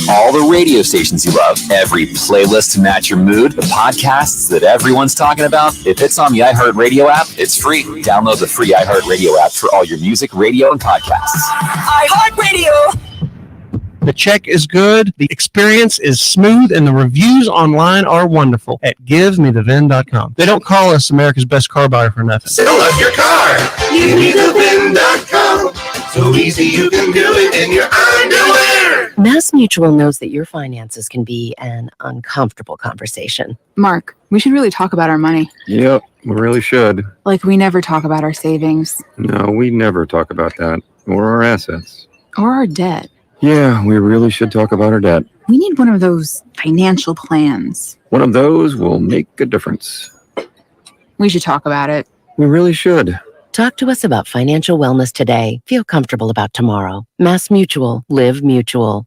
All the radio stations you love, every playlist to match your mood, the podcasts that everyone's talking about. If it's on the iHeartRadio app, it's free. Download the free iHeartRadio app for all your music, radio, and podcasts. iHeartRadio. The check is good, the experience is smooth, and the reviews online are wonderful at GiveMeTheVin.com. They don't call us America's best car buyer for nothing. Sell us your car. GiveMeTheVin.com. So easy you can do it in your underwear. Mass Mutual knows that your finances can be an uncomfortable conversation. Mark, we should really talk about our money. Yep, we really should. Like we never talk about our savings. No, we never talk about that. Or our assets. Or our debt. Yeah, we really should talk about our debt. We need one of those financial plans. One of those will make a difference. We should talk about it. We really should. Talk to us about financial wellness today. Feel comfortable about tomorrow. Mass Mutual. Live Mutual.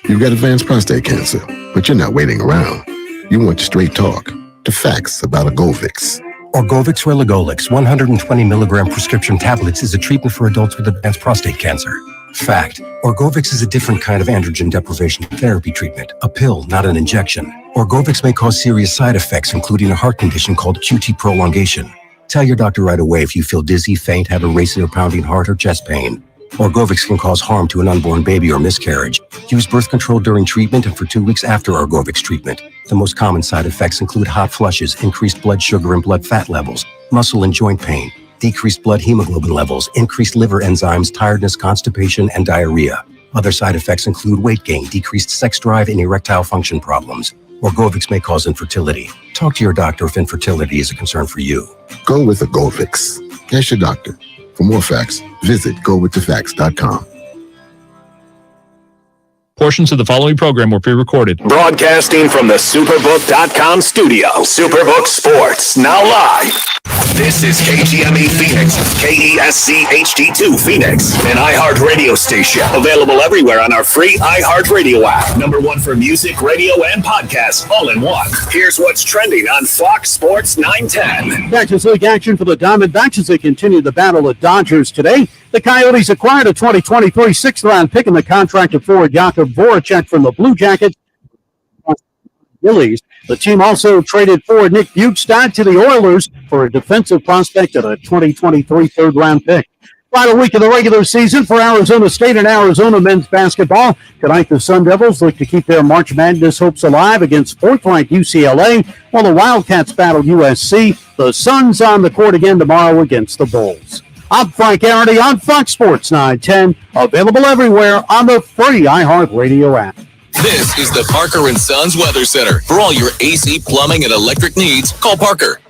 You've got advanced prostate cancer, but you're not waiting around. You want straight talk, the facts about a Govix. Orgovix Relagolix 120 milligram prescription tablets is a treatment for adults with advanced prostate cancer. Fact: Orgovix is a different kind of androgen deprivation therapy treatment, a pill, not an injection. Orgovix may cause serious side effects, including a heart condition called QT prolongation. Tell your doctor right away if you feel dizzy, faint, have a racing or pounding heart, or chest pain. Orgovix can cause harm to an unborn baby or miscarriage. Use birth control during treatment and for 2 weeks after Orgovix treatment. The most common side effects include hot flushes, increased blood sugar and blood fat levels, muscle and joint pain, decreased blood hemoglobin levels, increased liver enzymes, tiredness, constipation, and diarrhea. Other side effects include weight gain, decreased sex drive, and erectile function problems. Orgovix may cause infertility. Talk to your doctor if infertility is a concern for you. Go with a Govix. Ask your doctor. For more facts, visit gowiththefacts.com. Portions of the following program were pre-recorded. Broadcasting from the Superbook.com studio. Superbook Sports, now live. This is KGME Phoenix, KESC HD2 Phoenix, an iHeart radio station. Available everywhere on our free iHeart radio app. Number one for music, radio, and podcasts, all in one. Here's what's trending on Fox Sports 910. Texas League action for the Diamondbacks as they continue the battle at Dodgers today. The Coyotes acquired a 2023 sixth-round pick in the contract of forward Jakub Voracek from the Blue Jackets. Phillies. The team also traded forward Nick Bukestad to the Oilers for a defensive prospect and a 2023 third-round pick. Final week of the regular season for Arizona State and Arizona men's basketball. Tonight, the Sun Devils look to keep their March Madness hopes alive against fourth-ranked UCLA, while the Wildcats battle USC. The Suns on the court again tomorrow against the Bulls. I'm Frank Arity on Fox Sports 910, available everywhere on the free iHeartRadio app. This is the Parker & Sons Weather Center. For all your AC, plumbing, and electric needs, call Parker.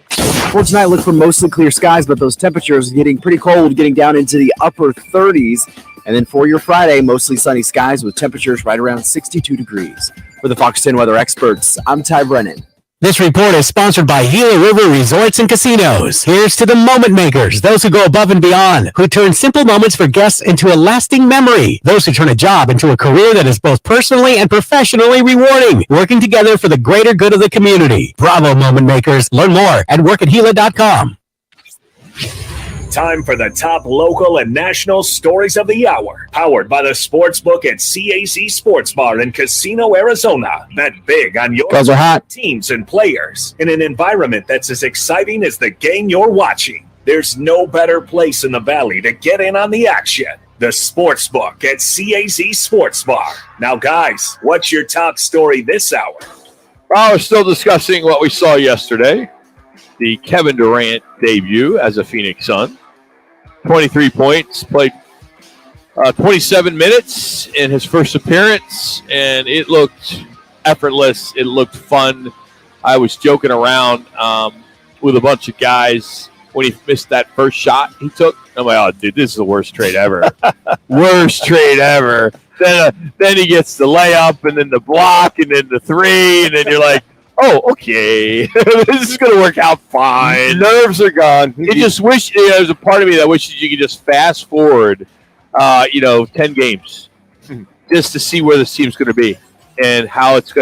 For tonight, look for mostly clear skies, but those temperatures getting pretty cold, getting down into the upper 30s. And then for your Friday, mostly sunny skies with temperatures right around 62 degrees. For the Fox 10 weather experts, I'm Ty Brennan. This report is sponsored by Gila River Resorts and Casinos. Here's to the moment makers, those who go above and beyond, who turn simple moments for guests into a lasting memory, those who turn a job into a career that is both personally and professionally rewarding, working together for the greater good of the community. Bravo, moment makers. Learn more at workatgila.com. Time for the top local and national stories of the hour. Powered by the Sportsbook at CAC Sports Bar in Casino, Arizona. Bet big on your Girls are hot. teams and players in an environment that's as exciting as the game you're watching. There's no better place in the Valley to get in on the action. The Sportsbook at CAC Sports Bar. Now, guys, what's your top story this hour? Well, we're still discussing what we saw yesterday. The Kevin Durant debut as a Phoenix Sun. 23 points, played 27 minutes in his first appearance, and it looked effortless. It looked fun. I was joking around with a bunch of guys when he missed that first shot he took. I'm like, oh, dude, this is the worst trade ever. Worst trade ever. Then he gets the layup, and then the block, and then the three, and then you're like, oh, okay. This is going to work out fine. Nerves are gone. You just wish, there's a part of me that wishes you could just fast forward, 10 games just to see where this team's going to be and how it's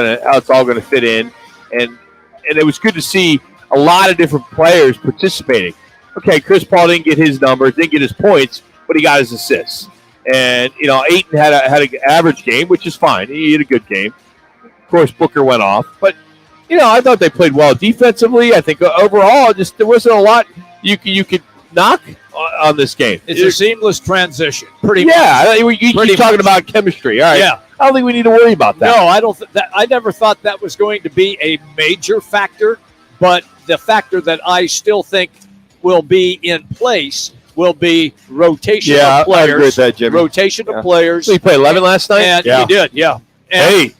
all going to fit in. And it was good to see a lot of different players participating. Okay, Chris Paul didn't get his numbers, didn't get his points, but he got his assists. And, Ayton had an average game, which is fine. He had a good game. Of course, Booker went off, but I thought they played well defensively. I think overall, there wasn't a lot you could knock on this game. It's a seamless transition, pretty much. Yeah, you keep talking about chemistry. All right. Yeah. I don't think we need to worry about that. No, I don't. I never thought that was going to be a major factor, but the factor that I still think will be in place will be rotation of players. I agree with that, Jimmy. Rotation of players. So you played 11 last night? And you did, yeah. And,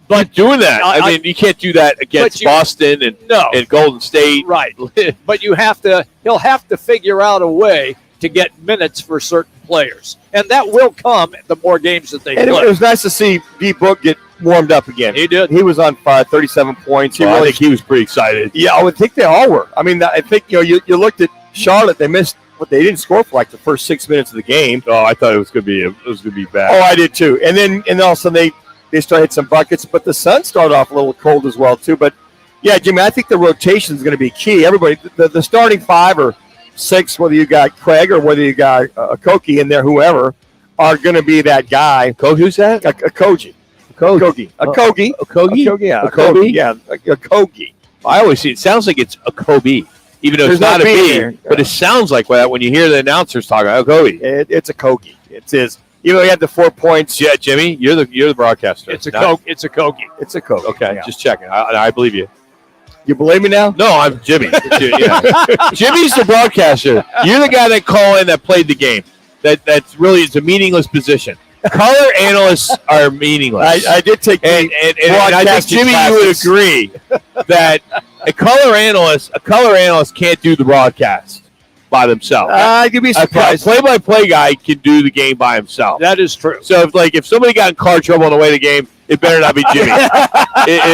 but doing that, I mean, you can't do that against Boston and Golden State. Right. But he'll have to figure out a way to get minutes for certain players. And that will come the more games that they play. It was nice to see D-Book get warmed up again. He did. He was on 37 points. I think he was pretty excited. Yeah, I would think they all were. I mean, I think, you looked at Charlotte, they missed, but they didn't score for like the first 6 minutes of the game. Oh, I thought it was going to be bad. Oh, I did too. And then all of a sudden they started hitting some buckets, but the Suns started off a little cold as well too. But yeah, Jimmy, I think the rotation is going to be key. Everybody, the starting 5 or 6, whether you got Craig or whether you got a Kogi in there, whoever, are going to be that guy. Who's that? A Koji. A Kogi. A Kogi? Yeah. A Kogi. Yeah. A Kogi. I always see it sounds like it's a Kobe, even though it's not a B. But it sounds like that when you hear the announcers talking about Kobe. It's a Kogi. It's his. He had the 4 points. Yeah, Jimmy, you're the broadcaster. It's a Kogi. It's a Kogi. It's a Kogi. Okay, just checking. I believe you. You believe me now? No, I'm Jimmy. Jimmy's the broadcaster. You're the guy that called in that played the game. That's really it's a meaningless position. Color analysts are meaningless. I did take and I think Jimmy, you would agree that a color analyst can't do the broadcast by themselves. You'd be surprised. A play-by-play guy can do the game by himself. That is true. So if somebody got in car trouble on the way to the game, it better not be Jimmy,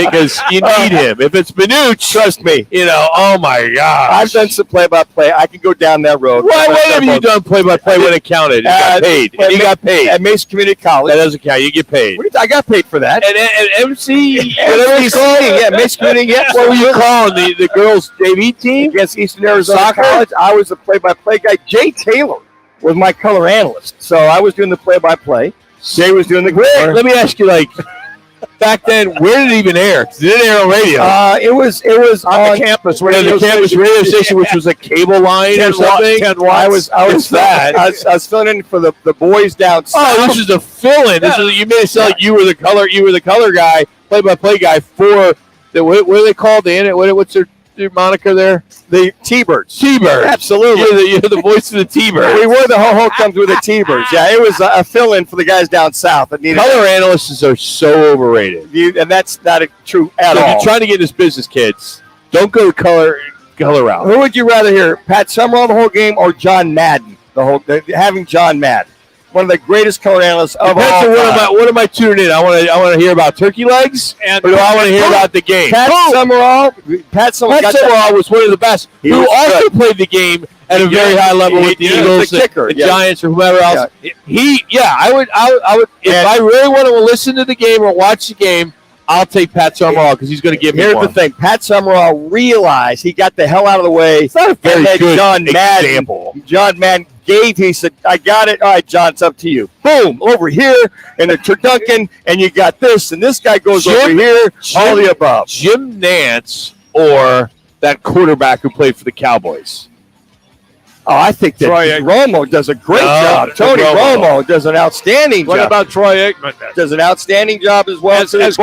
because you need him. If it's Manuch, trust me. Oh my gosh. I've done some play-by-play. I can go down that road. When have you done play-by-play when it counted? You got paid. You got paid. At Mason Community College. That doesn't count. You get paid. I got paid for that. And MC, whatever you call it. Yeah, Mason Community, yeah. What were you calling the girls' JV team? Against Eastern Arizona College, I was the play-by-play guy. Jay Taylor was my color analyst. So I was doing the play-by-play. Jay was doing the color. Let me ask you, back then, where did it even air? Did it air on radio? It was on the campus. The campus radio station, which was a cable line or something. I was that. I was filling in for the boys down south. Oh, this is a fill-in. You made it sound like you were the color guy, play-by-play guy for the what are they called? What's their moniker there? The T-Birds. T-Birds. Absolutely. You're the voice of the T-Birds. We were the ho-ho comes with the T-Birds. Yeah, it was a fill-in for the guys down south. That needed color analysts are so overrated. And that's not true at all. If you're trying to get in this business, kids, don't go color route. Who would you rather hear, Pat Summerall the whole game or John Madden? Having John Madden. One of the greatest color analysts of all time. What am I tuning in? I want to hear about turkey legs, or do I want to hear about the game? Pat Summerall was one of the best. Who also played the game at a very high level with the Eagles, the Giants, or whoever else. I would. If I really want to listen to the game or watch the game, I'll take Pat Summerall because he's going to give me one. Here's the thing. Pat Summerall realized he got the hell out of the way. It's not a very good example. John Madden he said, I got it. All right, John, it's up to you. Boom, over here, and a turducken, and you got this, and this guy goes over here, all the above. Jim Nantz or that quarterback who played for the Cowboys? Oh, I think that Romo does a great job. Tony Romo does an outstanding job. What about Troy Aikman? Does an outstanding job as well. As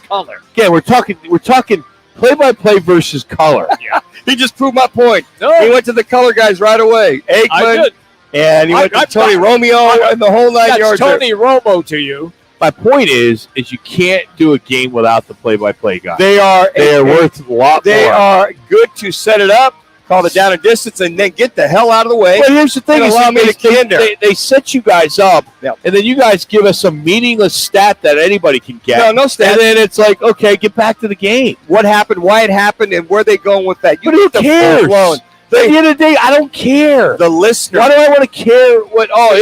color. Yeah, we're talking play-by-play versus color. Yeah. He just proved my point. No. He went to the color guys right away. Aikman, and he went to Tony Romeo and the whole 9 yards. Tony Romo to you. My point is you can't do a game without the play-by-play guy. They are worth a lot more. They are good to set it up, call the down and distance, and then get the hell out of the way. Well, here's the thing: they set you guys up, and then you guys give us some meaningless stat that anybody can get. No stat. And then it's like, okay, get back to the game. What happened? Why it happened? And where they going with that? Who cares? At the end of the day, I don't care. The listener. Why do I want to care? What? Oh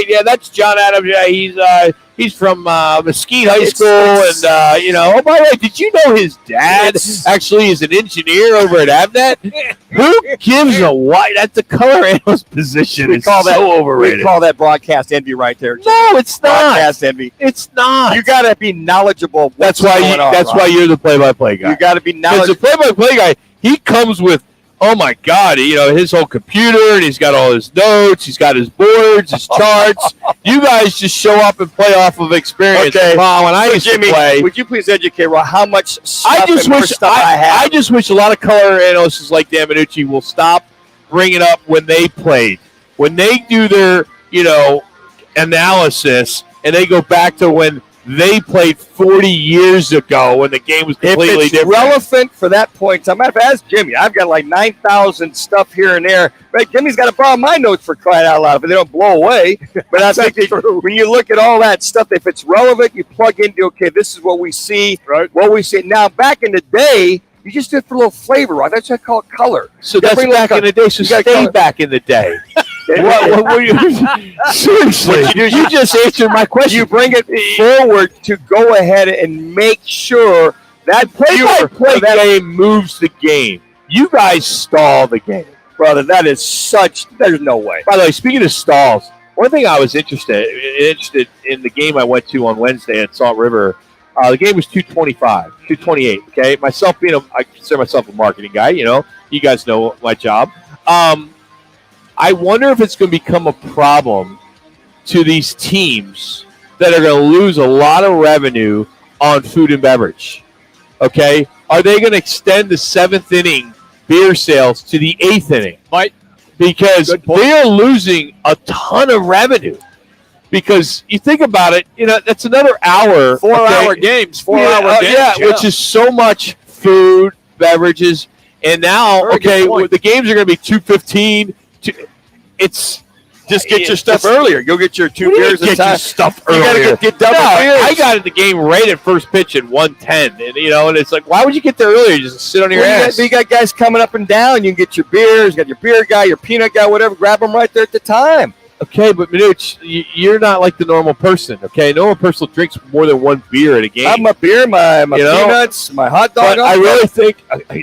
yeah, that's John Adams. Yeah, he's from Mesquite High School, and Oh, by the way, did you know his dad actually is an engineer over at Avnet? Who gives a why? That's the color analyst position. It's so overrated. We call that broadcast envy right there. No, it's not. Broadcast envy. It's not. You got to be knowledgeable. That's why you're the play-by-play guy. You got to be knowledgeable. Because the play-by-play guy, he comes with. Oh my God! His whole computer, and he's got all his notes. He's got his boards, his charts. You guys just show up and play off of experience. Okay. Wow, when I used to play, would you please educate how much stuff I have? I just wish a lot of color analysts like Dan Manucci will stop bringing up when they played. When they do their analysis, and they go back to when they played 40 years ago when the game was completely different. Relevant for that point. So I'm going to ask Jimmy. I've got like 9,000 stuff here and there. Right? Jimmy's got to borrow my notes for crying out loud, but they don't blow away. But I think when you look at all that stuff, if it's relevant, you plug into, okay, this is what we see. Right. What we see. Now, back in the day, you just did it for a little flavor, right? That's what I call it color. So that's back in the day. So stay back in the day. What seriously? You just answered my question. You bring it forward to go ahead and make sure that play-by-play game moves the game. You guys stall the game. Brother, there's no way. By the way, speaking of stalls, one thing I was interested in the game I went to on Wednesday at Salt River, the game was 228, okay? I consider myself a marketing guy, you guys know my job. I wonder if it's going to become a problem to these teams that are going to lose a lot of revenue on food and beverage. Okay? Are they going to extend the 7th inning beer sales to the 8th inning? Because they are losing a ton of revenue. Because you think about it, that's another hour. 4-hour games. 4-hour games. Yeah, which is so much food, beverages, And now, Very good okay, point. the games are going to be 2:15. It's Just get your stuff earlier. Go get your 2 beers at a Get time. your stuff You earlier. gotta get double No, beers. I got in the game right at first pitch at 1:10, and it's like, why would you get there earlier? Just sit on your ass. You got guys coming up and down. You can get your beers. You got your beer guy, your peanut guy, whatever. Grab them right there at the time. Okay, but Manuch, you're not like the normal person. Okay, normal person drinks more than one beer at a game. I have my beer, my peanuts, my hot dog. But I really think,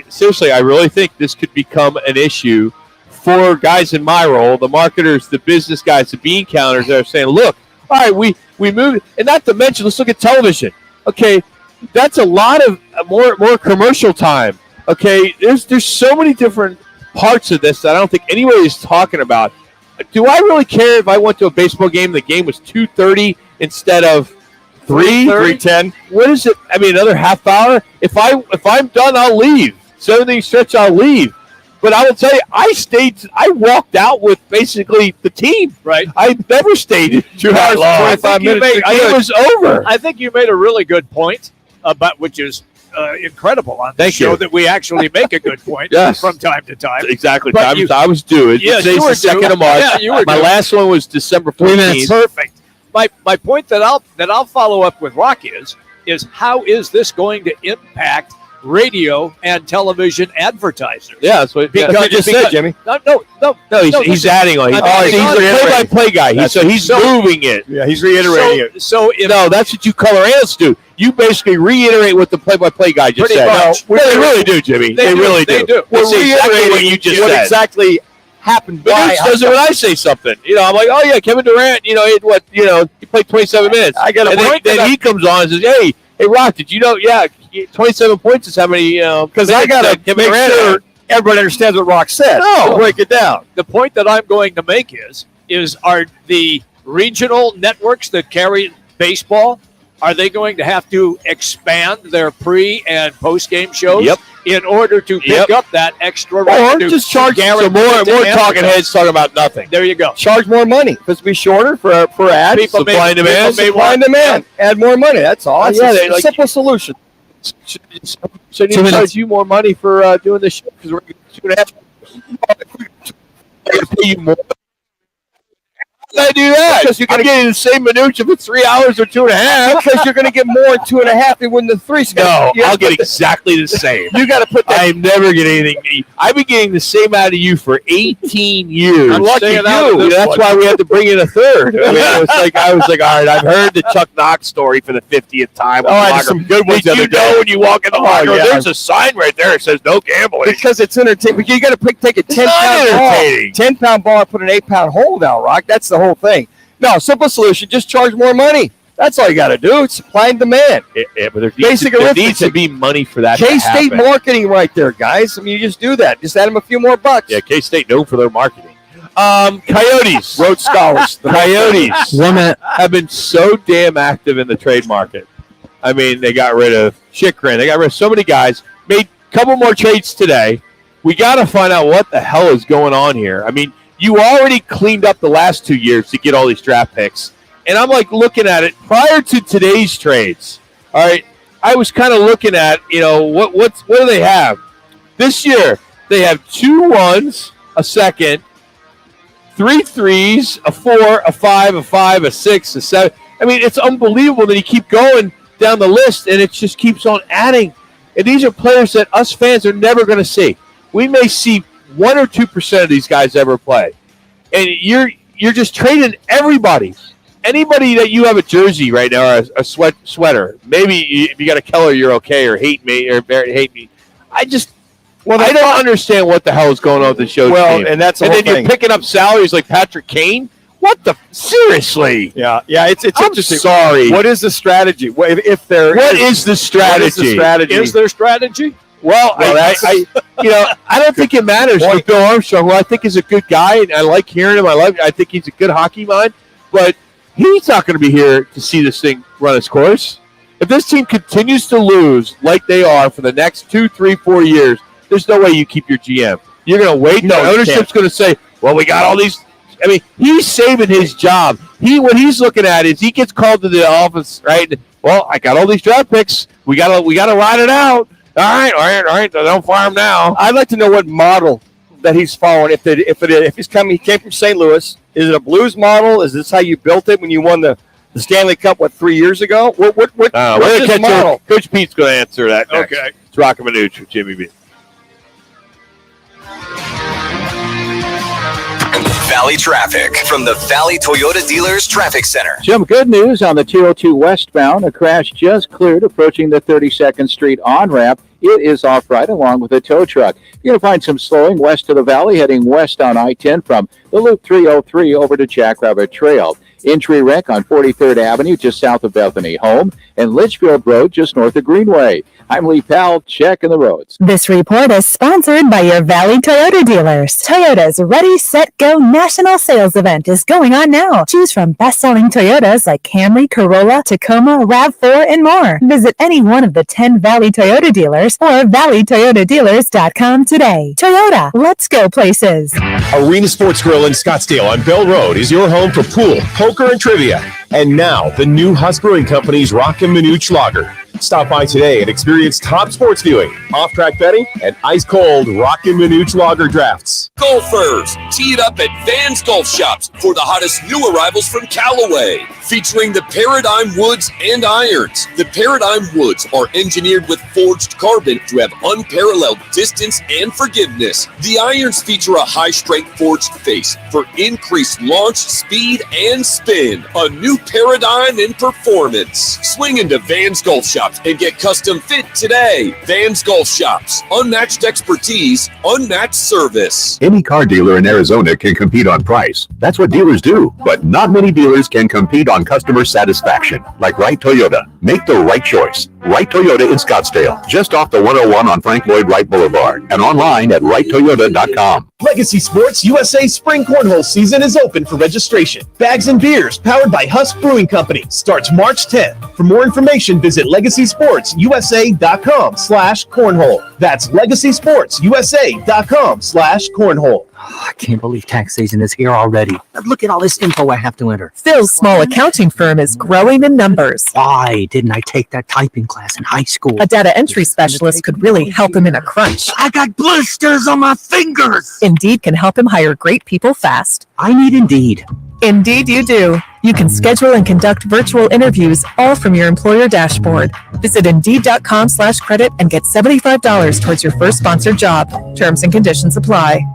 seriously, I really think this could become an issue for guys in my role, the marketers, the business guys, the bean counters that are saying, look, all right, we moved, and not to mention, let's look at television. Okay, that's a lot of more commercial time. Okay, there's so many different parts of this that I don't think anybody is talking about. Do I really care if I went to a baseball game, the game was 2:30 instead of 3:10? What is it? I mean, another half hour? If I'm done, I'll leave. 7-inning stretch, I'll leave. But I will tell you, I walked out with basically the team. Right. I never stayed 2 hours and 25 minutes. It was over. I think you made a really good point about which is incredible on the Thank show you. that we actually make a good point Yes. from time to time. Exactly. But I was due. Yes, Today's you were the 2nd due. of March. Yeah, you were My due. last one was December 14th. Perfect. My point that I'll follow up with Rock is how is this going to impact radio and television advertisers? Yeah, that's what you just said, Jimmy. No, He's adding on. He's I'm the adding play-by-play guy. So he's moving it. Yeah, he's reiterating it. So if, No, that's what you color analysts do. You basically reiterate what the play-by-play guy just Pretty said. much. No, they really do, Jimmy. They really do. They do. It's exactly what you just what said. exactly happened. But Manuch does it when I say something. I'm like, oh yeah, Kevin Durant. He played 27 minutes. I got a and point. then he comes on and says, hey, Rock, did you know? Yeah, 27 points is how many? Because I got to Kevin make Durant sure had. everybody understands what Rock said. No. So break it down. the point that I'm going to make is are the regional networks that carry baseball, are they going to have to expand their pre and post game shows Yep. in order to pick up that extra Or revenue? just charge So more talking heads talking about nothing. There you go. Charge more money. Supposed to be shorter for ads. People may- Supply and demand. people may Supply and want- demand. Add more money. That's all. That's Yeah, a they like- simple solution. So you charge you more money for doing this show because we're 2.5. I got to pay you more. How did I do that? Because you're I'm getting the same Manuch if it's 3 hours or 2.5. Because you're going to get more in 2.5 than when the 3. No, I'll get exactly the same. You got to put that. I'm never getting anything. I've been getting the same out of you for 18 years. I'm lucky Staying you. out of this That's one. why we had to bring in a third. I mean, I was like, all right, I've heard the Chuck Knox story for the 50th time. I had some good ones Did the you other know day. when you walk in the locker room, yeah. there's a sign right there that says no gambling. Because it's entertaining. You got to take a 10-pound entertaining. ball, 10-pound ball, and put an 8-pound hole down, Rock. That's the whole thing. No, simple solution. Just charge more money. That's all you got to do. It's supply and demand. Yeah, but there Basic needs arithmetic. to be money for that to K-State happen. marketing right there, guys. I mean, you just do that. Just add them a few more bucks. Yeah, K-State known for their marketing. Coyotes. Road Scholars. The Coyotes 1 minute. have been so damn active in the trade market. I mean, they got rid of Chikrin. They got rid of so many guys. Made a couple more trades today. We got to find out what the hell is going on here. I mean, you already cleaned up the last 2 years to get all these draft picks. And I'm like looking at it prior to today's trades. All right, I was kind of looking at, what do they have? This year, they have 2 1s, a second, 3 3s, a 4, a 5, a 5, a 6, a 7. I mean, it's unbelievable that you keep going down the list, and it just keeps on adding. And these are players that us fans are never going to see. We may see 1 or 2% of these guys ever play. And you're just trading everybody. Anybody that you have a jersey right now, or a sweater, maybe if you got a Keller, you're okay, or hate me, or Barrett hate me. I don't understand what the hell is going on with the show. Well, and that's the whole then thing. you're picking up salaries like Patrick Kane. What the? Seriously? Yeah, it's I'm interesting. sorry. What is the strategy? If there What is the strategy? What is the strategy? Is there strategy? Well, I don't think it matters with Bill Armstrong, who I think is a good guy, and I like hearing him. I think he's a good hockey mind, but he's not going to be here to see this thing run its course. If this team continues to lose like they are for the next 2, 3, 4 years, there's no way you keep your GM. You're going to wait. No, the ownership's going to say, well, we got all these. I mean, he's saving his job. What he's looking at is he gets called to the office, right? Well, I got all these draft picks. We got to ride it out. All right. Don't fire him now. I'd like to know what model that he's following. If he came from St. Louis, is it a Blues model? Is this how you built it when you won the Stanley Cup 3 years ago? What's his model? Coach Pete's going to answer that next. Okay. It's Roc and Manuch with Jimmy B. Valley traffic from the Valley Toyota Dealers Traffic Center. Some good news on the 202 westbound. A crash just cleared approaching the 32nd Street on-ramp. It is off right along with a tow truck. You're going to find some slowing west of the valley heading west on I-10 from the Loop 303 over to Jackrabbit Trail. Injury wreck on 43rd Avenue just south of Bethany Home and Litchfield Road just north of Greenway. I'm Lee Powell, checking the roads. This report is sponsored by your Valley Toyota dealers. Toyota's Ready, Set, Go national sales event is going on now. Choose from best-selling Toyotas like Camry, Corolla, Tacoma, RAV4, and more. Visit any one of the 10 Valley Toyota dealers or valleytoyotadealers.com today. Toyota, let's go places. Arena Sports Grill in Scottsdale on Bell Road is your home for pool, poker, and trivia. And now, the new Huss Brewing Company's Roc and Manuch Lager. Stop by today and experience top sports viewing, off-track betting, and ice-cold Roc and Manuch Lager drafts. Golfers, tee it up at Van's Golf Shops for the hottest new arrivals from Callaway, featuring the Paradigm Woods and Irons. The Paradigm Woods are engineered with forged carbon to have unparalleled distance and forgiveness. The irons feature a high-strength forged face for increased launch, speed, and spin. A new paradigm in performance. Swing into Van's Golf Shops and get custom fit today. Van's Golf Shops. Unmatched expertise, unmatched service. Any car dealer in Arizona can compete on price. That's what dealers do. But not many dealers can compete on customer satisfaction. Like Wright Toyota. Make the right choice. Wright Toyota in Scottsdale. Just off the 101 on Frank Lloyd Wright Boulevard. And online at WrightToyota.com. Legacy Sports USA Spring Cornhole season is open for registration. Bags and beers powered by Huss Brewing Company starts March 10th. For more information, visit LegacySportsUSA.com/cornhole. That's LegacySportsUSA.com/cornhole. I can't believe tax season is here already. Look at all this info I have to enter. Phil's small accounting firm is growing in numbers. Why didn't I take that typing class in high school? A data entry specialist could really help him in a crunch. I got blisters on my fingers. Indeed can help him hire great people fast. I need Indeed. Indeed you do. You can schedule and conduct virtual interviews all from your employer dashboard. Visit Indeed.com/credit and get $75 towards your first sponsored job. Terms and conditions apply.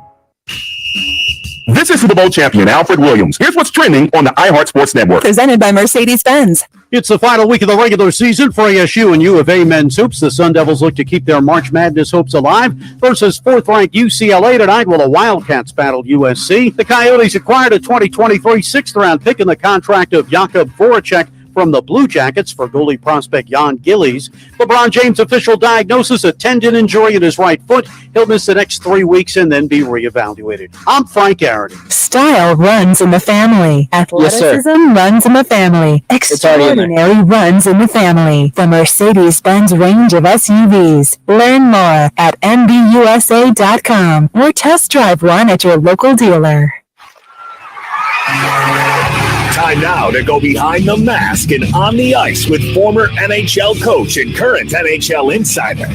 This is Super Bowl champion Alfred Williams. Here's what's trending on the iHeart Sports Network. Presented by Mercedes-Benz. It's the final week of the regular season for ASU and U of A men's hoops. The Sun Devils look to keep their March Madness hopes alive versus fourth-ranked UCLA tonight while the Wildcats battled USC. The Coyotes acquired a 2023 sixth-round pick in the contract of Jakub Voracek from the Blue Jackets for goalie prospect Jan Gillies. LeBron James' official diagnosis, a tendon injury in his right foot. He'll miss the next 3 weeks and then be reevaluated. I'm Frank Arity. Style runs in the family. Athleticism runs in the family. Extraordinary runs in the family. The Mercedes-Benz range of SUVs. Learn more at MBUSA.com or test drive one at your local dealer. Time now to go behind the mask and on the ice with former NHL coach and current NHL insider,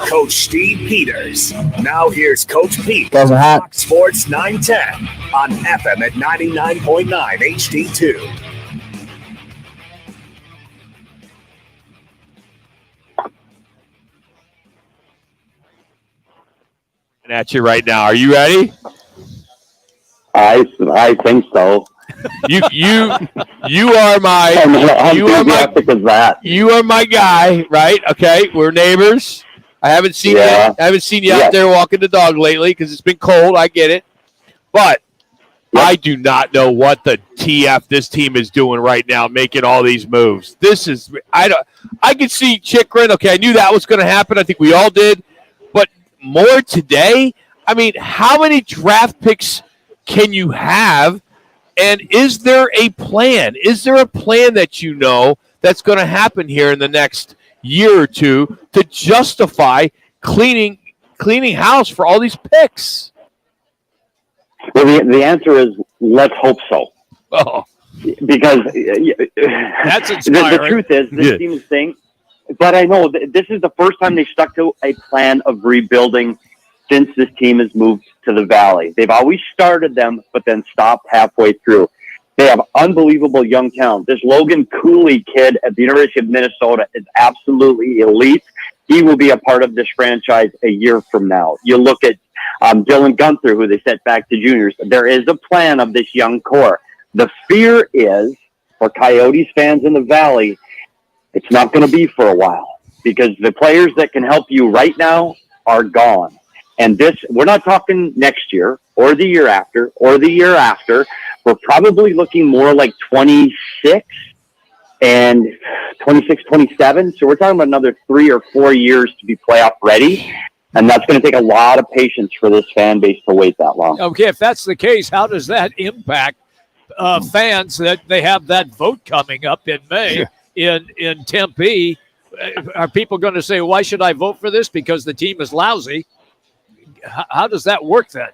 Coach Steve Peters. Now here's Coach Pete. Fox Sports 910 on FM at 99.9 HD2. At you right now. Are you ready? I think so. You are my you are my guy, right? Okay, we're neighbors. I haven't seen you out there walking the dog lately because it's been cold. I get it, but I do not know what the TF this team is doing right now, making all these moves. This is I could see Chikrin. Okay, I knew that was going to happen. I think we all did, but more today. I mean, how many draft picks can you have? And is there a plan? Is there a plan that you know that's going to happen here in the next year or two to justify cleaning house for all these picks? Well, the answer is let's hope so. Oh, because that's inspiring. The truth is, this team stinks. But I know this is the first time they've stuck to a plan of rebuilding since this team has moved to the Valley. They've always started them, but then stopped halfway through. They have unbelievable young talent. This Logan Cooley kid at the University of Minnesota is absolutely elite. He will be a part of this franchise a year from now. You look at Dylan Gunther, who they sent back to juniors. There is a plan of this young core. The fear is, for Coyotes fans in the Valley, it's not going to be for a while because the players that can help you right now are gone. And this, we're not talking next year or the year after or the year after. We're probably looking more like 26 and 26, 27. So we're talking about another 3 or 4 years to be playoff ready. And that's going to take a lot of patience for this fan base to wait that long. Okay, if that's the case, how does that impact fans that they have that vote coming up in May in Tempe? Are people going to say, why should I vote for this? Because the team is lousy. How does that work then?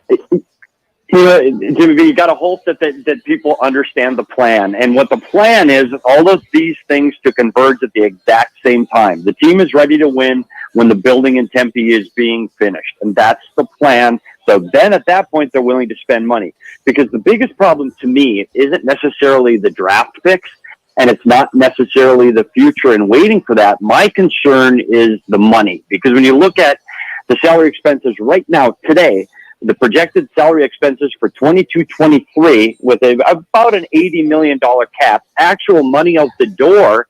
You got to hope that people understand the plan. And what the plan is, all of these things to converge at the exact same time. The team is ready to win when the building in Tempe is being finished. And that's the plan. So then at that point, they're willing to spend money. Because the biggest problem to me isn't necessarily the draft picks, and it's not necessarily the future and waiting for that. My concern is the money. Because when you look at the salary expenses right now, today, the projected salary expenses for 22-23 with about an $80 million cap, actual money out the door,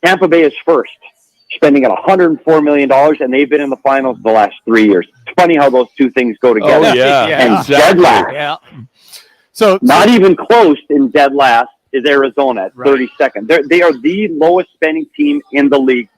Tampa Bay is first, spending at $104 million, and they've been in the finals the last 3 years. It's funny how those two things go together. Oh, yeah. And Exactly. dead last. Yeah. So not even close in dead last is Arizona at 32nd. They are the lowest spending team in the league.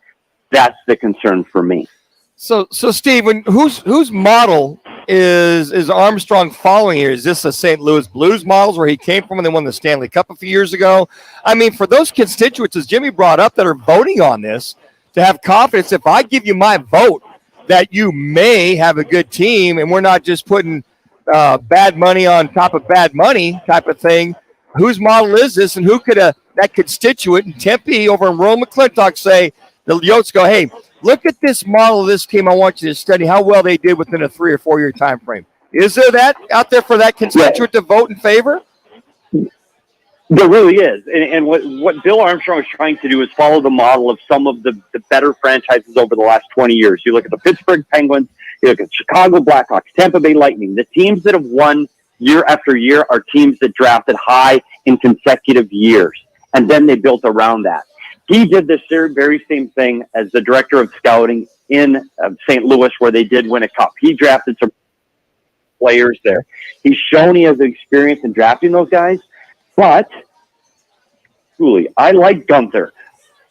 That's the concern for me. So Steve, whose model is Armstrong following here? Is this a St. Louis Blues models where he came from and they won the Stanley Cup a few years ago? I mean, for those constituents, as Jimmy brought up, that are voting on this, to have confidence, if I give you my vote, that you may have a good team and we're not just putting bad money on top of bad money type of thing, whose model is this, and who could that constituent in Tempe over in rural McClintock say, the Yotes go, hey, look at this model of this team. I want you to study how well they did within a 3 or 4 year time frame. Is there that out there for that constituent to vote in favor? There really is. And what Bill Armstrong is trying to do is follow the model of some of the better franchises over the last 20 years. You look at the Pittsburgh Penguins, you look at Chicago Blackhawks, Tampa Bay Lightning. The teams that have won year after year are teams that drafted high in consecutive years. And then they built around that. He did this very same thing as the director of scouting in St. Louis, where they did win a cup. He drafted some players there. He's shown he has the experience in drafting those guys. But, truly, I like Gunther,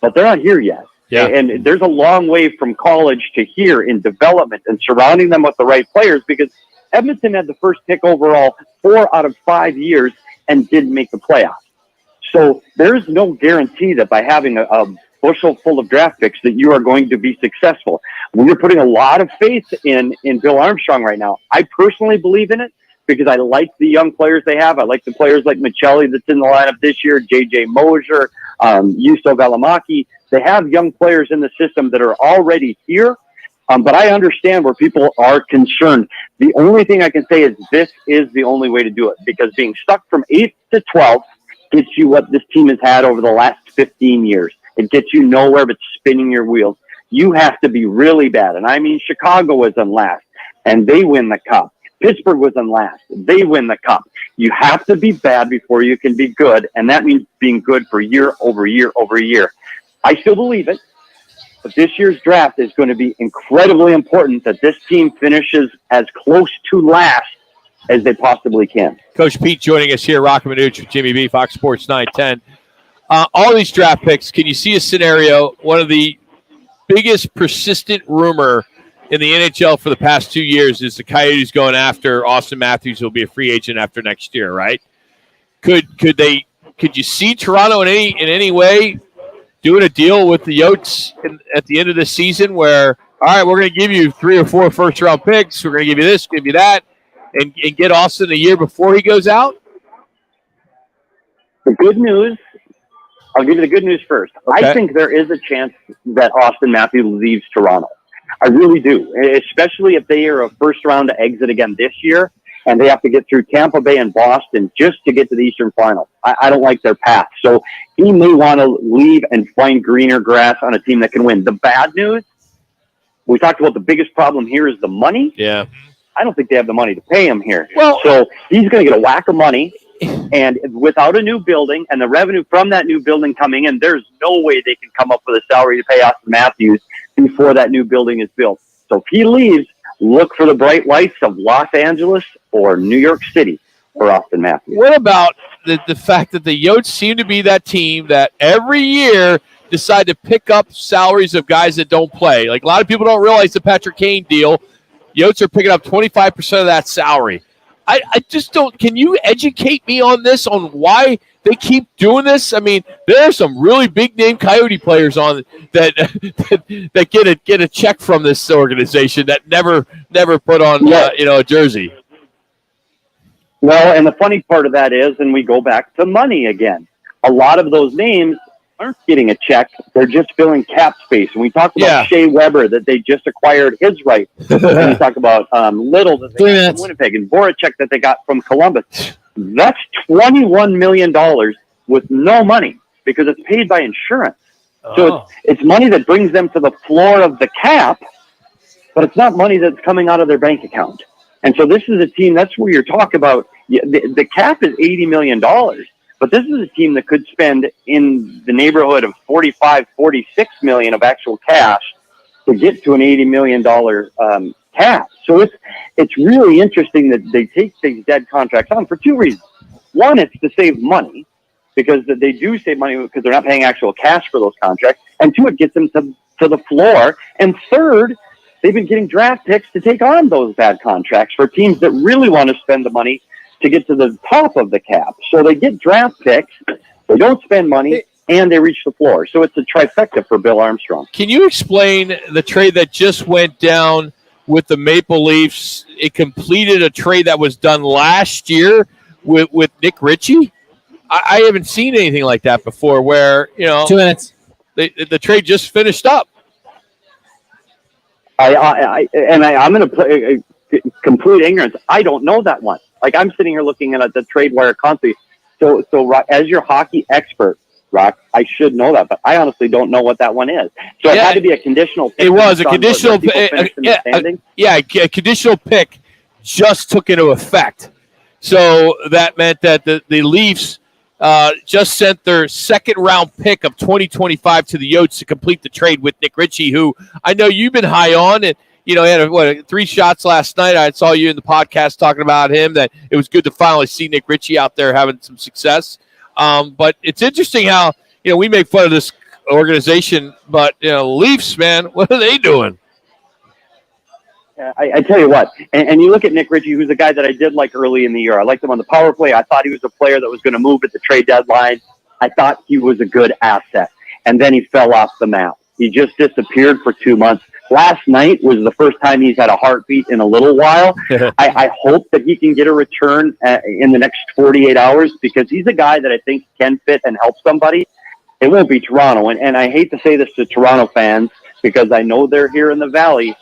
but they're not here yet. Yeah. And there's a long way from college to here in development and surrounding them with the right players, because Edmonton had the first pick overall 4 out of 5 years and didn't make the playoffs. So there's no guarantee that by having a bushel full of draft picks that you are going to be successful. We're putting a lot of faith in Bill Armstrong right now. I personally believe in it because I like the young players they have. I like the players like Michelli that's in the lineup this year, J.J. Mosier, Juuso Välimäki. They have young players in the system that are already here. But I understand where people are concerned. The only thing I can say is this is the only way to do it, because being stuck from 8th to 12th gets you what this team has had over the last 15 years. It gets you nowhere but spinning your wheels. You have to be really bad. And I mean, Chicago was in last, and they win the cup. Pittsburgh was in last. They win the cup. You have to be bad before you can be good, and that means being good for year over year over year. I still believe it, but this year's draft is going to be incredibly important that this team finishes as close to last as they possibly can. Coach Pete joining us here, Roc and Manuch with Jimmy B, Fox Sports 910. All these draft picks, can you see a scenario, one of the biggest persistent rumor in the NHL for the past 2 years is the Coyotes going after Austin Matthews, who will be a free agent after next year, right? Could you see Toronto in any way doing a deal with the Yotes at the end of the season where, all right, we're going to give you 3 or 4 first-round picks, we're going to give you this, give you that, and get Austin a year before he goes out? The good news I'll give you the good news first. Okay. I think there is a chance that Austin Matthews leaves Toronto. I really do, especially if they are a first-round exit again this year, and they have to get through Tampa Bay and Boston just to get to the Eastern Final. I don't like their path. So he may want to leave and find greener grass on a team that can win. The bad news, we talked about the biggest problem here is the money. Yeah. I don't think they have the money to pay him here. Well, so he's going to get a whack of money. And without a new building and the revenue from that new building coming in, there's no way they can come up with a salary to pay Austin Matthews before that new building is built. So if he leaves, look for the bright lights of Los Angeles or New York City for Austin Matthews. What about the fact that the Yotes seem to be that team that every year decide to pick up salaries of guys that don't play? Like, a lot of people don't realize the Patrick Kane deal. Yotes are picking up 25% of that salary. I just don't. Can you educate me on this, on why they keep doing this? I mean, there are some really big name Coyote players on that get a check from this organization that never put on a jersey. Well, and the funny part of that is, and we go back to money again. A lot of those names aren't getting a check; they're just filling cap space. And we talked about Shea Weber, that they just acquired his rights. And we talk about Little that they got from Winnipeg, and Voracek that they got from Columbus. That's $21 million with no money because it's paid by insurance. So it's money that brings them to the floor of the cap, but it's not money that's coming out of their bank account. And so this is a team, that's where you're talking about, the cap is $80 million. But this is a team that could spend in the neighborhood of $45, $46 million of actual cash to get to an $80 million cap. So it's really interesting that they take these dead contracts on for two reasons. One, it's to save money, because they do save money because they're not paying actual cash for those contracts. And two, it gets them to the floor. And third, they've been getting draft picks to take on those bad contracts for teams that really want to spend the money to get to the top of the cap. So they get draft picks, they don't spend money, and they reach the floor. So it's a trifecta for Bill Armstrong. Can you explain the trade that just went down with the Maple Leafs? It completed a trade that was done last year with Nick Ritchie. I haven't seen anything like that before, where 2 minutes. The trade just finished up. I'm going to play complete ignorance. I don't know that one. Like, I'm sitting here looking at the trade wire constantly. So Rock, as your hockey expert, Rock, I should know that, but I honestly don't know what that one is. So it had to be a conditional pick. It was a conditional pick. A conditional pick just took into effect. So that meant that the Leafs just sent their second-round pick of 2025 to the Yotes to complete the trade with Nick Ritchie, who I know you've been high on. And he had 3 shots last night. I saw you in the podcast talking about him, that it was good to finally see Nick Ritchie out there having some success. But it's interesting how, we make fun of this organization, but, Leafs, man, what are they doing? I tell you what, and you look at Nick Ritchie, who's a guy that I did like early in the year. I liked him on the power play. I thought he was a player that was going to move at the trade deadline. I thought he was a good asset. And then he fell off the map. He just disappeared for 2 months. Last night was the first time he's had a heartbeat in a little while. I hope that he can get a return in the next 48 hours, because he's a guy that I think can fit and help somebody. It won't be Toronto. And I hate to say this to Toronto fans, because I know they're here in the Valley.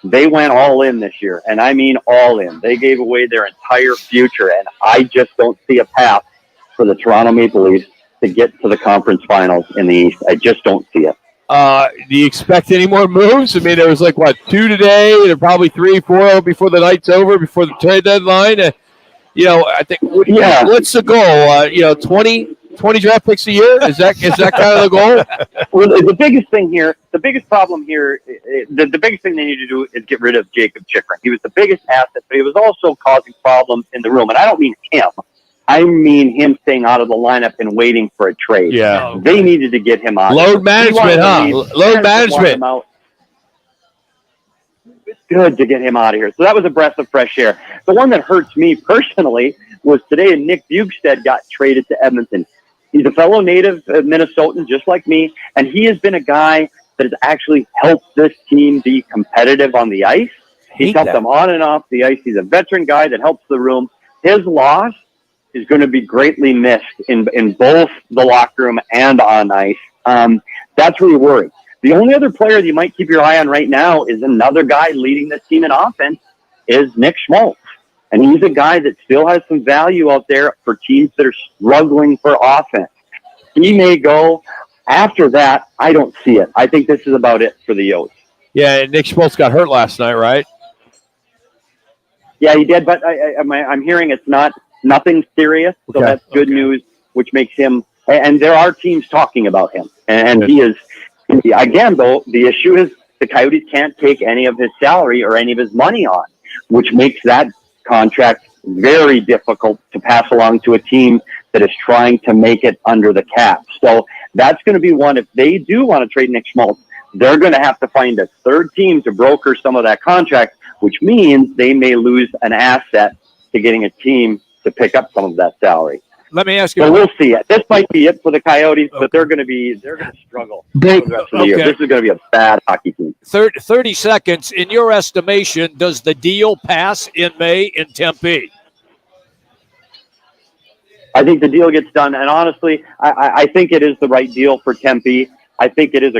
They went all in this year, and I mean all in. They gave away their entire future, and I just don't see a path for the Toronto Maple Leafs to get to the conference finals in the East. I just don't see it. Do you expect any more moves? I mean, there was 2 today. There are probably 3, 4 before the night's over, before the trade deadline. I think what's the goal? 20 draft picks a year? Is that kind of the goal? Well, the biggest thing here, the biggest problem here, the biggest thing they need to do is get rid of Jacob Chikrin. He was the biggest asset, but he was also causing problems in the room. And I don't mean him. I mean him staying out of the lineup and waiting for a trade. Yeah. They needed to get him out. Load management, huh? Load management. It's good to get him out of here. So that was a breath of fresh air. The one that hurts me personally was today Nick Bjugstad got traded to Edmonton. He's a fellow native Minnesotan, just like me, and he has been a guy that has actually helped this team be competitive on the ice. He's helped them on and off the ice. He's a veteran guy that helps the room. His loss is going to be greatly missed in both the locker room and on ice. That's really worrying. The only other player that you might keep your eye on right now is another guy leading this team in offense is Nick Schmaltz. And he's a guy that still has some value out there for teams that are struggling for offense. He may go. After that, I don't see it. I think this is about it for the Yotes. Yeah, and Nick Schmaltz got hurt last night, right? Yeah, he did, but I'm hearing it's nothing serious, so that's good news, which makes him – and there are teams talking about him. And he is – again, though, the issue is the Coyotes can't take any of his salary or any of his money on, which makes that contract very difficult to pass along to a team that is trying to make it under the cap. So that's going to be one. If they do want to trade Nick Schmaltz, they're going to have to find a third team to broker some of that contract, which means they may lose an asset to getting a team to pick up some of that salary. Let me ask you. So we'll see. This might be it for the Coyotes, but they're going to struggle for the rest of the year. This is going to be a bad hockey team. 30 seconds. In your estimation, does the deal pass in May in Tempe? I think the deal gets done, and honestly, I think it is the right deal for Tempe. I think it is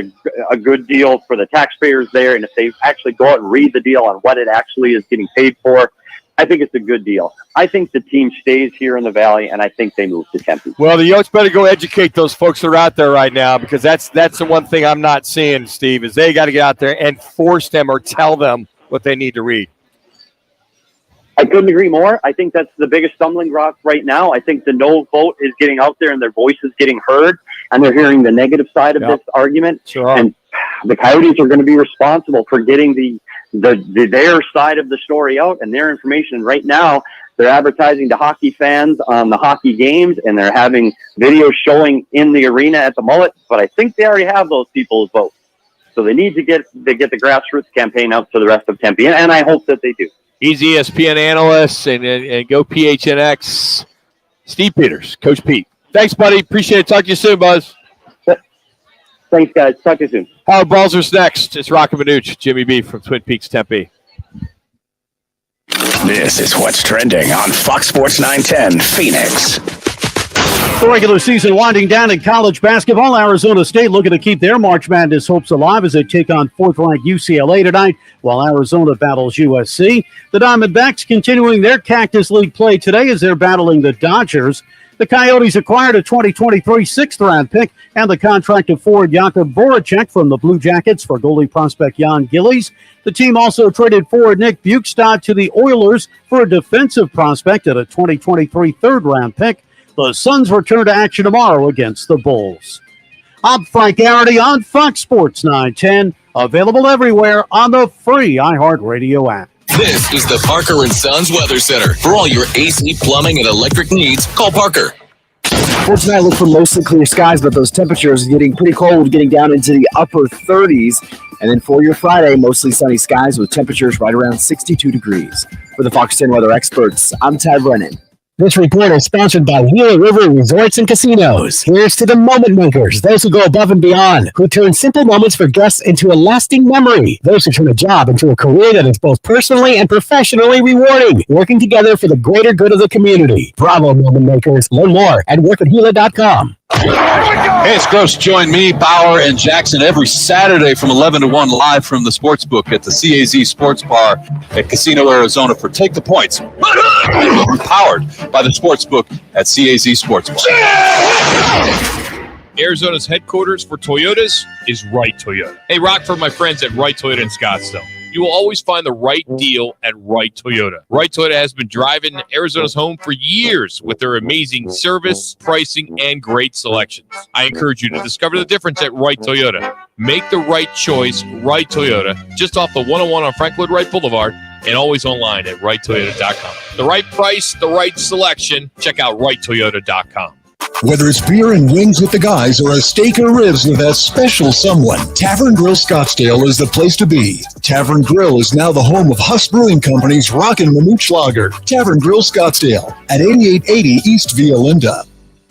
a good deal for the taxpayers there, and if they actually go out and read the deal on what it actually is getting paid for, I think it's a good deal. I think the team stays here in the Valley, and I think they move to Tempe. Well, the Yotes better go educate those folks that are out there right now, because that's the one thing I'm not seeing, Steve, is they got to get out there and force them or tell them what they need to read. I couldn't agree more. I think that's the biggest stumbling block right now. I think the no vote is getting out there and their voice is getting heard, and they're hearing the negative side of this argument. Sure. And the Coyotes are going to be responsible for getting their side of the story out and their information. Right now, they're advertising to hockey fans on the hockey games, and they're having videos showing in the arena at the Mullet. But I think they already have those people's votes. So they need to get the grassroots campaign out to the rest of Tempe, and I hope that they do. He's ESPN analyst and go PHNX. Steve Peters, Coach Pete. Thanks, buddy. Appreciate it. Talk to you soon, Buzz. Thanks, guys. Talk to you soon. Howard Balzer's next. It's Roc and Manuch, Jimmy B from Twin Peaks, Tempe. This is what's trending on Fox Sports 910 Phoenix. The regular season winding down in college basketball. Arizona State looking to keep their March Madness hopes alive as they take on fourth-ranked UCLA tonight, while Arizona battles USC. The Diamondbacks continuing their Cactus League play today as they're battling the Dodgers. The Coyotes acquired a 2023 sixth-round pick and the contract of forward Jakub Voracek from the Blue Jackets for goalie prospect Jan Gillies. The team also traded forward Nick Bukestad to the Oilers for a defensive prospect and a 2023 third-round pick. The Suns return to action tomorrow against the Bulls. I'm Frank Garrity on Fox Sports 910, available everywhere on the free iHeartRadio app. This is the Parker and Sons Weather Center. For all your AC, plumbing, and electric needs, call Parker. For tonight, look for mostly clear skies, but those temperatures getting pretty cold, getting down into the upper 30s. And then for your Friday, mostly sunny skies with temperatures right around 62 degrees. For the Fox 10 weather experts, I'm Tad Brennan. This report is sponsored by Gila River Resorts and Casinos. Here's to the moment makers, those who go above and beyond, who turn simple moments for guests into a lasting memory, those who turn a job into a career that is both personally and professionally rewarding, working together for the greater good of the community. Bravo, moment makers. Learn more at workatgila.com. Hey, it's Gross. Join me, Bauer, and Jackson every Saturday from 11 to 1 live from the Sportsbook at the CAZ Sports Bar at Casino, Arizona for Take the Points. Powered by the Sportsbook at CAZ Sports Bar. Arizona's headquarters for Toyotas is Wright Toyota. Hey, Rock, for my friends at Wright Toyota in Scottsdale. You will always find the right deal at Wright Toyota. Wright Toyota has been driving Arizona's home for years with their amazing service, pricing, and great selections. I encourage you to discover the difference at Wright Toyota. Make the right choice, Wright Toyota, just off the 101 on Frank Lloyd Wright Boulevard, and always online at WrightToyota.com. The right price, the right selection. Check out WrightToyota.com. Whether it's beer and wings with the guys or a steak or ribs with that special someone, Tavern Grill Scottsdale is the place to be. Tavern Grill is now the home of Huss Brewing Company's Roc and Manuch Lager. Tavern Grill Scottsdale at 8880 East Via Linda.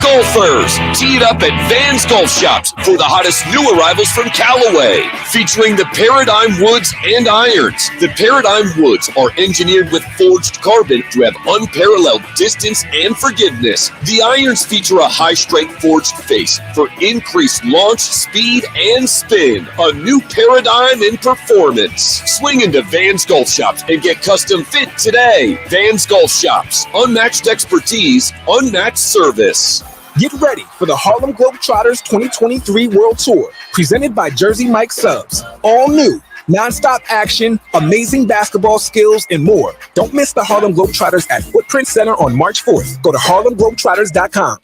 Golfers, tee it up at Van's Golf Shops for the hottest new arrivals from Callaway, featuring the Paradigm Woods and Irons. The Paradigm Woods are engineered with forged carbon to have unparalleled distance and forgiveness. The irons feature a high-strength forged face for increased launch, speed, and spin. A new paradigm in performance. Swing into Van's Golf Shops and get custom fit today. Van's Golf Shops. Unmatched expertise, unmatched service. Get ready for the Harlem Globetrotters 2023 World Tour, presented by Jersey Mike Subs. All new, non-stop action, amazing basketball skills, and more. Don't miss the Harlem Globetrotters at Footprint Center on March 4th. Go to harlemglobetrotters.com.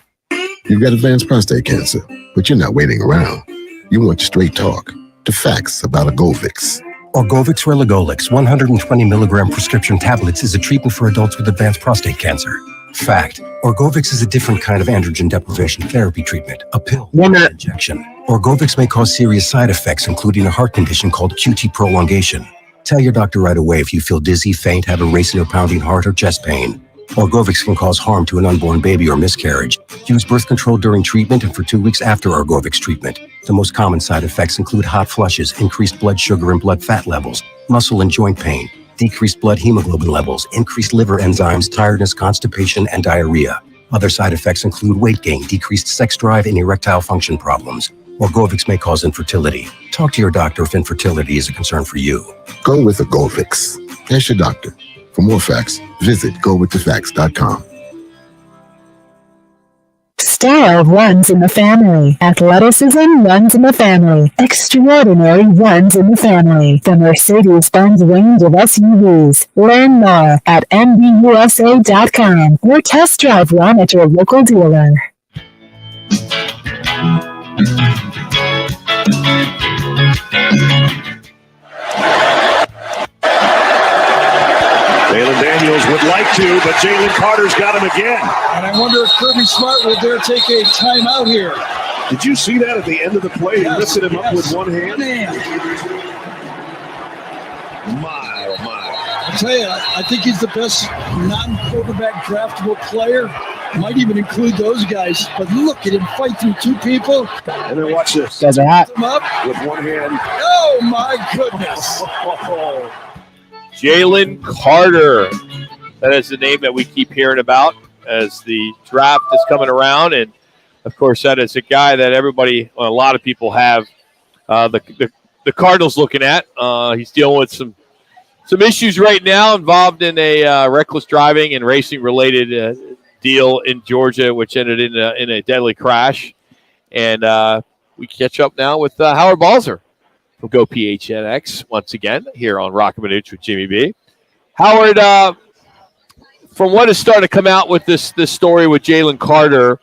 You've got advanced prostate cancer, but you're not waiting around. You want straight talk, the facts about Orgovix. Orgovix Relagolix 120 milligram prescription tablets is a treatment for adults with advanced prostate cancer. Fact: Orgovix is a different kind of androgen deprivation therapy treatment, a pill, not an injection. Orgovix may cause serious side effects, including a heart condition called QT prolongation. Tell your doctor right away if you feel dizzy, faint, have a racing or pounding heart, or chest pain. Orgovix can cause harm to an unborn baby or miscarriage. Use birth control during treatment and for 2 weeks after Orgovix treatment. The most common side effects include hot flushes, increased blood sugar and blood fat levels, muscle and joint pain, decreased blood hemoglobin levels, increased liver enzymes, tiredness, constipation, and diarrhea. Other side effects include weight gain, decreased sex drive, and erectile function problems. Orgovix may cause infertility. Talk to your doctor if infertility is a concern for you. Go with Orgovix. Ask your doctor. For more facts, visit gowiththefacts.com. Style runs in the family. Athleticism runs in the family. Extraordinary runs in the family. The Mercedes-Benz range of SUVs. Learn more at MBUSA.com or test drive one at your local dealer. Jalen Daniels would like to, but Jalen Carter's got him again. And I wonder if Kirby Smart will dare take a timeout here. Did you see that at the end of the play? He lifted him up with one hand. Man. My, oh my. I tell you, I think he's the best non-quarterback draftable player. Might even include those guys. But look at him fight through two people. And then watch this. Guys are hot. Him up with one hand. Oh, my goodness. Jalen Carter. That is the name that we keep hearing about as the draft is coming around. And, of course, that is a guy that everybody, well, a lot of people have the Cardinals looking at. He's dealing with some issues right now involved in a reckless driving and racing-related deal in Georgia, which ended in a deadly crash. And we catch up now with Howard Balzer. We'll go PHNX once again here on Roc and Manuch with Jimmy B. Howard, from what is starting to come out with this story with Jalen Carter,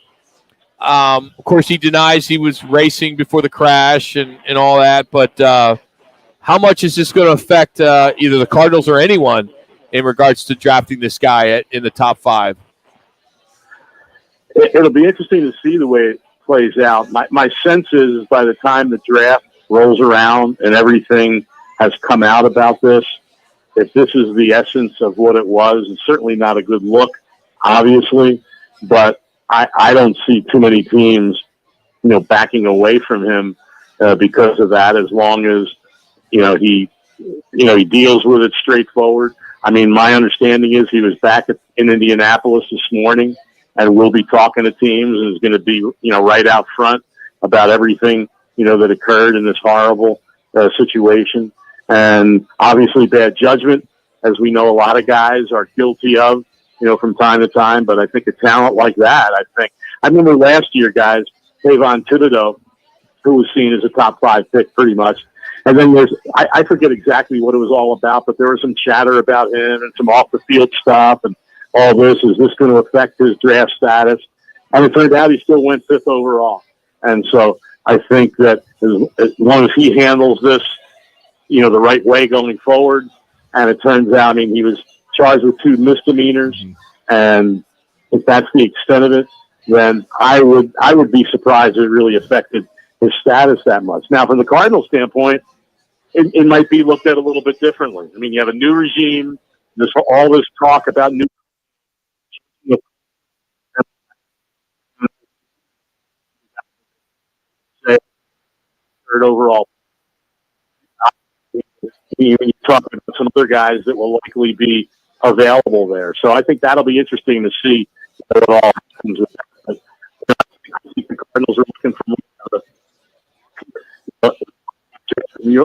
of course, he denies he was racing before the crash and all that. But how much is this going to affect either the Cardinals or anyone in regards to drafting this guy in the top 5? It'll be interesting to see the way it plays out. My sense is by the time the draft rolls around and everything has come out about this, if this is the essence of what it was, it's certainly not a good look, obviously, but I don't see too many teams, backing away from him because of that, as long as, he deals with it straightforward. I mean, my understanding is he was back in Indianapolis this morning and will be talking to teams and is going to be, right out front about everything, that occurred in this horrible situation. And obviously bad judgment, as we know a lot of guys are guilty of, from time to time. But I think a talent like that, I remember last year, guys, Kayvon Thibodeau, who was seen as a top 5 pick pretty much. And then I forget exactly what it was all about, but there was some chatter about him and some off the field stuff and all this. Is this going to affect his draft status? And it turned out he still went 5th overall. And so I think that as long as he handles this, the right way going forward, and it turns out, he was charged with 2 misdemeanors, and if that's the extent of it, then I would be surprised if it really affected his status that much. Now, from the Cardinals standpoint, it might be looked at a little bit differently. You have a new regime, all this talk about new third overall. You talk about some other guys that will likely be available there. So I think that'll be interesting to see what all happens with that. I think the Cardinals are looking for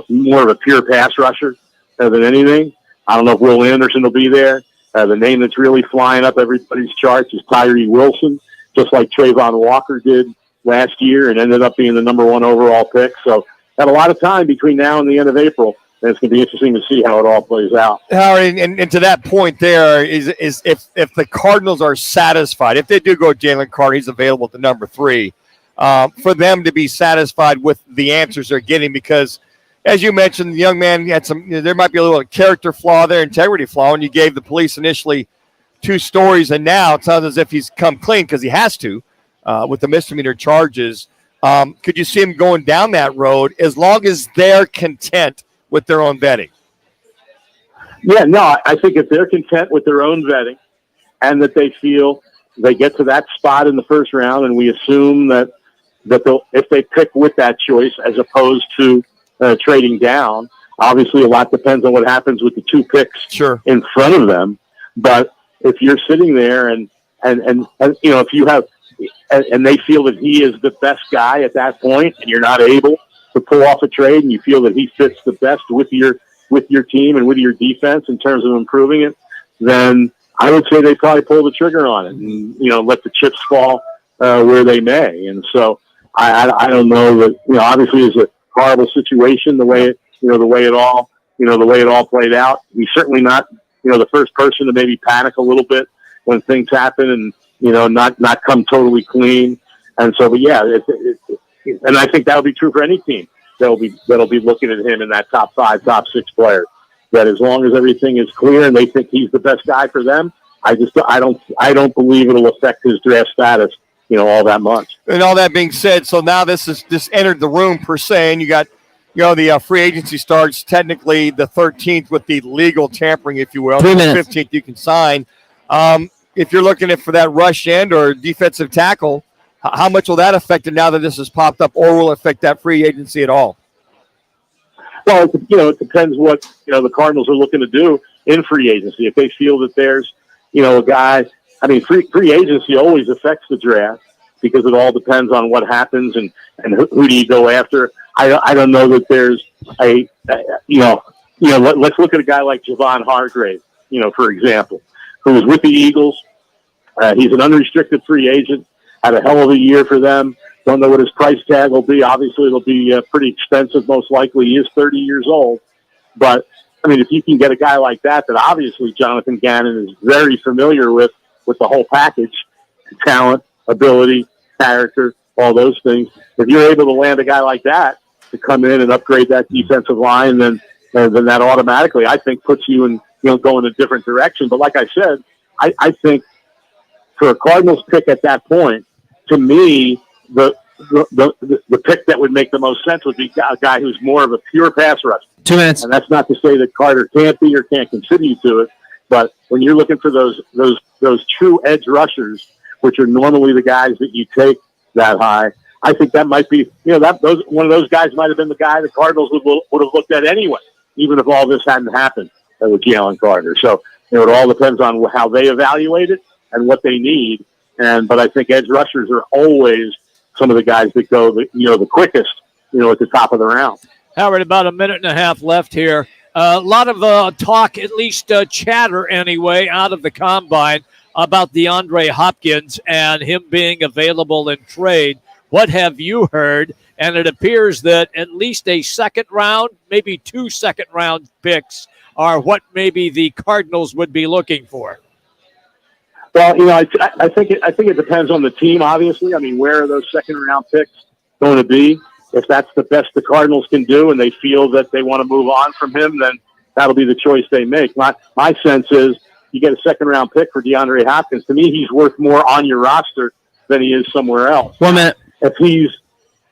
more of a pure pass rusher than anything. I don't know if Will Anderson will be there. The name that's really flying up everybody's charts is Tyree Wilson, just like Trayvon Walker did last year and ended up being the number 1 overall pick. So got a lot of time between now and the end of April. And it's going to be interesting to see how it all plays out. Howard, and to that point there is if the Cardinals are satisfied, if they do go Jalen Carter, he's available at the number 3, for them to be satisfied with the answers they're getting, because as you mentioned, the young man had there might be a little character flaw there, integrity flaw, and you gave the police initially 2 stories, and now it sounds as if he's come clean because he has to with the misdemeanor charges. Could you see him going down that road as long as they're content with their own vetting? Yeah, no, I think if they're content with their own vetting and that they feel they get to that spot in the first round, and we assume that if they pick with that choice as opposed to trading down, obviously a lot depends on what happens with the 2 picks in front of them. But if you're sitting there and if you have and they feel that he is the best guy at that point, and you're not able to pull off a trade, and you feel that he fits the best with your team and with your defense in terms of improving it, then I would say they probably pull the trigger on it and let the chips fall where they may. And so I don't know that obviously it's a horrible situation the way it all played out. He's certainly not the first person to maybe panic a little bit when things happen and not come totally clean. And so, but yeah, and I think that'll be true for any team that'll be looking at him in that top 5, top 6 player. That as long as everything is clear and they think he's the best guy for them, I don't believe it'll affect his draft status, all that much. And all that being said, so now this entered the room per se, and you got, the free agency starts technically the 13th with the legal tampering, if you will. 3 minutes. 15th you can sign. If you're looking at for that rush end or defensive tackle, how much will that affect it now that this has popped up, or will it affect that free agency at all? Well, it depends what, the Cardinals are looking to do in free agency. If they feel that there's, a guy, free agency always affects the draft because it all depends on what happens and who do you go after. I don't know that there's let's look at a guy like Javon Hargrave, for example, who was with the Eagles. He's an unrestricted free agent, had a hell of a year for them. Don't know what his price tag will be. Obviously, it'll be pretty expensive, most likely. He is 30 years old. But, if you can get a guy like that obviously Jonathan Gannon is very familiar with the whole package, talent, ability, character, all those things. If you're able to land a guy like that to come in and upgrade that defensive line, then that automatically, I think, puts you in, go in a different direction. But like I said, I think for a Cardinals pick at that point, to me, the pick that would make the most sense would be a guy who's more of a pure pass rusher. 2 minutes. And that's not to say that Carter can't be or can't contribute to it, but when you're looking for those true edge rushers, which are normally the guys that you take that high, I think that might be one of those guys might have been the guy the Cardinals would have looked at anyway, even if all this hadn't happened with Jalen Carter. So it all depends on how they evaluate it and what they need. But I think edge rushers are always some of the guys that go the quickest at the top of the round. Howard, about a minute and a half left here. A lot of talk, at least chatter anyway, out of the combine about DeAndre Hopkins and him being available in trade. What have you heard? And it appears that at least a second round, maybe 2 second-round picks are what maybe the Cardinals would be looking for. Well, I think it depends on the team, obviously. Where are those second-round picks going to be? If that's the best the Cardinals can do and they feel that they want to move on from him, then that'll be the choice they make. My sense is you get a second-round pick for DeAndre Hopkins. To me, he's worth more on your roster than he is somewhere else. 1 minute. If he's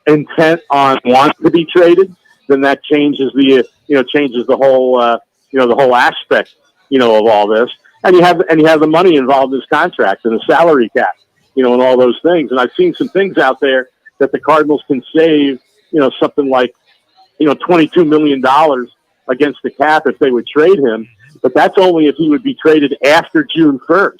intent on wanting to be traded, then that changes the whole aspect of all this. And you have the money involved in his contract and the salary cap, and all those things. And I've seen some things out there that the Cardinals can save, something like $22 million against the cap if they would trade him. But that's only if he would be traded after June 1st.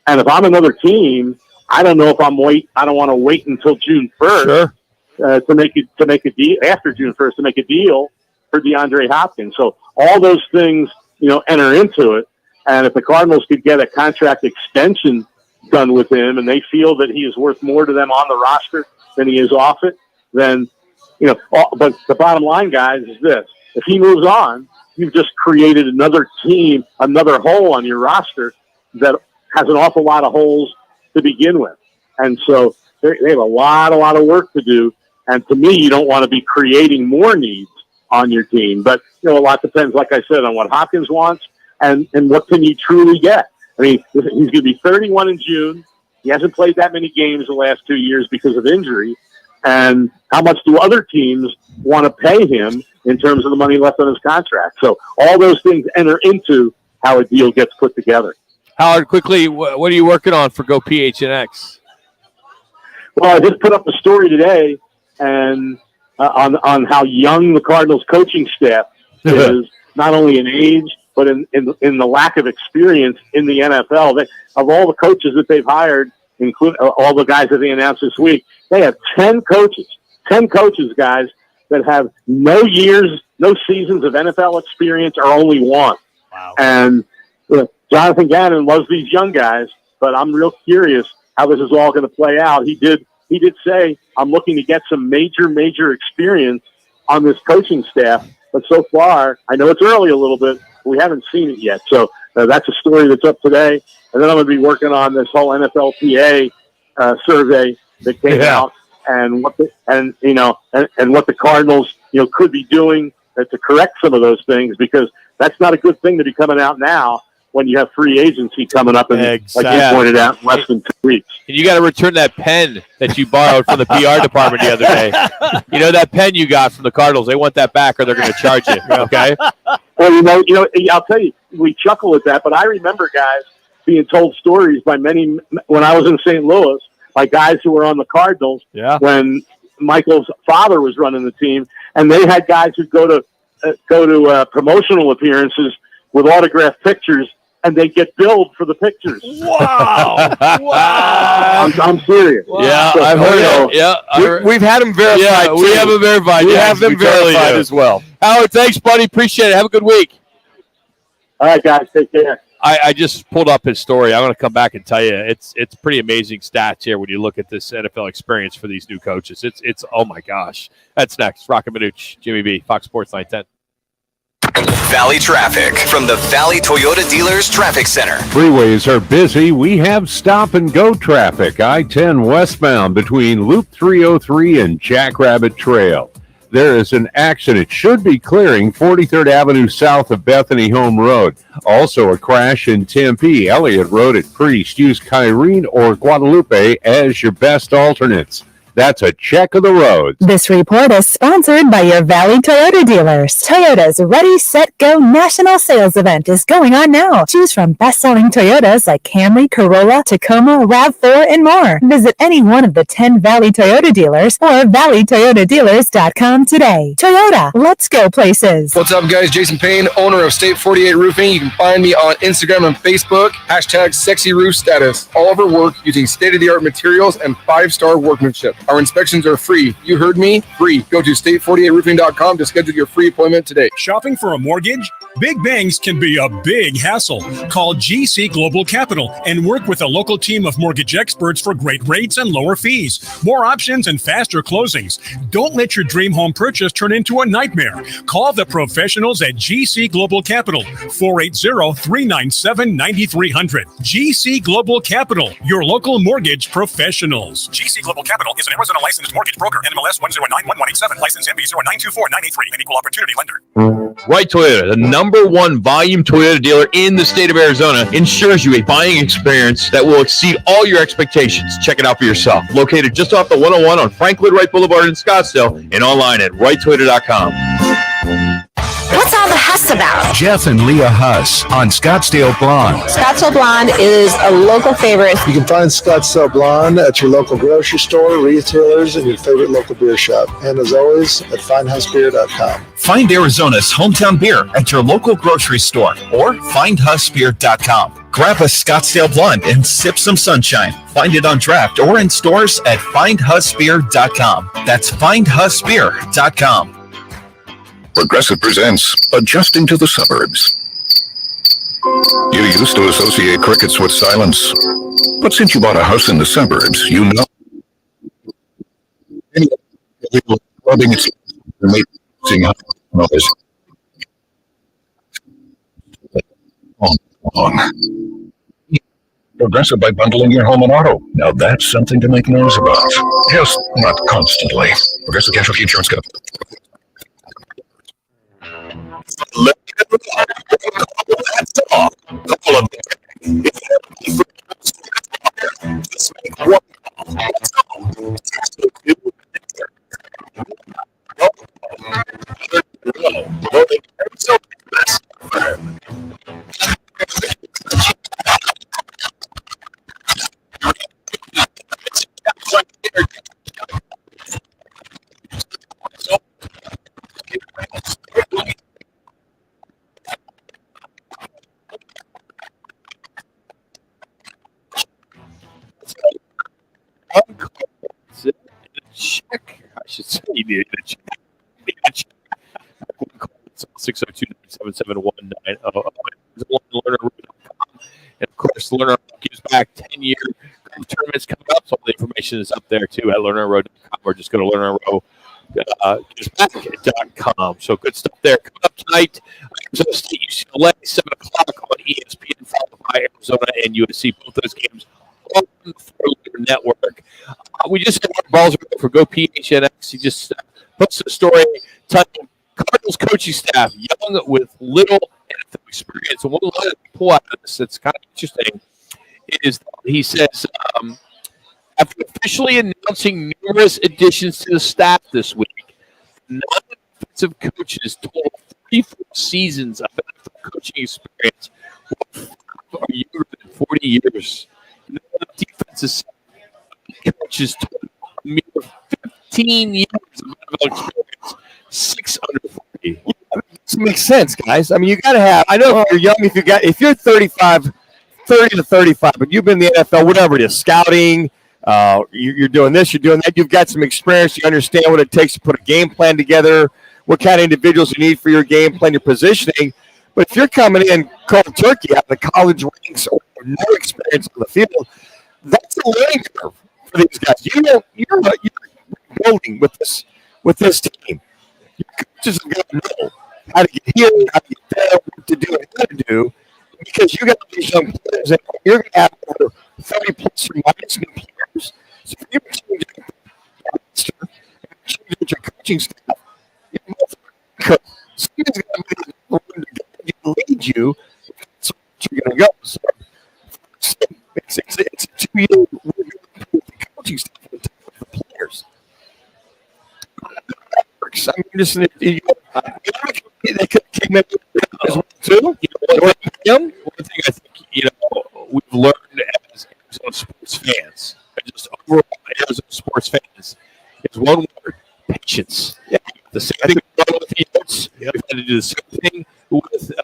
And if I'm another team, I don't know if I don't want to wait until June 1st to make a deal after June 1st to make a deal for DeAndre Hopkins. So all those things, enter into it. And if the Cardinals could get a contract extension done with him and they feel that he is worth more to them on the roster than he is off it, then, but the bottom line, guys, is this. If he moves on, you've just created another team, another hole on your roster that has an awful lot of holes to begin with. And so they have a lot of work to do. And to me, you don't want to be creating more needs on your team. But, a lot depends, like I said, on what Hopkins wants and what can you truly get. I mean, he's going to be 31 in June. He hasn't played that many games the last 2 years because of injury. And how much do other teams want to pay him in terms of the money left on his contract? So all those things enter into how a deal gets put together. Howard, quickly, what are you working on for Go PHNX? Well, I just put up a story today and on how young the Cardinals coaching staff is, not only in age, but in the lack of experience in the NFL. Of all the coaches that they've hired, including all the guys that they announced this week, they have 10 coaches, guys, that have no seasons of NFL experience or only one. Wow. And Jonathan Gannon loves these young guys, but I'm real curious how this is all going to play out. He did say, I'm looking to get some major experience on this coaching staff. But so far, I know it's early a little bit, but we haven't seen it yet. So that's a story that's up today. And then I'm going to be working on this whole NFLPA survey that came out and what the Cardinals, could be doing to correct some of those things, because that's not a good thing to be coming out now when you have free agency coming up, and like you pointed out, in less than 2 weeks. And you got to return that pen that you borrowed from the PR department the other day. That pen you got from the Cardinals, they want that back or they're going to charge you, okay? Well, I'll tell you, we chuckle at that, but I remember guys being told stories by many, when I was in St. Louis, by guys who were on the Cardinals when Michael's father was running the team, and they had guys who go to promotional appearances with autographed pictures, and they get billed for the pictures. Wow! I'm serious. Wow. Yeah, I've heard it. Yeah, we've had them verified. Yeah, we have them verified. We have them verified as well. Howard, thanks, buddy. Appreciate it. Have a good week. All right, guys. Take care. I just pulled up his story. I'm going to come back and tell you, it's pretty amazing stats here when you look at this NFL experience for these new coaches. It's oh my gosh. That's next. Roc and Manuch, Jimmy B, Fox Sports 910. Valley traffic from the Valley Toyota Dealers Traffic Center. Freeways are busy. We have stop-and-go traffic. I-10 westbound between Loop 303 and Jackrabbit Trail. There is an accident. Should be clearing 43rd Avenue south of Bethany Home Road. Also a crash in Tempe. Elliott Road at Priest. Use Kyrene or Guadalupe as your best alternates. That's a check of the roads. This report is sponsored by your Valley Toyota dealers. Toyota's Ready, Set, Go national sales event is going on now. Choose from best-selling Toyotas like Camry, Corolla, Tacoma, RAV4, and more. Visit any one of the 10 Valley Toyota dealers or valleytoyotadealers.com today. Toyota, let's go places. What's up, guys? Jason Payne, owner of State 48 Roofing. You can find me on Instagram and Facebook, #SexyRoofStatus. All of our work using state-of-the-art materials and 5-star workmanship. Our inspections are free. You heard me? Free. Go to state48roofing.com to schedule your free appointment today. Shopping for a mortgage? Big banks can be a big hassle. Call GC Global Capital and work with a local team of mortgage experts for great rates and lower fees, more options, and faster closings. Don't let your dream home purchase turn into a nightmare. Call the professionals at GC Global Capital, 480-397-9300. GC Global Capital, your local mortgage professionals. GC Global Capital is an Arizona licensed mortgage broker. NMLS 1091187. License MB 0924983. An equal opportunity lender. Right Toyota, the #1 volume Toyota dealer in the state of Arizona, ensures you a buying experience that will exceed all your expectations. Check it out for yourself. Located just off the 101 on Franklin Wright Boulevard in Scottsdale and online at righttoyota.com. What's all the hype fuss about? Jeff and Leah Huss on Scottsdale Blonde. Scottsdale Blonde is a local favorite. You can find Scottsdale Blonde at your local grocery store, retailers, and your favorite local beer shop. And as always, at findhousebeer.com. Find Arizona's hometown beer at your local grocery store or findhussbeer.com. Grab a Scottsdale Blonde and sip some sunshine. Find it on draft or in stores at findhussbeer.com. That's findhussbeer.com. Progressive presents Adjusting to the Suburbs. You used to associate crickets with silence, but since you bought a house in the suburbs, you know. Rubbing its noise. Progressive by bundling your home and auto. Now that's something to make noise about. Just not constantly. Progressive Casualty Insurance Company. That's all. Couple of just make one. Check. I should say you need a check. 602-771-90. And of course, Lerner gives back 10-year tournaments coming up. So all the information is up there too at lernerrow.com or just go to lernerrow.com. So good stuff there. Coming up tonight, Arizona State UCLA, 7 o'clock on ESPN, followed by Arizona and USC. Both those games on the 4-Letter Network. We just had Mark Balzer for Go PHNX. He just posted a story titled Cardinals coaching staff, young with little NFL experience. And one of the pull out of this that's kind of interesting is he says, after officially announcing numerous additions to the staff this week, non-offensive coaches total 34 seasons of NFL coaching experience, are younger than 40 years. Defensive coaches total a mere 15 years of NFL experience. 6 under 40. This makes sense, guys. I mean, you got to have. I know if you're young, if you're 35, 30 to 35, but you've been in the NFL, whatever it is, scouting, you're doing this, you're doing that. You've got some experience. You understand what it takes to put a game plan together, what kind of individuals you need for your game plan, your positioning. But if you're coming in cold turkey out of the college ranks or no experience on the field, that's a learning curve for these guys. You're building with this team. Your coaches have got to know how to get here, how to get there, what to do, and how to do, because you got these young players, and you're going to have over 30 plus or minus new players. So if you're changing your coaching staff, somebody's going to lead you. That's where you're going to go. So it's a 2-year coaching staff with the players. I mean, just they could came in as well too. One thing I think we've learned as Arizona sports fans, and just overall Arizona sports fans, is one word: patience. Yeah, the same thing with the Yotes. We've had to do the same thing with the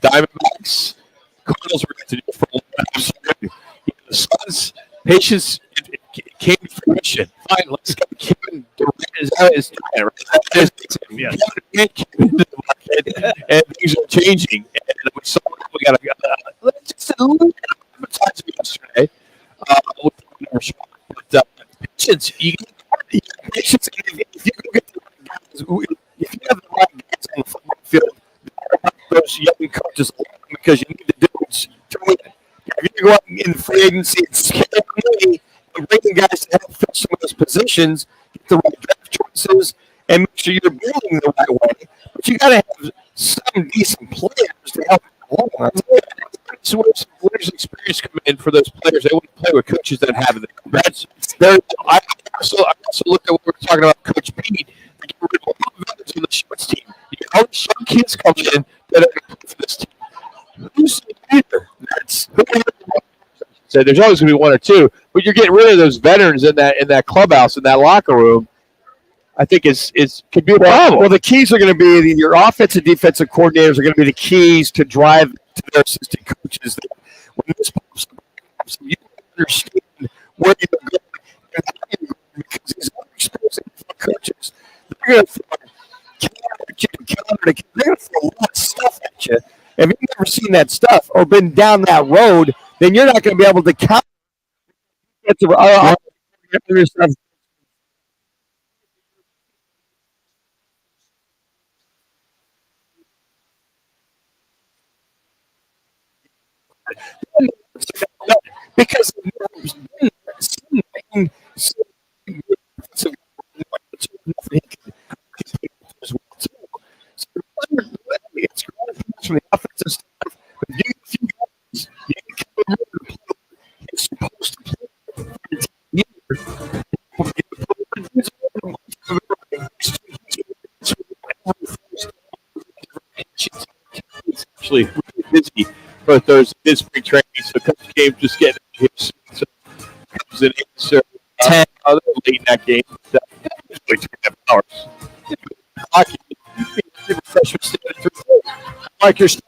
Diamondbacks. Cardinals were going to do it for a long time. The Suns, patience. It came to fruition. Fine, let's go. Kevin Durant is out. And things are changing. And we saw we got just a little bit of time yesterday. But patience, you get patience. If you go get the right guys, if you have the right guys on the football field, those young coaches, because you need the dudes to win. If you go out in free agency and scare money, bringing guys to help fill some of those positions, get the right draft choices, and make sure you're building the right way. But you got to have some decent players to help along. So where's experience come in for those players? They want to play with coaches that have it. I also looked at what we were talking about, Coach Pete. They get rid of all the veterans on the shorts team. You get all these young kids coming in that are for this team. Who's the leader? So there's always going to be one or two, but you're getting rid of those veterans in that clubhouse, in that locker room. I think it's could be a problem. Well, the keys are going to be your offensive, defensive coordinators are going to be the keys to drive to their assistant coaches. When this pops up, you understand where you're going and how you're going, because these other experienced coaches, they're going to throw counter at you, they're going to throw a lot of stuff at you. If you've never seen that stuff or been down that road, then you're not going to be able to count. Because it's from the offensive staff. It's supposed to play. Actually really busy for those this spring training, so coach game just getting here. So comes in answer 10 other late in that game. Usually 2.5 hours. Hockey, refreshment standard for like your stuff.